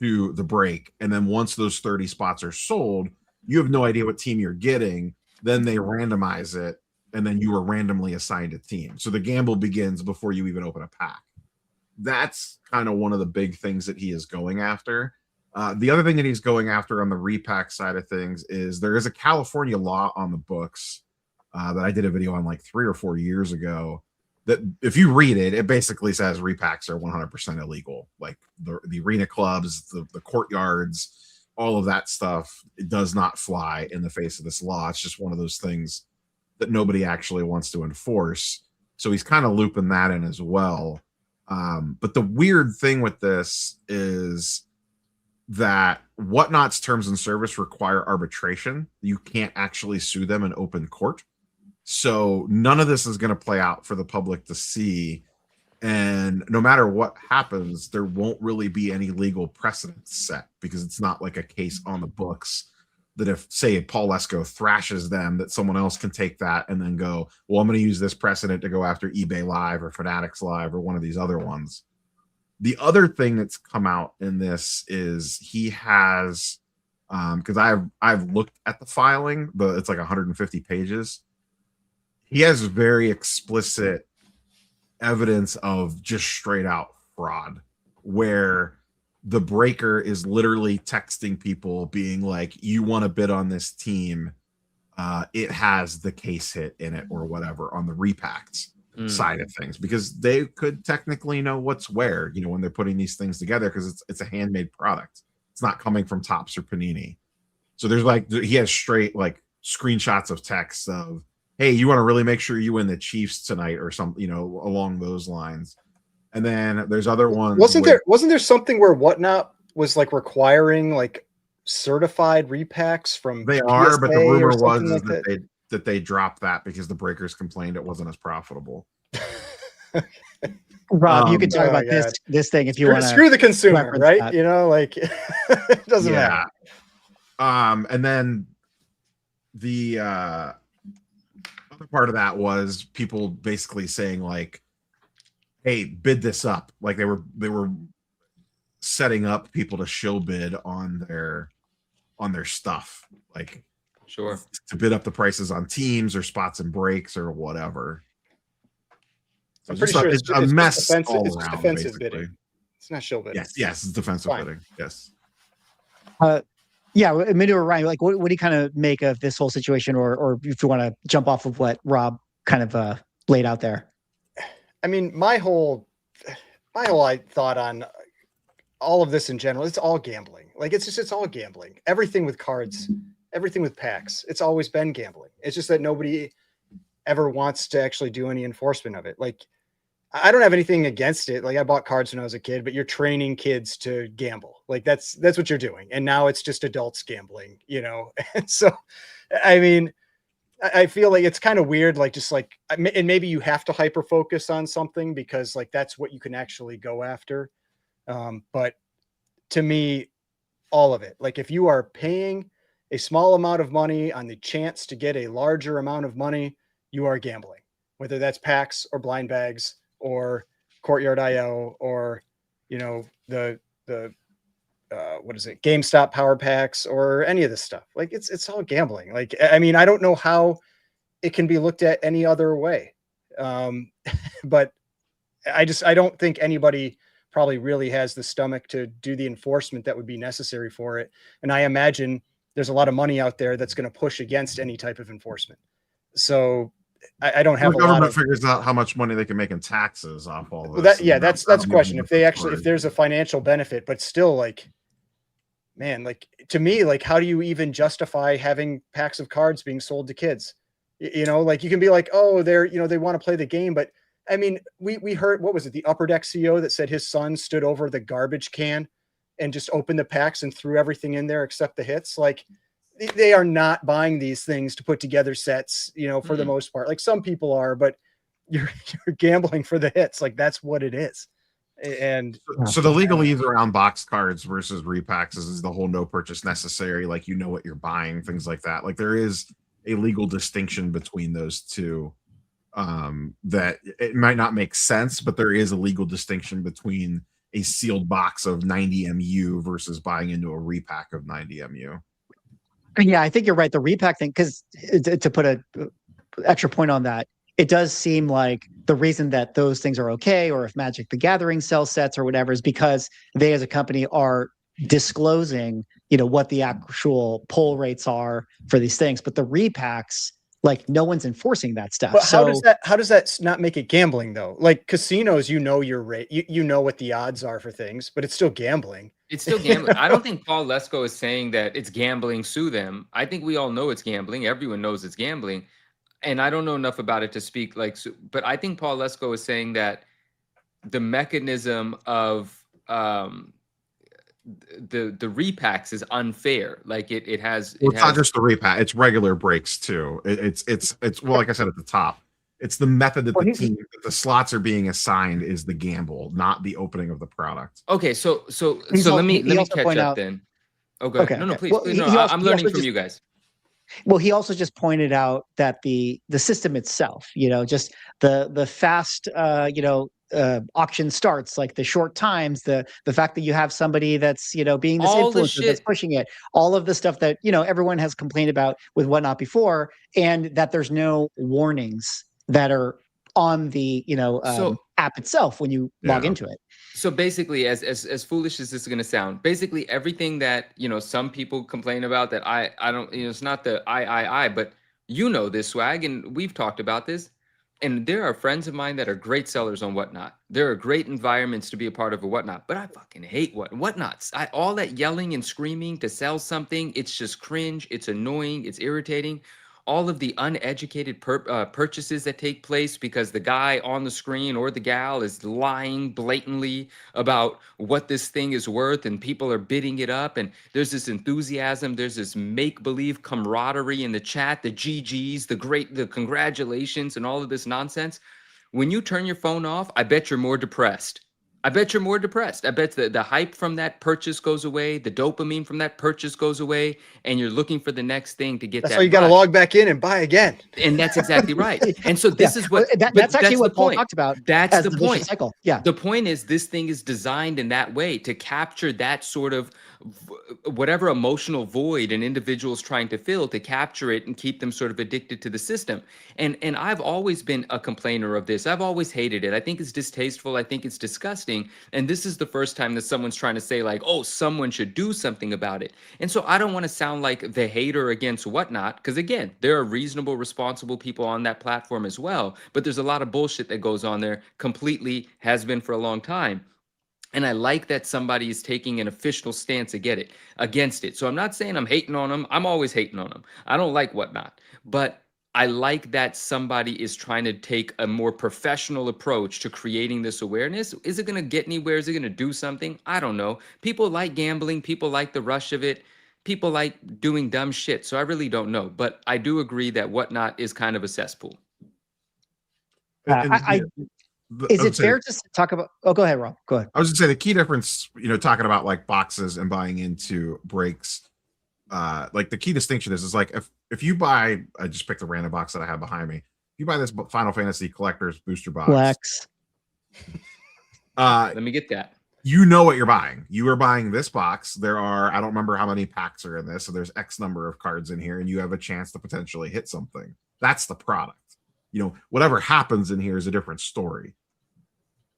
to the break. And then once those 30 spots are sold, you have no idea what team you're getting. Then they randomize it, and then you are randomly assigned a team. So the gamble begins before you even open a pack. That's kind of one of the big things that he is going after. The other thing that he's going after on the repack side of things is there is a California law on the books that I did a video on like 3 or 4 years ago that if you read it, it basically says repacks are 100% illegal. Like the arena clubs, the courtyards, all of that stuff, it does not fly in the face of this law. It's just one of those things that nobody actually wants to enforce. So he's kind of looping that in as well. But the weird thing with this is that Whatnot's terms and service require arbitration. You can't actually sue them in open court. So none of this is going to play out for the public to see. And no matter what happens, there won't really be any legal precedent set because it's not like a case on the books that if, say, Paul Lesko thrashes them, that someone else can take that and then go, well, I'm going to use this precedent to go after eBay Live or Fanatics Live or one of these other ones. The other thing that's come out in this is he has, because I've looked at the filing, but it's like 150 pages. He has very explicit evidence of just straight out fraud where the breaker is literally texting people being like, you want to bid on this team, it has the case hit in it or whatever on the repacks side of things, because they could technically know what's where, when they're putting these things together, because it's a handmade product. It's not coming from Topps or Panini. So there's like, he has straight like screenshots of text of, hey, you want to really make sure you win the Chiefs tonight or something, along those lines. And then there's other ones. Wasn't there something where Whatnot was like requiring like certified repacks from they PSA are, but the rumor was like that they dropped that because the breakers complained it wasn't as profitable. Rob, you can talk about this thing if you want to. Screw the consumer, right? Like it doesn't matter. And then the other part of that was people basically saying like, hey, bid this up. Like they were setting up people to show bid on their stuff, like sure, to bid up the prices on teams or spots and breaks or whatever. So I'm pretty sure it's a mess. It's all around, defensive basically. bidding. It's not show bidding. Yes, it's defensive bidding. Yes. Yeah, Manu or Ryan, like, what do you kind of make of this whole situation, or if you want to jump off of what Rob kind of laid out there? I mean, my whole thought on all of this in general, it's all gambling. Like, it's all gambling. Everything with cards, everything with packs, it's always been gambling. It's just that nobody ever wants to actually do any enforcement of it. Like, I don't have anything against it. Like I bought cards when I was a kid, but you're training kids to gamble. Like that's what you're doing. And now it's just adults gambling, you know? And so, I mean, I feel like it's kind of weird. Like, just like, and maybe you have to hyper focus on something because like, that's what you can actually go after. But to me, all of it, like if you are paying a small amount of money on the chance to get a larger amount of money, you are gambling, whether that's packs or blind bags or Courtyard IO or, you know, the what is it, GameStop power packs or any of this stuff. Like it's all gambling. Like, I mean, I don't know how it can be looked at any other way. But I don't think anybody probably really has the stomach to do the enforcement that would be necessary for it. And I imagine there's a lot of money out there that's going to push against any type of enforcement. So I don't have the a lot government of figures out how much money they can make in taxes off all this. that. Yeah, that's the question. If they actually, if there's a financial benefit, but still, like, man, like to me, like, how do you even justify having packs of cards being sold to kids? You know, like you can be like, oh, they're, you know, they want to play the game, but I mean, we heard, what was it, the Upper Deck CEO that said his son stood over the garbage can and just opened the packs and threw everything in there except the hits. Like they are not buying these things to put together sets, you know, for the most part. Like some people are, but you're gambling for the hits. Like that's what it is. And so the legalese around box cards versus repacks is the whole no purchase necessary, like, you know what you're buying, things like that. Like there is a legal distinction between those two, that it might not make sense, but there is a legal distinction between a sealed box of 90 MU versus buying into a repack of 90 MU. Yeah, I think you're right. The repack thing, because to put a extra point on that, it does seem like the reason that those things are okay, or if Magic the Gathering sells sets or whatever, is because they as a company are disclosing, you know, what the actual pull rates are for these things. But the repacks, like no one's enforcing that stuff. But so how does that not make it gambling though? Like casinos, you know your rate, you know what the odds are for things, but it's still gambling. It's still gambling. I don't think Paul Lesko is saying that it's gambling, sue them. I think we all know it's gambling. Everyone knows it's gambling. And I don't know enough about it to speak like, but I think Paul Lesko is saying that the mechanism of the repacks is unfair. Like it has. Well, it's not just the repack; it's regular breaks too. It's well, like I said at the top, it's the method that the slots are being assigned is the gamble, not the opening of the product. Okay, so let me catch up then. Okay. Okay. No, please. Well, please no, I'm learning from you guys. Well, he also just pointed out that the system itself, you know, just the fast, auction starts, like the short times, the fact that you have somebody that's, you know, being this influencer that's pushing it, all of the stuff that, you know, everyone has complained about with Whatnot before, and that there's no warnings that are on the, you know, app itself when you log into it. So basically, as foolish as this is going to sound, basically everything that, you know, some people complain about that I don't, you know, it's not the I, but you know this, Swag, and we've talked about this. And there are friends of mine that are great sellers on Whatnot. There are great environments to be a part of a Whatnot, but I fucking hate Whatnots. All that yelling and screaming to sell something, it's just cringe. It's annoying. It's irritating. All of the uneducated purchases that take place because the guy on the screen or the gal is lying blatantly about what this thing is worth, and people are bidding it up, and there's this enthusiasm, there's this make-believe camaraderie in the chat, the GGs, the congratulations, and all of this nonsense. When you turn your phone off, I bet you're more depressed. I bet you're more depressed. I bet the hype from that purchase goes away. The dopamine from that purchase goes away. And you're looking for the next thing to get that's that. Why you got to log back in and buy again. And that's exactly right. And so this is what that's actually what Paul talked about. That's the point. Cycle. Yeah. The point is this thing is designed in that way to capture that sort of whatever emotional void an individual is trying to fill, to capture it and keep them sort of addicted to the system. And I've always been a complainer of this. I've always hated it. I think it's distasteful. I think it's disgusting. And this is the first time that someone's trying to say like, oh, someone should do something about it. And so I don't want to sound like the hater against Whatnot, because again, there are reasonable, responsible people on that platform as well. But there's a lot of bullshit that goes on there, completely has been for a long time. And I like that somebody is taking an official stance against it. So I'm not saying I'm hating on them. I'm always hating on them. I don't like Whatnot. But I like that somebody is trying to take a more professional approach to creating this awareness. Is it going to get anywhere? Is it going to do something? I don't know. People like gambling. People like the rush of it. People like doing dumb shit. So I really don't know. But I do agree that Whatnot is kind of a cesspool. Is it fair to talk about? Oh, go ahead, Rob. Go ahead. I was going to say the key difference, talking about like boxes and buying into breaks. Like the key distinction is like if you buy, I just picked a random box that I have behind me. If you buy this Final Fantasy Collector's booster box, Flex. Let me get that. You know what you're buying. You are buying this box. There are, I don't remember how many packs are in this, so there's X number of cards in here, and you have a chance to potentially hit something. That's the product. Whatever happens in here is a different story.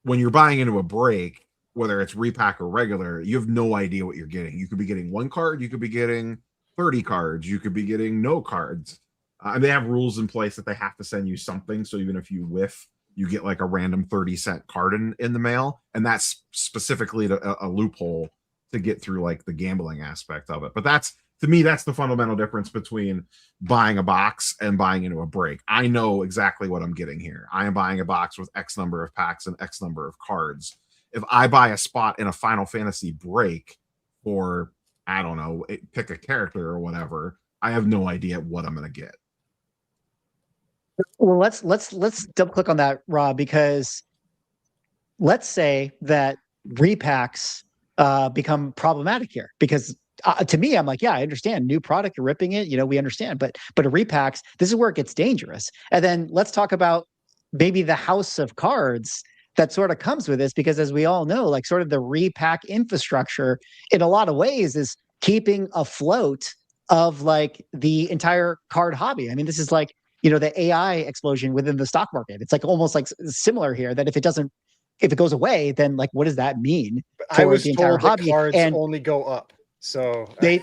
When you're buying into a break, whether it's repack or regular, you have no idea what you're getting. You could be getting 1 card, you could be getting 30 cards, you could be getting no cards. And they have rules in place that they have to send you something. So even if you whiff, you get like a random 30-cent card in the mail. And that's specifically a loophole to get through like the gambling aspect of it. But to me, that's the fundamental difference between buying a box and buying into a break. I know exactly what I'm getting here. I am buying a box with X number of packs and X number of cards. If I buy a spot in a Final Fantasy break for, I don't know, pick a character or whatever, I have no idea what I'm going to get. Well, let's double click on that, Rob, because let's say that repacks become problematic here, because to me, I'm like, yeah, I understand new product, you're ripping it, we understand, but a repacks, this is where it gets dangerous. And then let's talk about maybe the house of cards that sort of comes with this, because as we all know, like sort of the repack infrastructure in a lot of ways is keeping afloat of like the entire card hobby. I mean, this is like, the AI explosion within the stock market. It's like almost like similar here, that if it goes away, then like, what does that mean for I was the entire told hobby? that cards And only go up. So they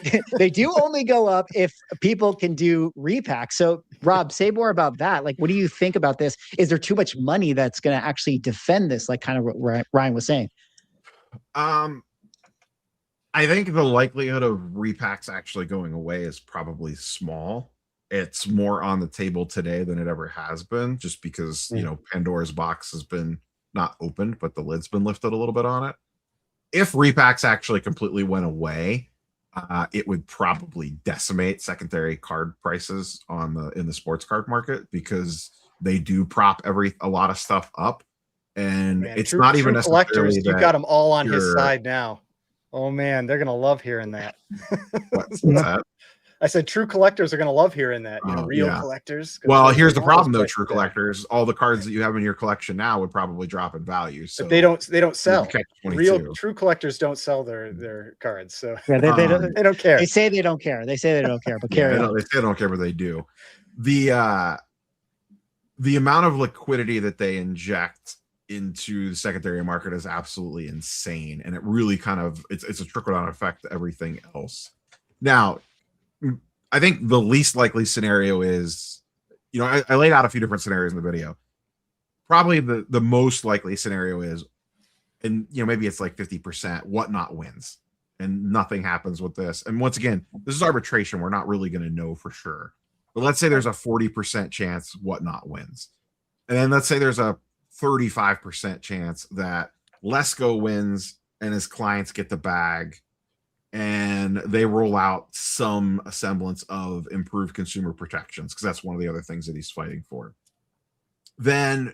do only go up if people can do repacks. So Rob, say more about that. Like, what do you think about this? Is there too much money that's going to actually defend this? Like kind of what Ryan was saying. I think the likelihood of repacks actually going away is probably small. It's more on the table today than it ever has been, just because, Pandora's box has been not opened, but the lid's been lifted a little bit on it. If repacks actually completely went away, it would probably decimate secondary card prices in the sports card market, because they do prop a lot of stuff up, and it's not even necessarily collectors. that You've got them all on his side now. Oh man, they're gonna love hearing that. What's that? I said true collectors are going to love hearing that. Real collectors. Well, here's the problem though, true collectors. All the cards that you have in your collection now would probably drop in value. So but they don't sell. True collectors don't sell their cards. So yeah, they don't care. They say they don't care. They say they don't care, but carry on. They say they don't care, but they do. The amount of liquidity that they inject into the secondary market is absolutely insane, and it really it's a trickle-down effect to everything else. Now, I think the least likely scenario is, I laid out a few different scenarios in the video. Probably the most likely scenario is, and maybe it's like 50%, Whatnot wins and nothing happens with this. And once again, this is arbitration. We're not really going to know for sure. But let's say there's a 40% chance Whatnot wins. And then let's say there's a 35% chance that Lesko wins and his clients get the bag, and they roll out some semblance of improved consumer protections, because that's one of the other things that he's fighting for. Then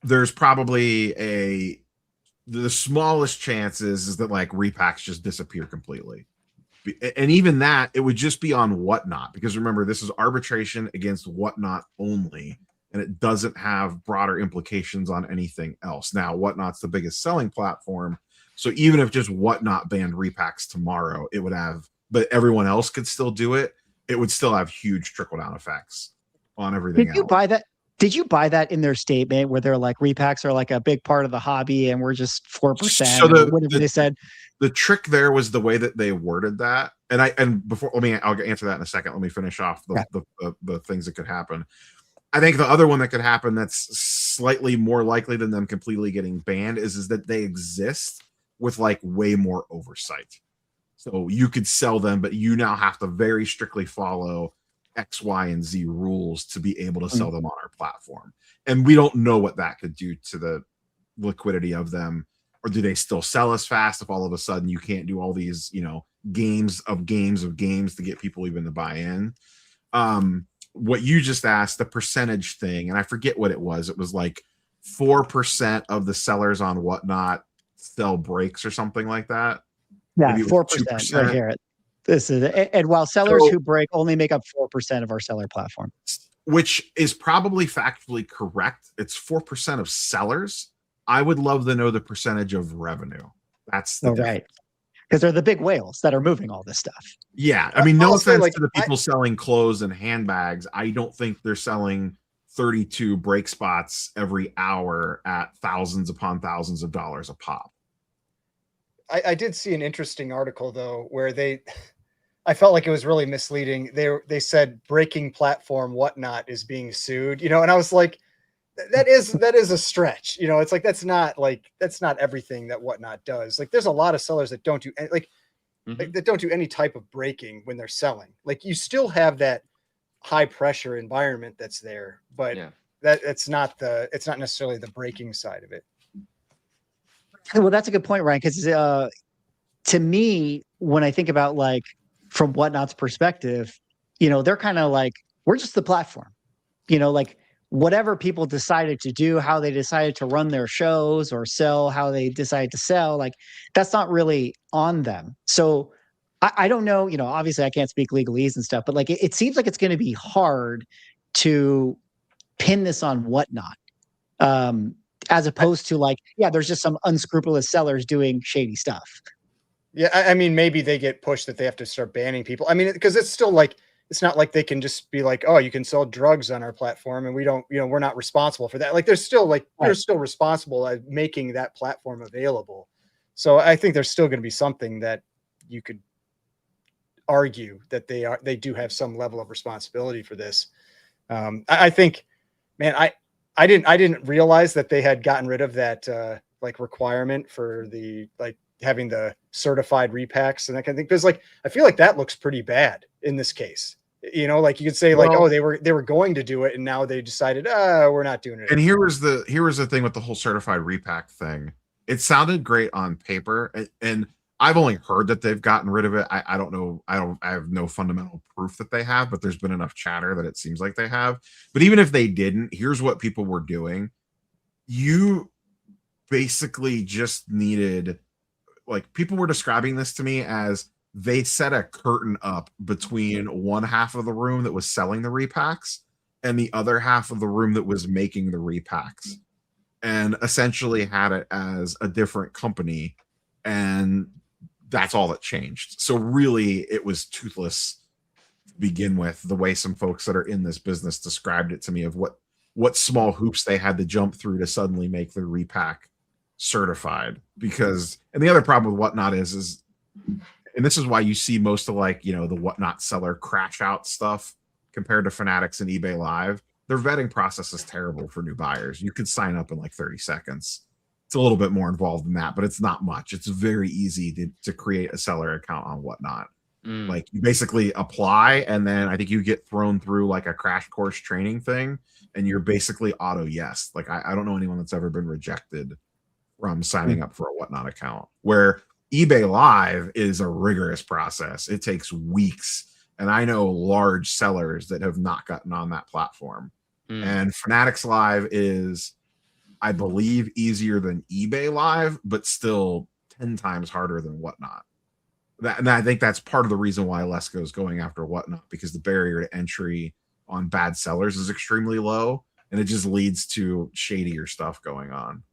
there's probably the smallest chances is that like repacks just disappear completely. And even that, it would just be on Whatnot, because remember, this is arbitration against Whatnot only, and it doesn't have broader implications on anything else. Now, Whatnot's the biggest selling platform, so even if just Whatnot banned repacks tomorrow, it would have, but everyone else could still do it. It would still have huge trickle-down effects on everything else. Did you buy that in their statement where they're like, repacks are like a big part of the hobby and we're just 4%? So whatever they said. The trick there was the way that they worded that. And before, I'll answer that in a second. Let me finish off the things that could happen. I think the other one that could happen that's slightly more likely than them completely getting banned is that they exist with like way more oversight. So you could sell them, but you now have to very strictly follow X, Y, and Z rules to be able to sell them on our platform. And we don't know what that could do to the liquidity of them. Or do they still sell as fast if all of a sudden you can't do all these, games of games to get people even to buy in? What you just asked, the percentage thing, and I forget what it was. It was like 4% of the sellers on Whatnot sell breaks or something like that. Yeah, 4% right here. This is, and while sellers who break only make up 4% of our seller platform, which is probably factually correct. It's 4% of sellers. I would love to know the percentage of revenue. That's the right. Because they're the big whales that are moving all this stuff. Yeah. I mean, no offense to the people selling clothes and handbags. I don't think they're selling 32 break spots every hour at thousands upon thousands of dollars a pop. I did see an interesting article, though, where I felt like it was really misleading. They said breaking platform Whatnot is being sued, and I was like, that is a stretch. It's like, that's not everything that Whatnot does. Like, there's a lot of sellers that don't do that don't do any type of breaking when they're selling. Like, you still have that high pressure environment that's there, but it's not necessarily the breaking side of it. Well, that's a good point, Ryan, because to me, when I think about, like, from Whatnot's perspective, they're kind of like, we're just the platform, like, whatever people decided to do, how they decided to run their shows or sell, how they decide to sell, like, that's not really on them. So I don't know, obviously I can't speak legalese and stuff, but like, it seems like it's going to be hard to pin this on Whatnot. As opposed to, like, there's just some unscrupulous sellers doing shady stuff. Yeah, I mean, maybe they get pushed that they have to start banning people. I mean, because it's still like, it's not like they can just be like, oh, you can sell drugs on our platform and we don't, we're not responsible for that. Like, there's still they're still responsible at making that platform available. So I think there's still going to be something that you could argue that they do have some level of responsibility for this. I think, man, I didn't realize that they had gotten rid of that requirement for the having the certified repacks and that kind of thing. Because I feel like that looks pretty bad in this case. You could say oh, they were going to do it and now they decided, we're not doing it. And here was the thing with the whole certified repack thing. It sounded great on paper, and I've only heard that they've gotten rid of it. I don't know. I have no fundamental proof that they have, but there's been enough chatter that it seems like they have. But even if they didn't, here's what people were doing. You basically just needed, people were describing this to me as they set a curtain up between one half of the room that was selling the repacks and the other half of the room that was making the repacks, and essentially had it as a different company. And that's all that changed. So really, it was toothless to begin with, the way some folks that are in this business described it to me, of what small hoops they had to jump through to suddenly make their repack certified. Because, and the other problem with Whatnot is, and this is why you see most of the Whatnot seller crash out stuff compared to Fanatics and eBay Live. Their vetting process is terrible for new buyers. You could sign up in 30 seconds. It's a little bit more involved than that, but it's not much. It's very easy to create a seller account on Whatnot. You basically apply, and then I think you get thrown through a crash course training thing, and you're basically auto yes. I don't know anyone that's ever been rejected from signing up for a Whatnot account, where eBay Live is a rigorous process. It takes weeks, and I know large sellers that have not gotten on that platform. And Fanatics Live is, I believe, easier than eBay Live, but still 10 times harder than Whatnot. And I think that's part of the reason why Lesko is going after Whatnot, because the barrier to entry on bad sellers is extremely low, and it just leads to shadier stuff going on.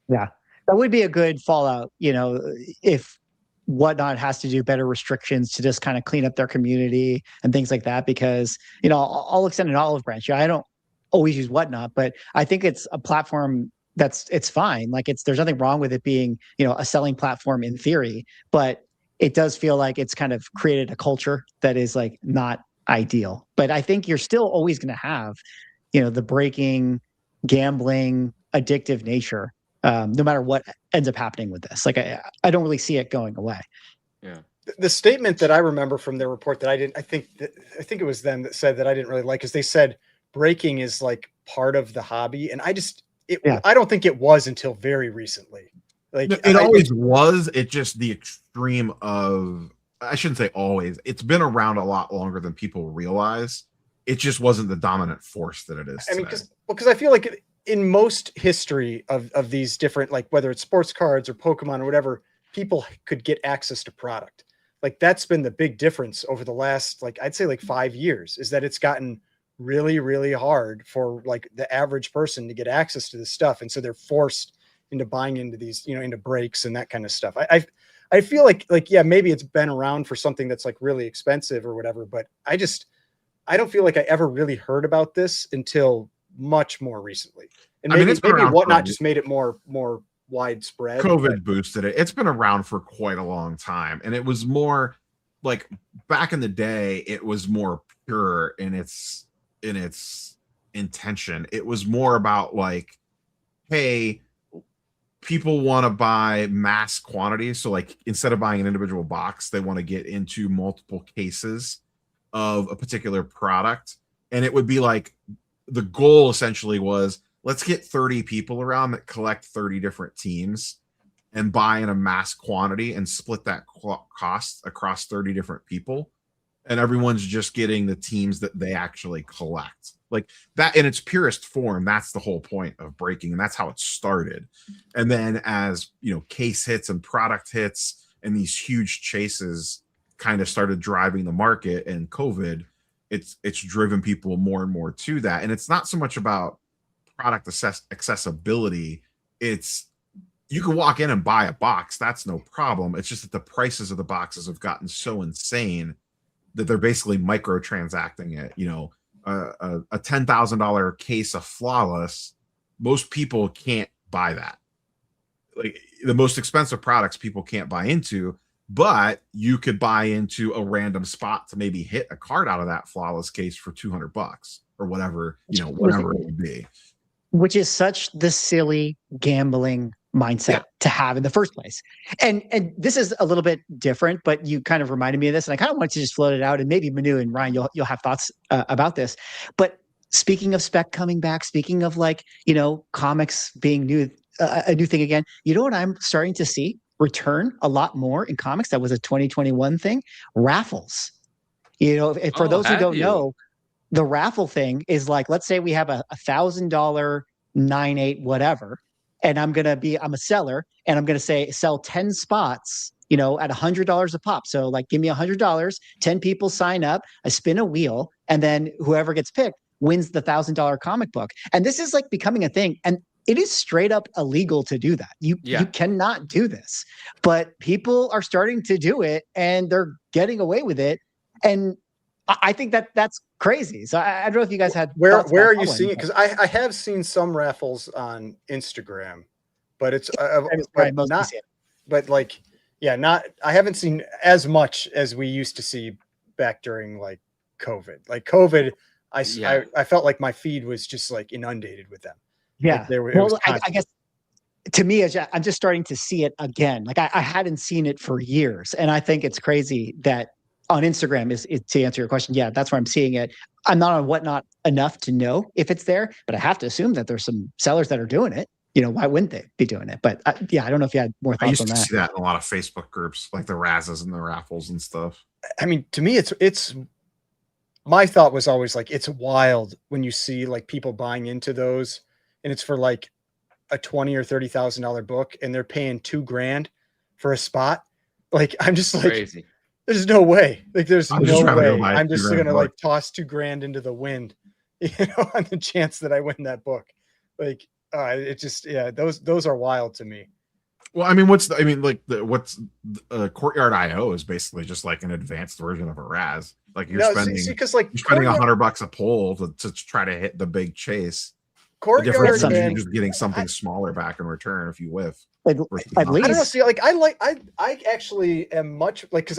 Yeah, that would be a good fallout, if Whatnot has to do better restrictions to just kind of clean up their community and things like that. Because, I'll extend an olive branch. I don't always use Whatnot, but I think it's a platform it's fine. There's nothing wrong with it being, a selling platform in theory, but it does feel like it's kind of created a culture that is not ideal. But I think you're still always going to have, the breaking, gambling, addictive nature, no matter what ends up happening with this. I don't really see it going away. Yeah. The statement that I remember from their report that I think it was them that said that I didn't really like, is they said breaking is like part of the hobby. And I don't think it was until very recently. Like it always was. It just the extreme of, I shouldn't say always. It's been around a lot longer than people realize. It just wasn't the dominant force that it is. I mean, because I feel like in most history of these different, like whether it's sports cards or Pokemon or whatever, people could get access to product. Like that's been the big difference over the last, like I'd say like 5 years, is that it's gotten really, really hard for like the average person to get access to this stuff. And so they're forced into buying into these, into breaks and that kind of stuff. I feel like, yeah, maybe it's been around for something that's like really expensive or whatever, but I don't feel like I ever really heard about this until much more recently. And maybe Whatnot just made it more widespread. COVID boosted it. It's been around for quite a long time. And it was more like back in the day, it was more pure in its intention. It was more about like, hey, people want to buy mass quantities. So like instead of buying an individual box, they want to get into multiple cases of a particular product. And it would be like the goal essentially was, let's get 30 people around that collect 30 different teams and buy in a mass quantity and split that cost across 30 different people. And everyone's just getting the teams that they actually collect. Like that in its purest form, that's the whole point of breaking. And that's how it started. And then as, case hits and product hits and these huge chases kind of started driving the market, and COVID, it's driven people more and more to that. And it's not so much about product accessibility. It's, you can walk in and buy a box. That's no problem. It's just that the prices of the boxes have gotten so insane that they're basically microtransacting it. A $10,000 case of Flawless, most people can't buy that. Like the most expensive products people can't buy into, but you could buy into a random spot to maybe hit a card out of that Flawless case for $200 or whatever, whatever it would be. Which is such the silly gambling mindset to have in the first place. And this is a little bit different, but you kind of reminded me of this, and I kind of wanted to just float it out, and maybe Manu and Ryan, you'll have thoughts about this. But speaking of Spec coming back, speaking of comics being new, a new thing again, you know what I'm starting to see return a lot more in comics? That was a 2021 thing. Raffles. For those who don't know, the raffle thing is like, let's say we have a $1,000 9/8 whatever, and I'm a seller, and I'm going to sell 10 spots, at $100 a pop. So like, give me $100, 10 people sign up, I spin a wheel, and then whoever gets picked wins the $1,000 comic book. And this is like becoming a thing. And it is straight up illegal to do that. You cannot do this, but people are starting to do it, and they're getting away with it. And I think that's crazy. So I don't know if you guys had where are you seeing it? Because I have seen some raffles on Instagram, but it's I haven't seen as much as we used to see back during like COVID. Like COVID, I felt like my feed was just like inundated with them. Yeah. Like I guess to me, I'm just starting to see it again. Like I hadn't seen it for years, and I think it's crazy that on Instagram is to answer your question. Yeah, that's where I'm seeing it. I'm not on Whatnot enough to know if it's there, but I have to assume that there's some sellers that are doing it. Why wouldn't they be doing it? But I don't know if you had more thoughts on that. I used to see that in a lot of Facebook groups, like the Razzes and the Raffles and stuff. I mean, to me, it's my thought was always like, it's wild when you see like people buying into those, and it's for like a $20,000 or $30,000 book, and they're paying $2,000 for a spot. Like, I'm just like, crazy. There's no way. Like, there's no way. I'm just gonna like toss $2,000 into the wind, on the chance that I win that book. Like, it just, those are wild to me. Well, I mean, Courtyard IO is basically just like an advanced version of a Raz. Like you're spending $100 a pull to try to hit the big chase. The difference is you're just getting something smaller back in return if you whiff. At least. I don't know. See, like I actually am much like, because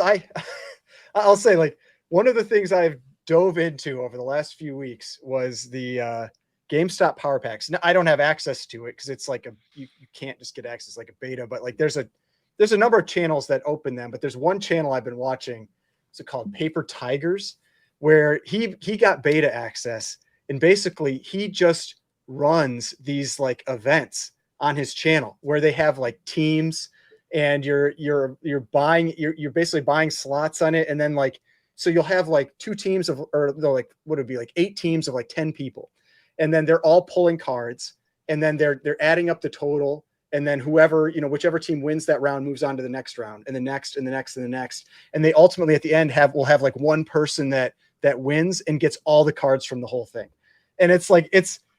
I'll say like one of the things I've dove into over the last few weeks was the GameStop power packs. Now I don't have access to it because it's like you can't just get access like a beta, but like there's a there's a number of channels that open them, but there's one channel I've been watching. What's it called? Paper Tigers, where he got beta access, and basically he just runs these like events on his channel where they have like teams, and you're basically buying slots on it, and then like, so you'll have like 2 teams of, or they're like, what would it be, like 8 teams of like 10 people, and then they're all pulling cards, and then they're adding up the total, and then whoever, you know, whichever team wins that round moves on to the next round, and the next and the next and the next, and they ultimately at the end will have like one person that wins and gets all the cards from the whole thing. And it's like,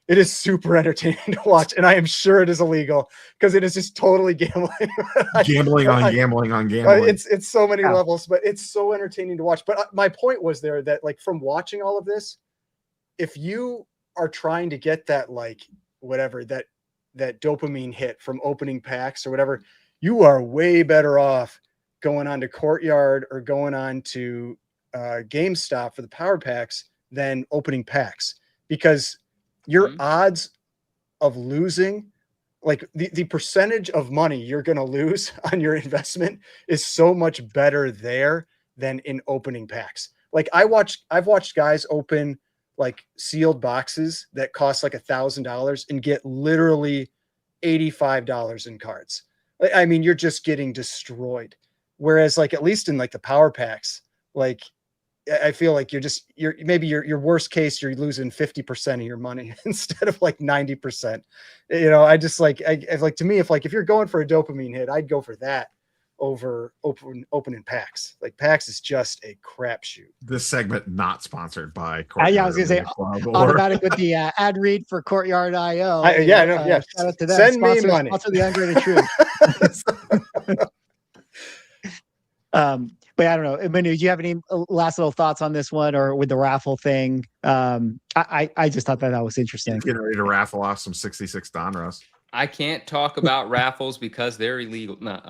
it is super entertaining to watch, and I am sure it is illegal because it is just totally gambling. Gambling on gambling. It's so many levels, but it's so entertaining to watch. But my point was there that like from watching all of this, if you are trying to get that like whatever that dopamine hit from opening packs or whatever, you are way better off going on to Courtyard or going on to GameStop for the power packs than opening packs, because your odds of losing, like the percentage of money you're going to lose on your investment is so much better there than in opening packs. Like I've watched guys open like sealed boxes that cost like $1,000 and get literally $85 in cards. I mean, you're just getting destroyed. Whereas like, at least in like the power packs, like I feel like maybe your worst case, you're losing 50% of your money instead of like 90%. You know, I just like, I like, to me, if you're going for a dopamine hit, I'd go for that over opening packs. Like packs is just a crapshoot. This segment not sponsored by Courtyard. Yeah, I was gonna say automatic with the ad read for Courtyard IO. Shout out to them. Send me money. Sponsor the Ungraded Truth. But I don't know. Manu, do you have any last little thoughts on this one, or with the raffle thing? I just thought that was interesting. Getting ready to raffle off some 66 Donruss. I can't talk about raffles because they're illegal. No,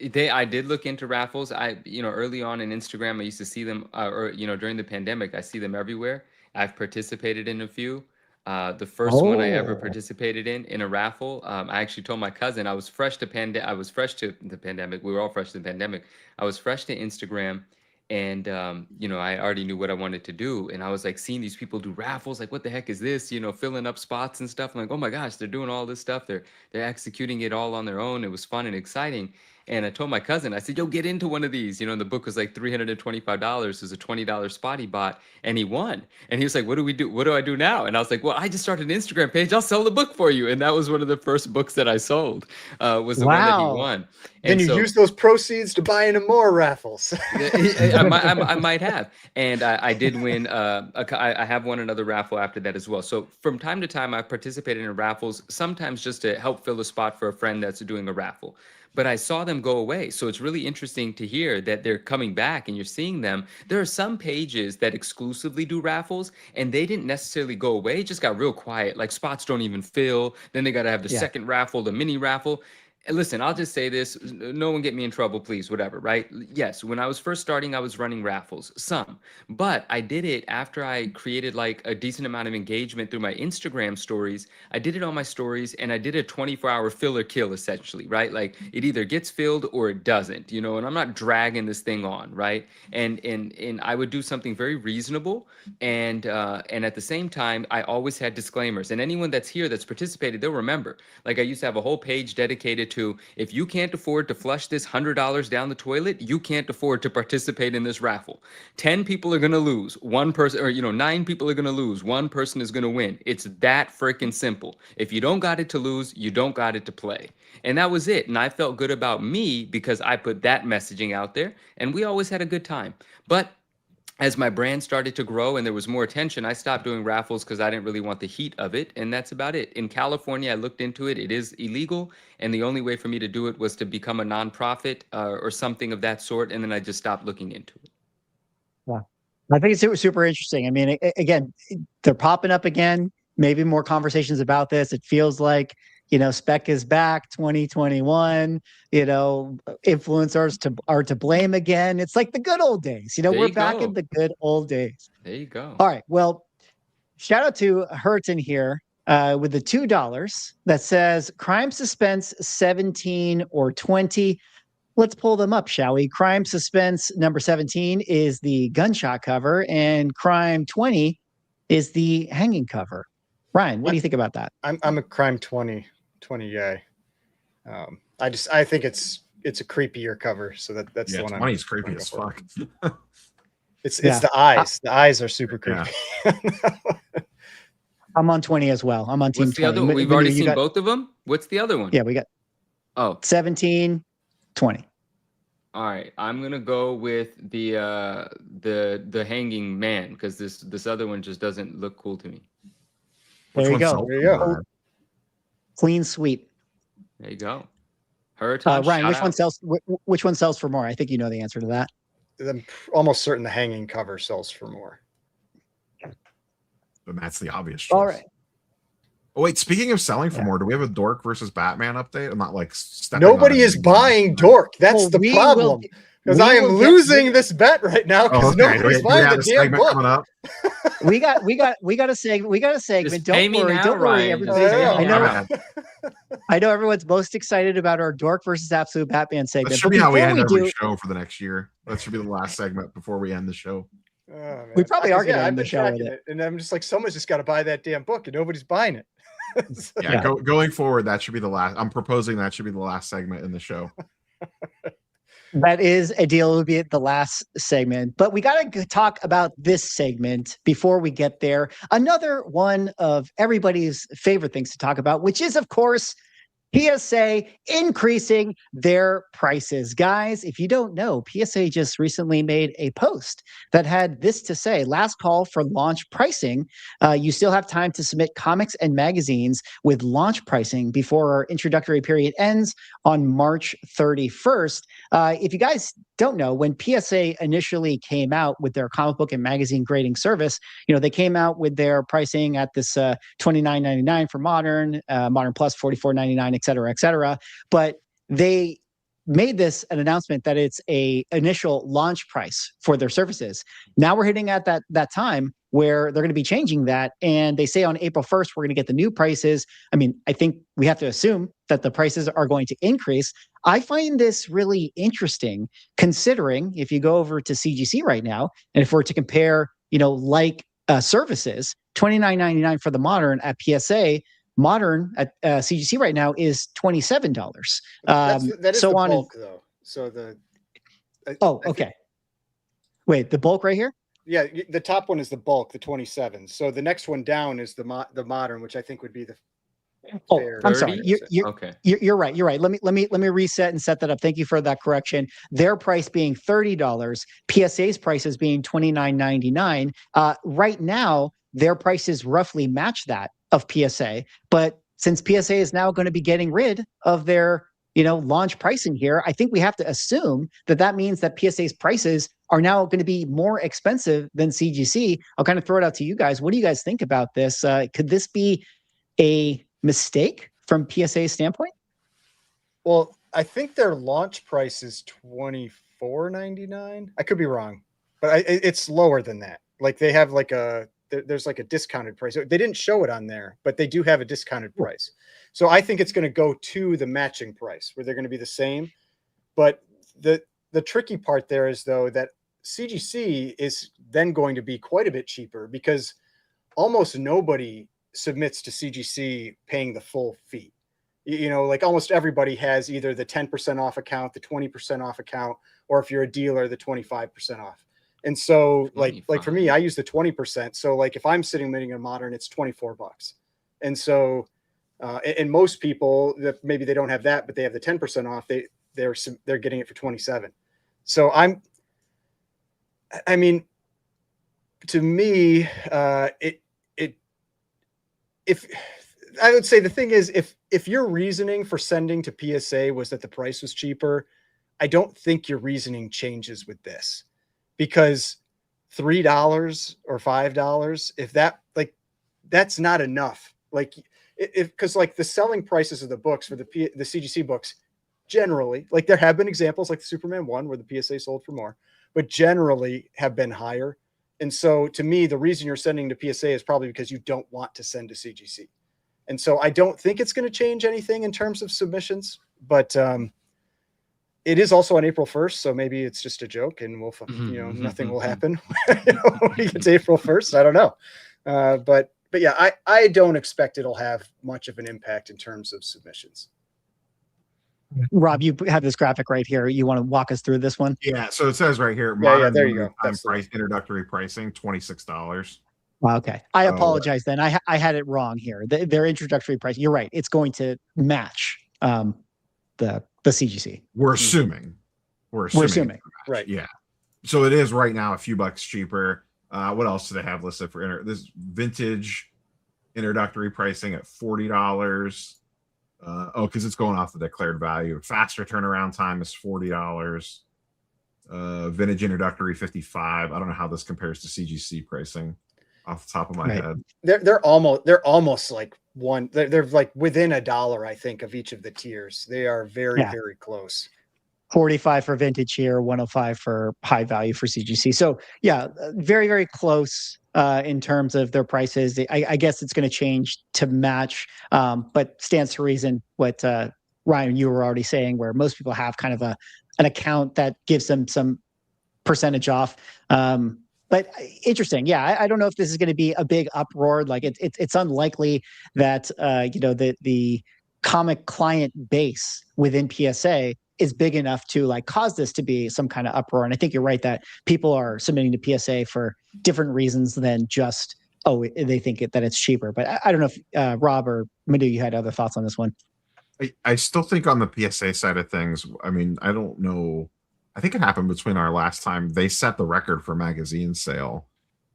I did look into raffles. Early on in Instagram, I used to see them, or during the pandemic, I see them everywhere. I've participated in a few. The first one I ever participated in a raffle. I actually told my cousin I was fresh to the pandemic. We were all fresh to the pandemic. I was fresh to Instagram, and I already knew what I wanted to do. And I was like seeing these people do raffles, like what the heck is this? Filling up spots and stuff. I'm like, oh my gosh, they're doing all this stuff. They're executing it all on their own. It was fun and exciting. And I told my cousin, I said, yo, get into one of these. The book was like $325. It was a $20 spot he bought, and he won. And he was like, what do we do? What do I do now? And I was like, well, I just started an Instagram page. I'll sell the book for you. And that was one of the first books that I sold, was the one that he won. And you use those proceeds to buy into more raffles. I might have. And I did win. I have won another raffle after that as well. So from time to time, I've participated in raffles, sometimes just to help fill a spot for a friend that's doing a raffle. But I saw them go away. So it's really interesting to hear that they're coming back and you're seeing them. There are some pages that exclusively do raffles, and they didn't necessarily go away. It just got real quiet. Like spots don't even fill. Then they got to have the second raffle, the mini raffle. And listen, I'll just say this. No one get me in trouble, please, whatever, right? Yes, when I was first starting, I was running raffles, some. But I did it after I created like a decent amount of engagement through my Instagram stories. I did it on my stories, and I did a 24-hour fill or kill, essentially, right? Like it either gets filled or it doesn't, and I'm not dragging this thing on, right? And I would do something very reasonable, and at the same time, I always had disclaimers. And anyone that's here that's participated, they'll remember. Like I used to have a whole page dedicated to, if you can't afford to flush this $100 down the toilet, you can't afford to participate in this raffle. 10 people are going to lose. One person, or 9 people are going to lose. One person is going to win. It's that freaking simple. If you don't got it to lose, you don't got it to play. And that was it. And I felt good about me because I put that messaging out there, and we always had a good time. But as my brand started to grow and there was more attention, I stopped doing raffles because I didn't really want the heat of it. And that's about it. In California, I looked into it. It is illegal. And the only way for me to do it was to become a nonprofit or something of that sort. And then I just stopped looking into it. Yeah. I think it's super interesting. I mean, again, they're popping up again. Maybe more conversations about this. It feels like, Spec is back 2021, influencers are to blame again. It's like the good old days, we're back in the good old days. There you go. All right. Well, shout out to Hurton here. with the $2 that says Crime Suspense 17 or 20. Let's pull them up, shall we? Crime Suspense number 17 is the gunshot cover, and Crime 20 is the hanging cover. Ryan, what do you think about that? I'm a Crime 20 guy. I think it's a creepier cover, so that's the one. 20 is creepy as fuck. It's the eyes. The eyes are super creepy. Yeah. I'm on 20 as well. I'm on team What's the 20. other? We've already seen both of them. What's the other one? Yeah, we got 17, 20. All right, I'm gonna go with the hanging man because this other one just doesn't look cool to me. There you go. There you go. Clean sweep. There you go. Heritage. Ryan, which one sells for more? I think you know the answer to that. I'm almost certain the hanging cover sells for more. And that's the obvious choice. All right. Oh, wait, speaking of selling for more, do we have a Dork versus Batman update? I'm not like stepping Nobody is buying Dork. That's the problem. Because I am losing this bet right now because nobody's buying the damn book. Coming up? we got a segment. Don't worry. Ryan. I know everyone's most excited about our Dork versus Absolute Batman segment. That should be how we end every show for the next year. That should be the last segment before we end the show. Oh, we probably are going to end the show with it. And I'm just like, someone's just got to buy that damn book and nobody's buying it. Going forward, that should be the last. I'm proposing that should be the last segment in the show. That is a deal. It would be the last segment, but we got to talk about this segment before we get there. Another one of everybody's favorite things to talk about, which is, of course, PSA increasing their prices. Guys, if you don't know, PSA just recently made a post that had this to say: last call for launch pricing. You still have time to submit comics and magazines with launch pricing before our introductory period ends on March 31st. If you guys don't know, when PSA initially came out with their comic book and magazine grading service, they came out with their pricing at this $29.99 for Modern, Modern Plus $44.99, et cetera, but they made this an announcement that it's a initial launch price for their services. Now we're hitting at that time where they're going to be changing that, and they say on April 1st we're going to get the new prices. I mean, I think we have to assume that the prices are going to increase. I find this really interesting, considering if you go over to CGC right now, and if we're to compare, services, $29.99 for the Modern at PSA. Modern at CGC right now is $27. That is so the on bulk, though. So okay. Wait, the bulk right here? Yeah, the top one is the bulk, the 27. So the next one down is the Modern, which I think would be the. I'm sorry. You're right. You're right. Let me reset and set that up. Thank you for that correction. Their price being $30, PSA's prices being $29.99. Right now, their prices roughly match that of PSA. But since PSA is now going to be getting rid of their, launch pricing here, I think we have to assume that means that PSA's prices are now going to be more expensive than CGC. I'll kind of throw it out to you guys. What do you guys think about this? Could this be a mistake from PSA's standpoint? Well, I think their launch price is $24.99. I could be wrong, but it's lower than that. Like they have there's like a discounted price. They didn't show it on there, but they do have a discounted price. So I think it's going to go to the matching price where they're going to be the same. But the tricky part there is, though, that CGC is then going to be quite a bit cheaper because almost nobody submits to CGC paying the full fee. Like almost everybody has either the 10% off account, the 20% off account, or if you're a dealer, the 25% off. And so like for me, I use the 20%. So like if I'm submitting a Modern, it's $24. And so, and most people that maybe they don't have that, but they have the 10% off, they're getting it for 27. So to me, if I would say the thing is, if your reasoning for sending to PSA was that the price was cheaper, I don't think your reasoning changes with this. Because $3 or $5, if that's not enough. Like because like the selling prices of the books for the CGC books, generally, like there have been examples like the Superman 1 where the PSA sold for more, but generally have been higher. And so to me, the reason you're sending to PSA is probably because you don't want to send to CGC. And so I don't think it's going to change anything in terms of submissions, but it is also on April 1st. So maybe it's just a joke and we'll, nothing will happen when we get to April 1st. I don't know. But yeah, I don't expect it'll have much of an impact in terms of submissions. Rob, you have this graphic right here. You want to walk us through this one? Yeah, so it says right here, Yeah, there you go. That's price, introductory pricing, $26. Okay, I apologize then. I had it wrong here. Their introductory price. You're right. It's going to match the CGC. We're assuming. We're assuming. Right. Yeah. So it is right now a few bucks cheaper. What else do they have listed for this vintage introductory pricing at $40? Because it's going off the declared value. Faster turnaround time is $40. Vintage introductory $55. I don't know how this compares to CGC pricing off the top of my head. They're almost like one. They're like within $1, I think, of each of the tiers. They are very very close. 45 for vintage here, 105 for high value for CGC. So yeah, very, very close in terms of their prices. I guess it's going to change to match, but stands to reason what Ryan, you were already saying, where most people have kind of an account that gives them some percentage off. But interesting. Yeah, I don't know if this is going to be a big uproar. Like it's unlikely that the comic client base within PSA is big enough to like cause this to be some kind of uproar. And I think you're right that people are submitting to PSA for different reasons than just, they think that it's cheaper. But I don't know if Rob or Madhu, you had other thoughts on this one. I still think on the PSA side of things, I mean, I don't know. I think it happened between our last time. They set the record for magazine sale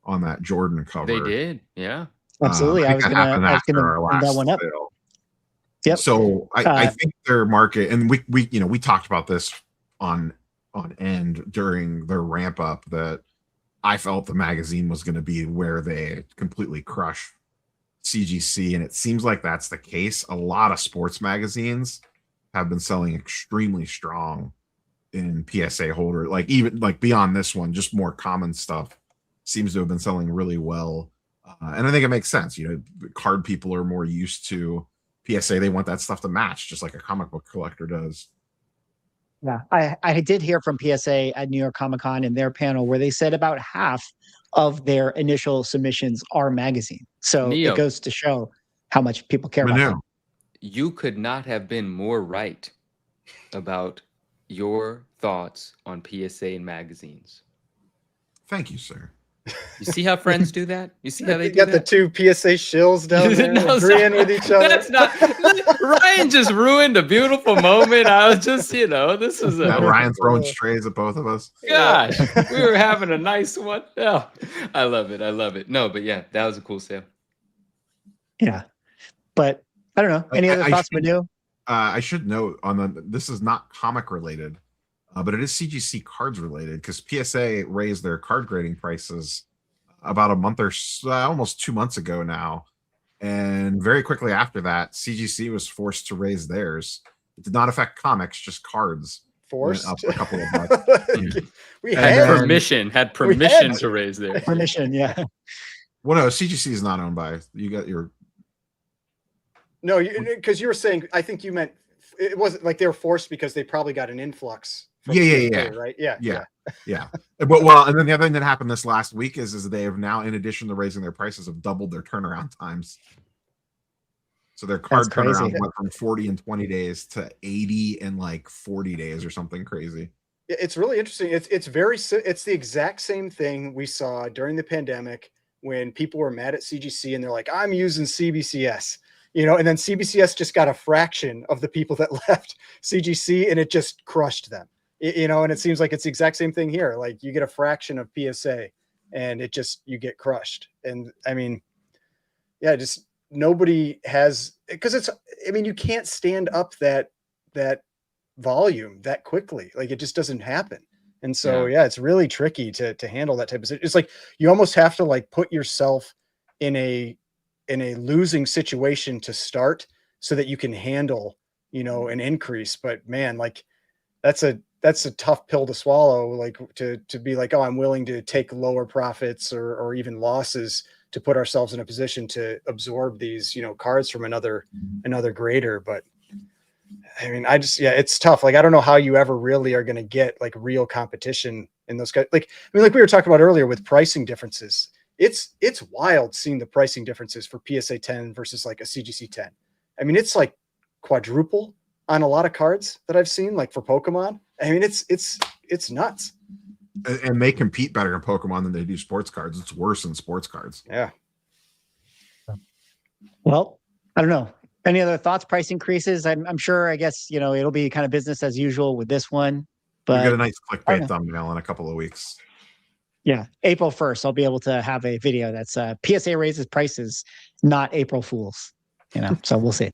on that Jordan cover. They did. Yeah. Absolutely. I was going to bring that one up. Sale. Yep. So I think their market, and we talked about this on end during their ramp up, that I felt the magazine was going to be where they completely crush CGC, and it seems like that's the case. A lot of sports magazines have been selling extremely strong in PSA holder, like even like beyond this one, just more common stuff seems to have been selling really well, and I think it makes sense. Card people are more used to PSA. They want that stuff to match, just like a comic book collector does. Yeah, I did hear from PSA at New York Comic Con in their panel where they said about half of their initial submissions are magazine. So Neo, it goes to show how much people care about them. You could not have been more right about your thoughts on PSA and magazines. Thank you, sir. You see how friends do that? You see how they do got that? the two PSA shills down there agreeing with each other. That's not Ryan just ruined a beautiful moment. I was just, this is Ryan throwing strays at both of us. Gosh, we were having a nice one. Oh, I love it. I love it. No, but yeah, that was a cool sale. Yeah, but I don't know. Any other thoughts, Madhu? I should note this is not comic related. But it is CGC cards related, because PSA raised their card grading prices about a month or almost 2 months ago now. And very quickly after that, CGC was forced to raise theirs. It did not affect comics, just cards. Forced? Went up a couple of bucks. We had permission to raise theirs. Permission, yeah. Well, no, CGC is not owned by, you got your... No, because you were saying, I think you meant, it wasn't like they were forced because they probably got an influx. Yeah. Right. Yeah. But and then the other thing that happened this last week is they have now, in addition to raising their prices, have doubled their turnaround times. So their card turnaround went from 40 and 20 days to 80 and like 40 days or something crazy. It's really interesting. It's the exact same thing we saw during the pandemic when people were mad at CGC and they're like, I'm using CBCS. And then CBCS just got a fraction of the people that left CGC, and it just crushed them. And it seems like it's the exact same thing here. Like you get a fraction of PSA and you get crushed. And I mean, yeah, just nobody has, because you can't stand up that volume that quickly. Like it just doesn't happen. And so, yeah, it's really tricky to handle that type of situation. It's like, you almost have to like put yourself in a losing situation to start so that you can handle, an increase. But man, like that's a tough pill to swallow, like to be like, oh, I'm willing to take lower profits or even losses to put ourselves in a position to absorb these, cards from another grader. But I mean, it's tough. Like, I don't know how you ever really are going to get like real competition in those guys. Like, I mean, like we were talking about earlier with pricing differences, it's wild seeing the pricing differences for PSA 10 versus like a CGC 10. I mean, it's like quadruple on a lot of cards that I've seen, like for Pokemon. I mean, it's nuts. And they compete better in Pokemon than they do sports cards. It's worse in sports cards. Yeah. Well, I don't know. Any other thoughts? Price increases? I'm sure. I guess it'll be kind of business as usual with this one. But we get a nice clickbait thumbnail in a couple of weeks. Yeah, April 1st, I'll be able to have a video that's PSA raises prices, not April Fools. So we'll see.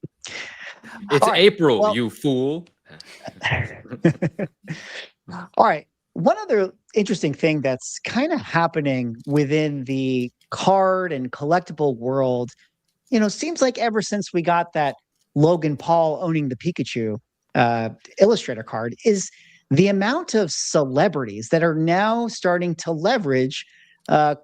It's April, you fool. All right. One other interesting thing that's kind of happening within the card and collectible world, seems like ever since we got that Logan Paul owning the Pikachu Illustrator card, is the amount of celebrities that are now starting to leverage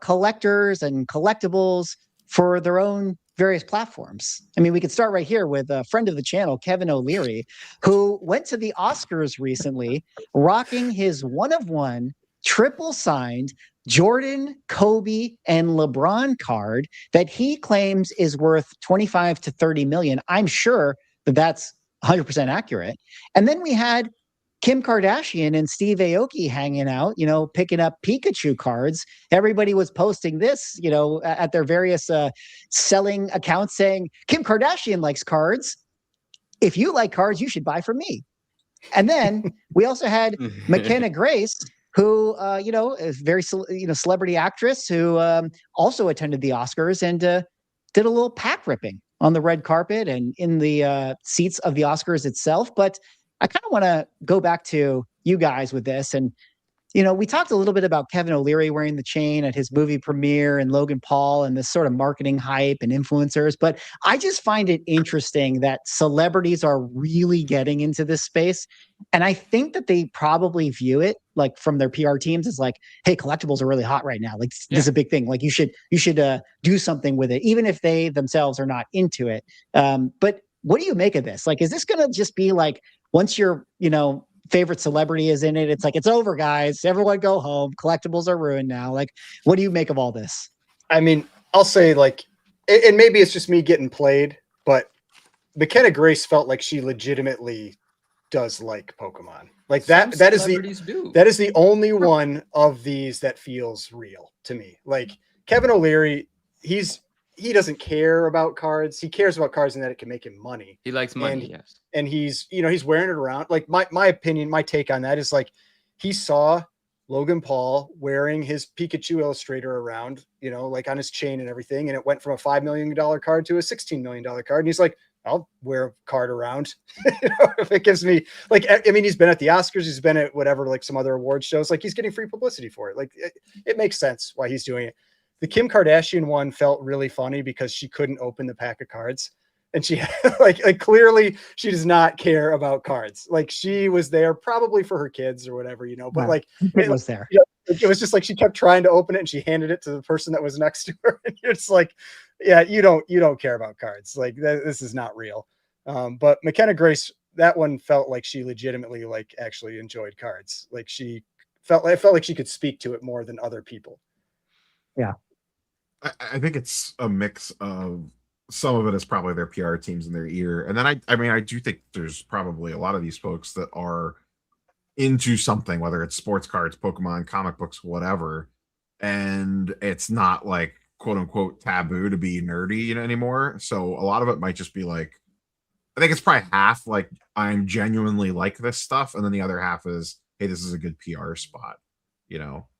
collectors and collectibles for their own various platforms. I mean, we could start right here with a friend of the channel, Kevin O'Leary, who went to the Oscars recently rocking his one-of-one triple signed Jordan, Kobe, and LeBron card that he claims is worth 25 to 30 million. I'm sure that that's 100% accurate. And then we had Kim Kardashian and Steve Aoki hanging out, picking up Pikachu cards. Everybody was posting this, at their various selling accounts saying, Kim Kardashian likes cards. If you like cards, you should buy from me. And then we also had McKenna Grace, who, is very, celebrity actress who also attended the Oscars and did a little pack ripping on the red carpet and in the seats of the Oscars itself. But I kind of want to go back to you guys with this. And, we talked a little bit about Kevin O'Leary wearing the chain at his movie premiere and Logan Paul and this sort of marketing hype and influencers. But I just find it interesting that celebrities are really getting into this space. And I think that they probably view it like from their PR teams as like, hey, collectibles are really hot right now. Like this is a big thing. Like you should do something with it, even if they themselves are not into it. But what do you make of this? Like, is this going to just be like, once your, favorite celebrity is in it, it's like, it's over, guys. Everyone go home. Collectibles are ruined now. Like, what do you make of all this? I mean, I'll say like, and maybe it's just me getting played, but McKenna Grace felt like she legitimately does like Pokemon. Like that is the only one of these that feels real to me. Like Kevin O'Leary, he doesn't care about cards. He cares about cards and that it can make him money. He likes money, yes. And he's wearing it around. Like my opinion, my take on that is like he saw Logan Paul wearing his Pikachu Illustrator around, like on his chain and everything. And it went from a $5 million card to a $16 million card. And he's like, I'll wear a card around. If it gives me like, I mean, he's been at the Oscars, he's been at whatever, like some other award shows, like he's getting free publicity for it. Like it makes sense why he's doing it. The Kim Kardashian one felt really funny because she couldn't open the pack of cards. And she like clearly she does not care about cards. Like she was there probably for her kids or whatever, but like it was there. It was just like she kept trying to open it and she handed it to the person that was next to her. And it's like, yeah, you don't care about cards. Like this is not real. But McKenna Grace, that one felt like she legitimately like actually enjoyed cards. Like I felt like she could speak to it more than other people. Yeah. I think it's a mix of some of it is probably their PR teams in their ear. And then I do think there's probably a lot of these folks that are into something, whether it's sports cards, Pokemon, comic books, whatever. And it's not like quote unquote taboo to be nerdy anymore. So a lot of it might just be like, I think it's probably half like I'm genuinely like this stuff. And then the other half is, hey, this is a good PR spot,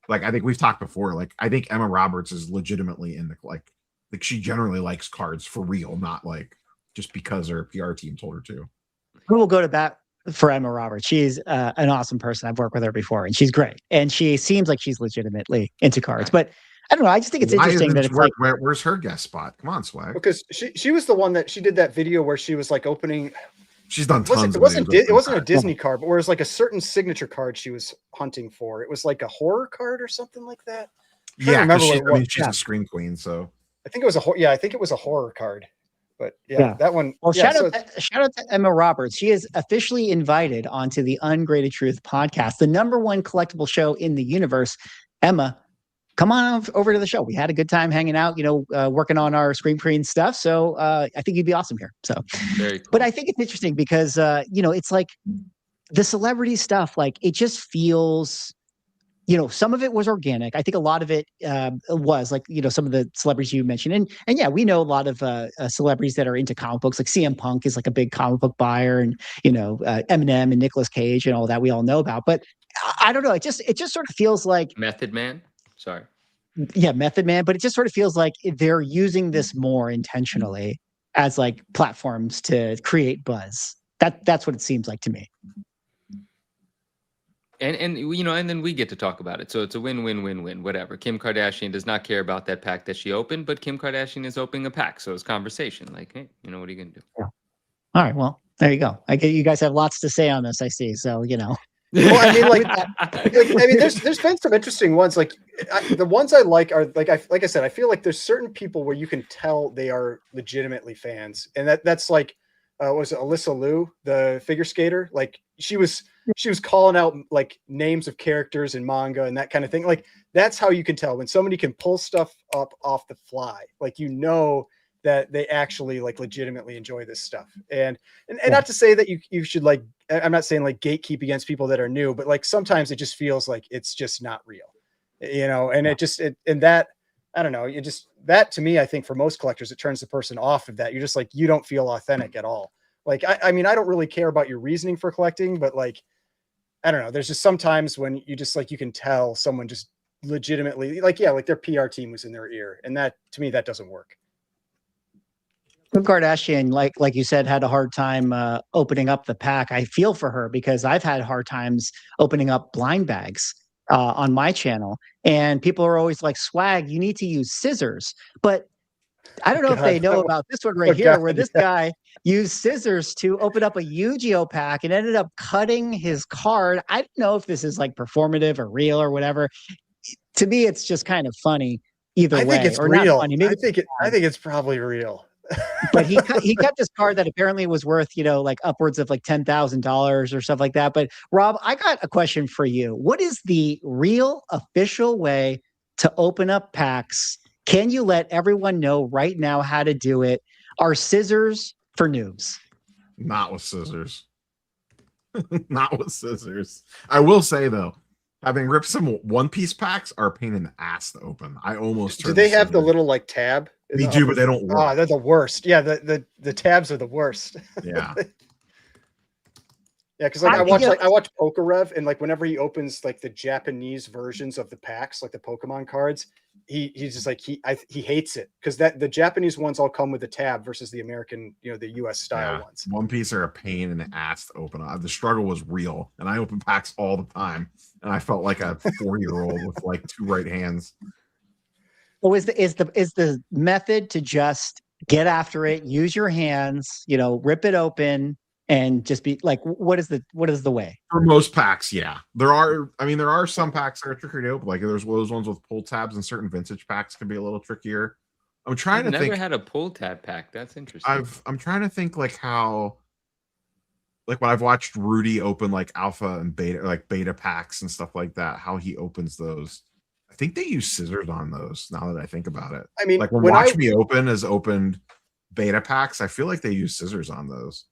Like I think we've talked before. Like I think Emma Roberts is legitimately in the like she generally likes cards for real, not like just because her PR team told her to. We'll go to bat for Emma Roberts. She's an awesome person. I've worked with her before, and she's great. And she seems like she's legitimately into cards. But I don't know. I just think it's interesting that it's like, where's her guest spot? Come on, Swag. Because she was the one that she did that video where she was like opening. She's done tons. It wasn't a Disney card, but it was like a certain signature card she was hunting for. It was like a horror card or something like that. Yeah, she's a scream queen. So I think it was I think it was a horror card. But Yeah. that one. Well, yeah, shout out to Emma Roberts. She is officially invited onto the Ungraded Truth podcast, the #1 collectible show in the universe. Emma, come on over to the show. We had a good time hanging out, working on our screen printing stuff. So I think you'd be awesome here. So, Very cool. But I think it's interesting because, it's like the celebrity stuff, like it just feels, some of it was organic. I think a lot of it was like, some of the celebrities you mentioned. And yeah, we know a lot of celebrities that are into comic books, like CM Punk is like a big comic book buyer, and, Eminem and Nicolas Cage and all that we all know about. But I don't know. It just sort of feels like Method Man. Sorry. Yeah, Method Man. But it just sort of feels like they're using this more intentionally as like platforms to create buzz. That's what it seems like to me. And and then we get to talk about it. So it's a win-win-win-win, whatever. Kim Kardashian does not care about that pack that she opened, but Kim Kardashian is opening a pack. So it's conversation. Like, hey, what are you going to do? Yeah. All right. Well, there you go. I get you guys have lots to say on this, I see. So, Well, I mean, there's been some interesting ones. Like the ones I like are like I said, I feel like there's certain people where you can tell they are legitimately fans, and that's like was it Alyssa Liu, the figure skater? Like she was calling out like names of characters in manga and that kind of thing. Like that's how you can tell when somebody can pull stuff up off the fly. Like that they actually like legitimately enjoy this stuff. And not to say that you should like, I'm not saying like gatekeep against people that are new, but like sometimes it just feels like it's just not real, and and that, I don't know, that to me, I think for most collectors, it turns the person off of that. You're just like, you don't feel authentic at all. Like, I mean, I don't really care about your reasoning for collecting, but like, I don't know. There's just sometimes when you just like, you can tell someone just legitimately like their PR team was in their ear. And that, to me, that doesn't work. Kim Kardashian, like you said, had a hard time opening up the pack. I feel for her because I've had hard times opening up blind bags on my channel, and people are always like, "Swag, you need to use scissors." But I don't know if they know about this one right here, where this guy used scissors to open up a Yu-Gi-Oh pack and ended up cutting his card. I don't know if this is like performative or real or whatever. To me, it's just kind of funny either way. I think it's or real. Not funny. Maybe I think it's probably real. But he kept his card that apparently was worth, like upwards of like $10,000 or stuff like that. But Rob, I got a question for you. What is the real official way to open up packs? Can you let everyone know right now how to do it? Are scissors for noobs? Not with scissors. Not with scissors. I will say though, having ripped some one-piece packs are a pain in the ass to open. I almost do they have the little like tab? They do, but they don't work. Oh, they're the worst. Yeah, the tabs are the worst. Yeah. Yeah, because like I watch Pokerev, and like whenever he opens like the Japanese versions of the packs, like the Pokemon cards, he's just like he hates it because the Japanese ones all come with a tab versus the American, the US style ones. One piece are a pain in the ass to open. The struggle was real, and I open packs all the time, and I felt like a 4-year-old with like 2 right hands. Well, is the method to just get after it, use your hands, rip it open, and just be like, what is the way? For most packs, yeah. There are some packs that are trickier to open. Like there's those ones with pull tabs, and certain vintage packs can be a little trickier. I'm trying to think. Never had a pull tab pack. That's interesting. I'm trying to think like how, like when I've watched Rudy open like alpha and beta, like beta packs and stuff like that, how he opens those. I think they use scissors on those. Now that I think about it, I mean, like when Watch Me Open has opened beta packs, I feel like they use scissors on those.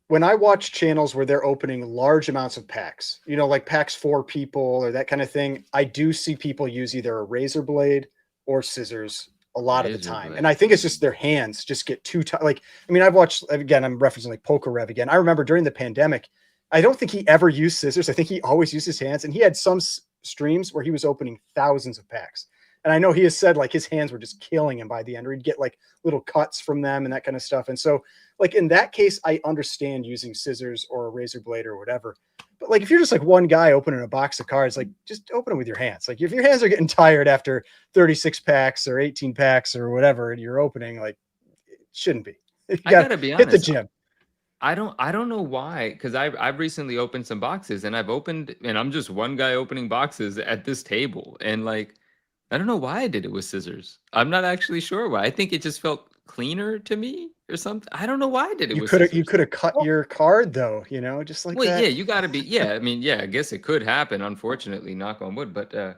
When I watch channels where they're opening large amounts of packs, like packs for people or that kind of thing, I do see people use either a razor blade or scissors a lot of the time. And I think it's just their hands just get too tight. Like, I mean, I've watched, again, I'm referencing like Pokerev again. I remember during the pandemic, I don't think he ever used scissors. I think he always used his hands, and he had some streams where he was opening thousands of packs. And I know he has said like his hands were just killing him by the end, or he'd get like little cuts from them and that kind of stuff. And so like in that case, I understand using scissors or a razor blade or whatever. But like if you're just like one guy opening a box of cards, like just open them with your hands. Like if your hands are getting tired after 36 packs or 18 packs or whatever you're opening, like it shouldn't be. I gotta be honest. Hit the gym. I don't know why, because I've recently opened some boxes, and I'm just one guy opening boxes at this table, and like I don't know why I did it with scissors. I'm not actually sure why. I think it just felt cleaner to me or something. I don't know why I did it with scissors. You could have cut your card though, you know, just like Well, that. yeah, you got to be. Yeah, I mean, yeah, I guess it could happen. Unfortunately, knock on wood. But yeah,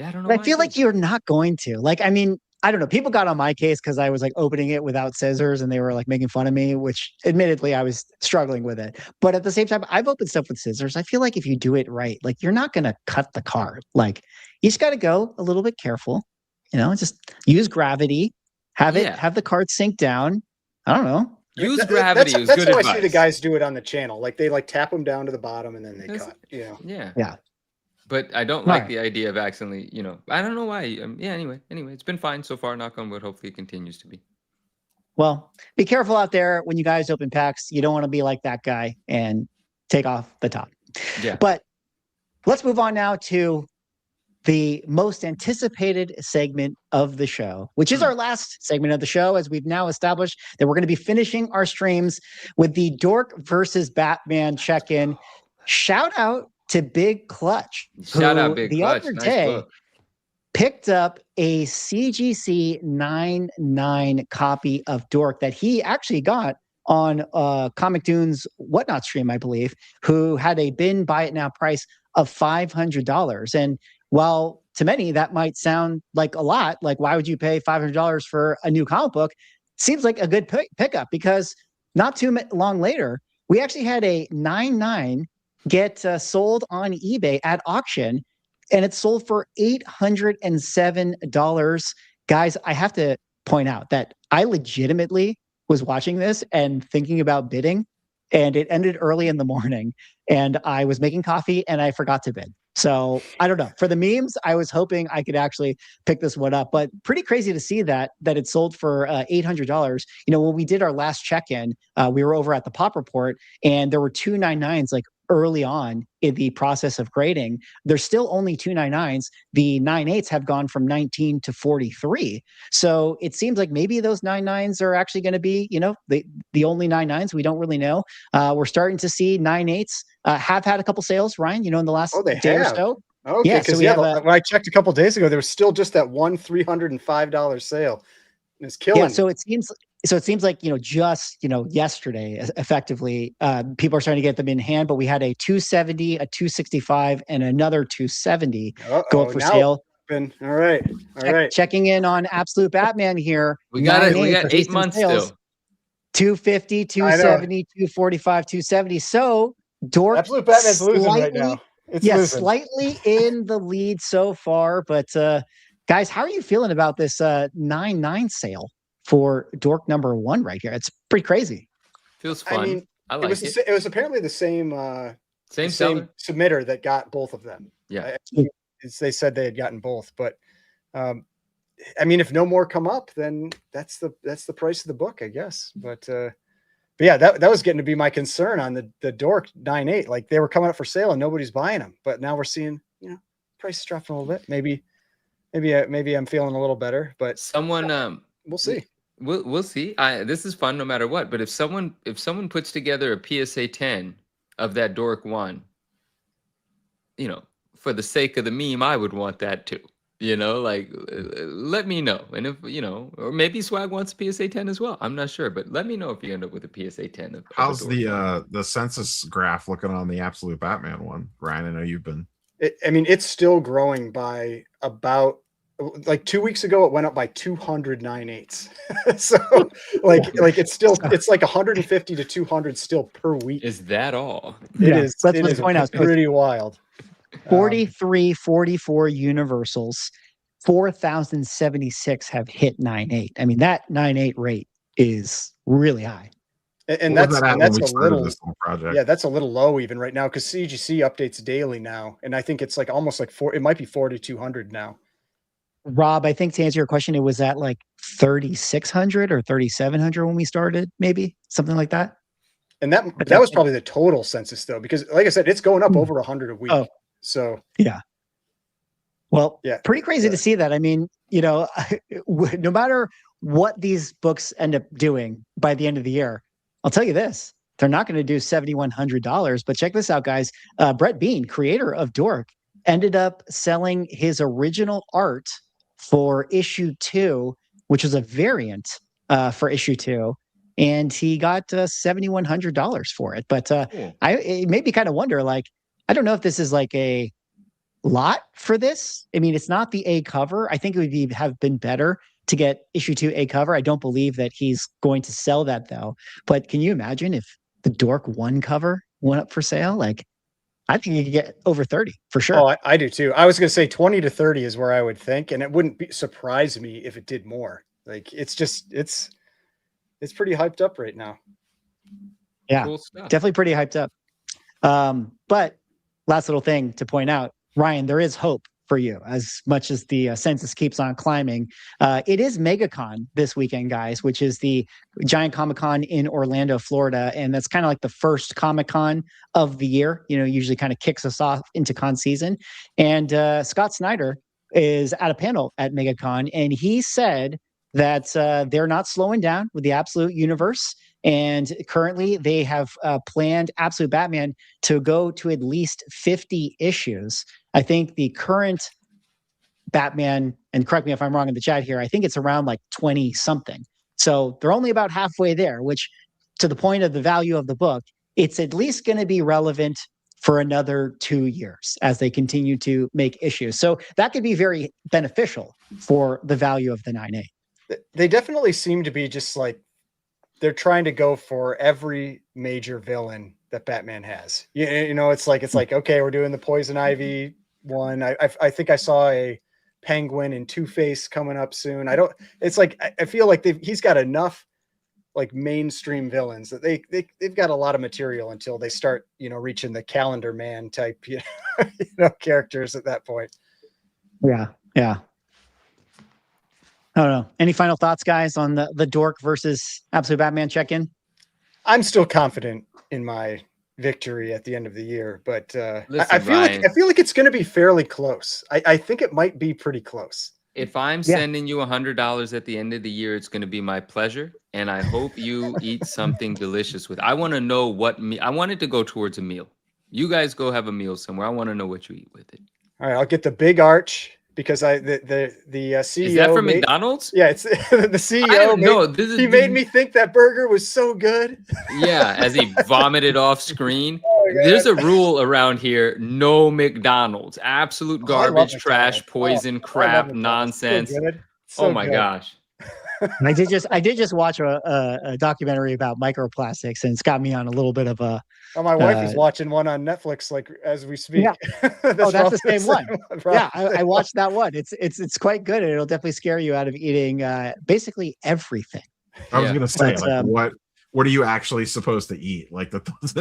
I don't know. I feel like you're not going to. Like, I mean, I don't know. People got on my case because I was like opening it without scissors and they were like making fun of me, which admittedly I was struggling with it. But at the same time, I've opened stuff with scissors. I feel like if you do it right, like you're not going to cut the card. Like you just got to go a little bit careful, you know, just use gravity, have the card sink down. I don't know. Use gravity is good advice. That's how I see the guys do it on the channel. Like they like tap them down to the bottom and then they cut. You know? Yeah. Yeah. But I don't like the idea of accidentally, you know, I don't know why. Yeah, anyway, it's been fine so far, knock on wood. Hopefully it continues to be. Well, be careful out there when you guys open packs. You don't want to be like that guy and take off the top. Yeah. But let's move on now to the most anticipated segment of the show, which is our last segment of the show, as we've now established that we're going to be finishing our streams with the Dork versus Batman check-in. Shout out to Big Clutch. Shout out Big Clutch. The other day picked up a CGC 99 copy of Dork that he actually got on Comic Dune's Whatnot stream, I believe, who had a bin buy it now price of $500. And while to many that might sound like a lot, like why would you pay $500 for a new comic book? Seems like a good pickup because not too long later, we actually had a 99 get sold on eBay at auction, and it sold for $807. Guys, I have to point out that I legitimately was watching this and thinking about bidding, and it ended early in the morning, and I was making coffee and I forgot to bid. So I don't know. For the memes, I was hoping I could actually pick this one up, but pretty crazy to see that it sold for $800. You know, when we did our last check-in, we were over at the Pop Report, and there were 299s like early on in the process of grading. There's still only 299s. The 98s have gone from 19 to 43. So it seems like maybe those 99s are actually going to be, you know, the only 99s. We don't really know. We're starting to see 98s have had a couple sales, Ryan, you know, in the last day or so. Okay, yeah, because when I checked a couple days ago, there was still just that one $305 sale. It's killing. Yeah, so it seems like, you know, just, you know, yesterday, effectively, people are starting to get them in hand, but we had a 270, a 265, and another 270 go up for sale. All right. Checking in on Absolute Batman here. We got 8 months still. 250, 270, 245, 270. So Dork Absolute Batman's losing right now. It's losing. Slightly in the lead so far, but guys, how are you feeling about this 99 sale for Dork #1 right here? It's pretty crazy. Feels fun. I mean, it was apparently the same submitter that got both of them. Yeah. They said they had gotten both, but I mean, if no more come up, then that's the price of the book, I guess. But yeah, that was getting to be my concern on the Dork 98. Like they were coming up for sale and nobody's buying them, but now we're seeing, you know, prices dropping a little bit. Maybe I'm feeling a little better, but someone we'll see. We'll see. This is fun no matter what. But if someone puts together a PSA 10 of that Dork 1, you know, for the sake of the meme, I would want that too. You know, like let me know. And if you know, or maybe Swag wants a PSA 10 as well. I'm not sure, but let me know if you end up with a PSA 10. How's the census graph looking on the Absolute Batman one, Ryan? I know you've been. I mean, it's still growing by about. Like 2 weeks ago, it went up by 298s. So like it's like 150 to 200 still per week. Is that all? It is. Let's point out, pretty wild. 44 universals, 4,076 have hit 98. I mean, that 98 rate is really high. And that's a little project. Yeah, that's a little low even right now because CGC updates daily now, and I think it's like almost like it might be 4,200 now. Rob, I think to answer your question, it was at like 3,600 or 3,700 when we started, maybe something like that. And that was probably the total census though, because like I said, it's going up over 100 a week. Oh. So yeah. Well, yeah, pretty crazy to see that. I mean, you know, no matter what these books end up doing by the end of the year, I'll tell you this: they're not going to do $7,100. But check this out, guys. Brett Bean, creator of Dork, ended up selling his original art for issue 2, which was a variant for issue 2. And he got $7,100 for it. But Cool. it made me kind of wonder, like, I don't know if this is like a lot for this. I mean, it's not the A cover. I think it would have been better to get issue 2 A cover. I don't believe that he's going to sell that though. But can you imagine if the Dork 1 cover went up for sale? Like, I think you could get over 30 for sure. Oh, I do too. I was going to say 20 to 30 is where I would think, and it wouldn't surprise me if it did more. Like, it's pretty hyped up right now. Yeah, Cool stuff. definitely pretty hyped up. But last little thing to point out, Ryan, there is hope for you as much as the census keeps on climbing. It is MegaCon this weekend, guys, which is the giant Comic-Con in Orlando, Florida. And that's kind of like the first Comic-Con of the year, usually kind of kicks us off into con season. And Scott Snyder is at a panel at MegaCon, and he said that they're not slowing down with the Absolute Universe. And currently they have planned Absolute Batman to go to at least 50 issues. I think the current Batman, and correct me if I'm wrong in the chat here, I think it's around like 20 something. So they're only about halfway there, which, to the point of the value of the book, it's at least going to be relevant for another 2 years as they continue to make issues. So that could be very beneficial for the value of the 9A. They definitely seem to be just like, they're trying to go for every major villain that Batman has. It's like, okay, we're doing the Poison Ivy one. I think I saw a Penguin and Two-Face coming up soon. I feel like he's got enough like mainstream villains that they've got a lot of material until they start, reaching the Calendar Man type, characters at that point. Yeah. I don't know. Any final thoughts, guys, on the Dork versus Absolute Batman check-in? I'm still confident in my victory at the end of the year, but Listen, I feel Ryan, like it's going to be fairly close. I think it might be pretty close. if I'm sending you $100 at the end of the year, it's going to be my pleasure, and I hope you eat something delicious with it. I want to know I want it to go towards a meal. You guys go have a meal somewhere. I want to know what you eat with it. All right, I'll get the big arch. Because the CEO is that from McDonald's? Yeah, it's the CEO. I don't know. He made me think that burger was so good. Yeah, as he vomited off screen. Oh, There's a rule around here: no McDonald's. Absolute garbage, trash, poison, crap, nonsense. So my good. gosh. I did just watch a documentary about microplastics, and it's got me on a little bit of a. Oh, my wife is watching one on Netflix, like as we speak. Yeah. That's the same one. Yeah, I watched that one. It's quite good, and it'll definitely scare you out of eating basically everything. I was gonna say, what are you actually supposed to eat? Like let's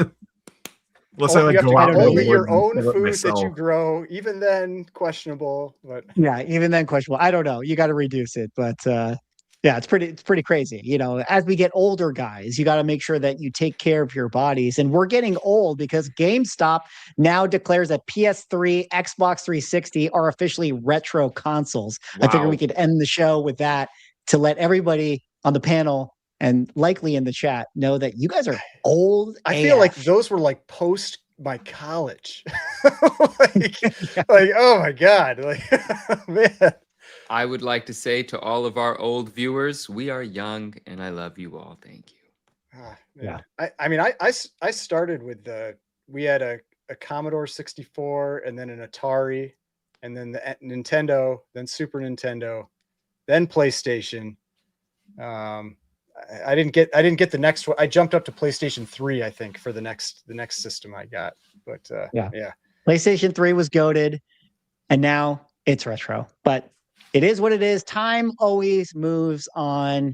say, like, go out only your own food that you grow. Even then, questionable. But yeah, even then, questionable. I don't know. You got to reduce it, but. Yeah, it's pretty crazy. As we get older, guys, you got to make sure that you take care of your bodies. And we're getting old because GameStop now declares that PS3, Xbox 360 are officially retro consoles. Wow. I figured we could end the show with that to let everybody on the panel and likely in the chat know that you guys are old. I feel like those were like post my college. like, oh my God. Like, man. I would like to say to all of our old viewers, we are young and I love you all. Thank you. Yeah. I started with we had a Commodore 64 and then an Atari and then the Nintendo, then Super Nintendo, then PlayStation. I didn't get the next one. I jumped up to PlayStation 3, I think, for the next system I got. But yeah. PlayStation 3 was goated and now it's retro. But it is what it is. Time always moves on,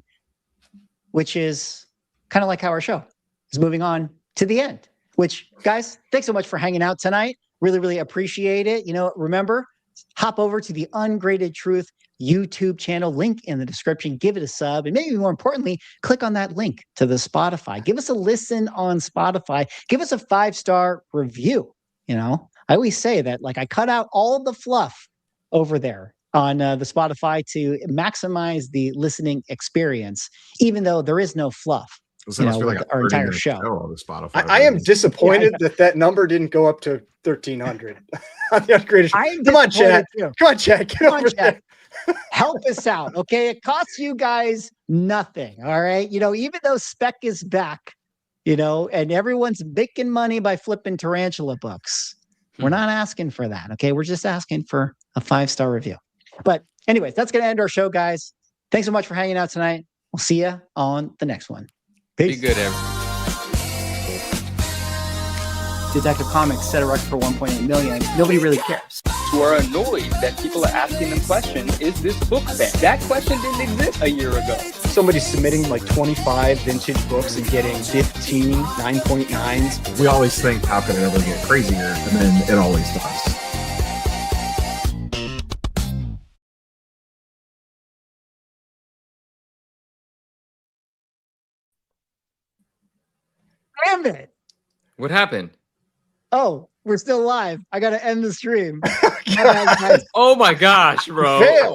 which is kind of like how our show is moving on to the end. Which, guys, thanks so much for hanging out tonight. Really, really appreciate it. Remember, hop over to the Ungraded Truth YouTube channel, link in the description. Give it a sub. And maybe more importantly, click on that link to the Spotify. Give us a listen on Spotify. Give us a 5-star review. I always say that, like, I cut out all of the fluff over there on the Spotify to maximize the listening experience, even though there is no fluff So you it must know, be like with a our 30 entire minute show. on the Spotify. I am version. disappointed that number didn't go up to 1,300 on the upgraded. I'm Come on, Chad. disappointed too. Come on, Chad. Get Come on, over Chad. there. Help us out, okay? It costs you guys nothing, all right? You know, even though Spec is back, you know, and everyone's making money by flipping Tarantula books, we're not asking for that, okay? We're just asking for a 5-star review. But anyways, that's going to end our show, guys. Thanks so much for hanging out tonight. We'll see you on the next one. Peace. Be good, everyone. Detective Comics set a record for 1.8 million. Nobody really cares. Who are annoyed that people are asking them questions, is this book banned? That question didn't exist a year ago. Somebody's submitting like 25 vintage books and getting 15 9.9s. We always think, how can it ever get crazier? And then it always does. Damn it. What happened? Oh, we're still live. I got to end the stream. My bad, guys. Oh my gosh, bro. Fail.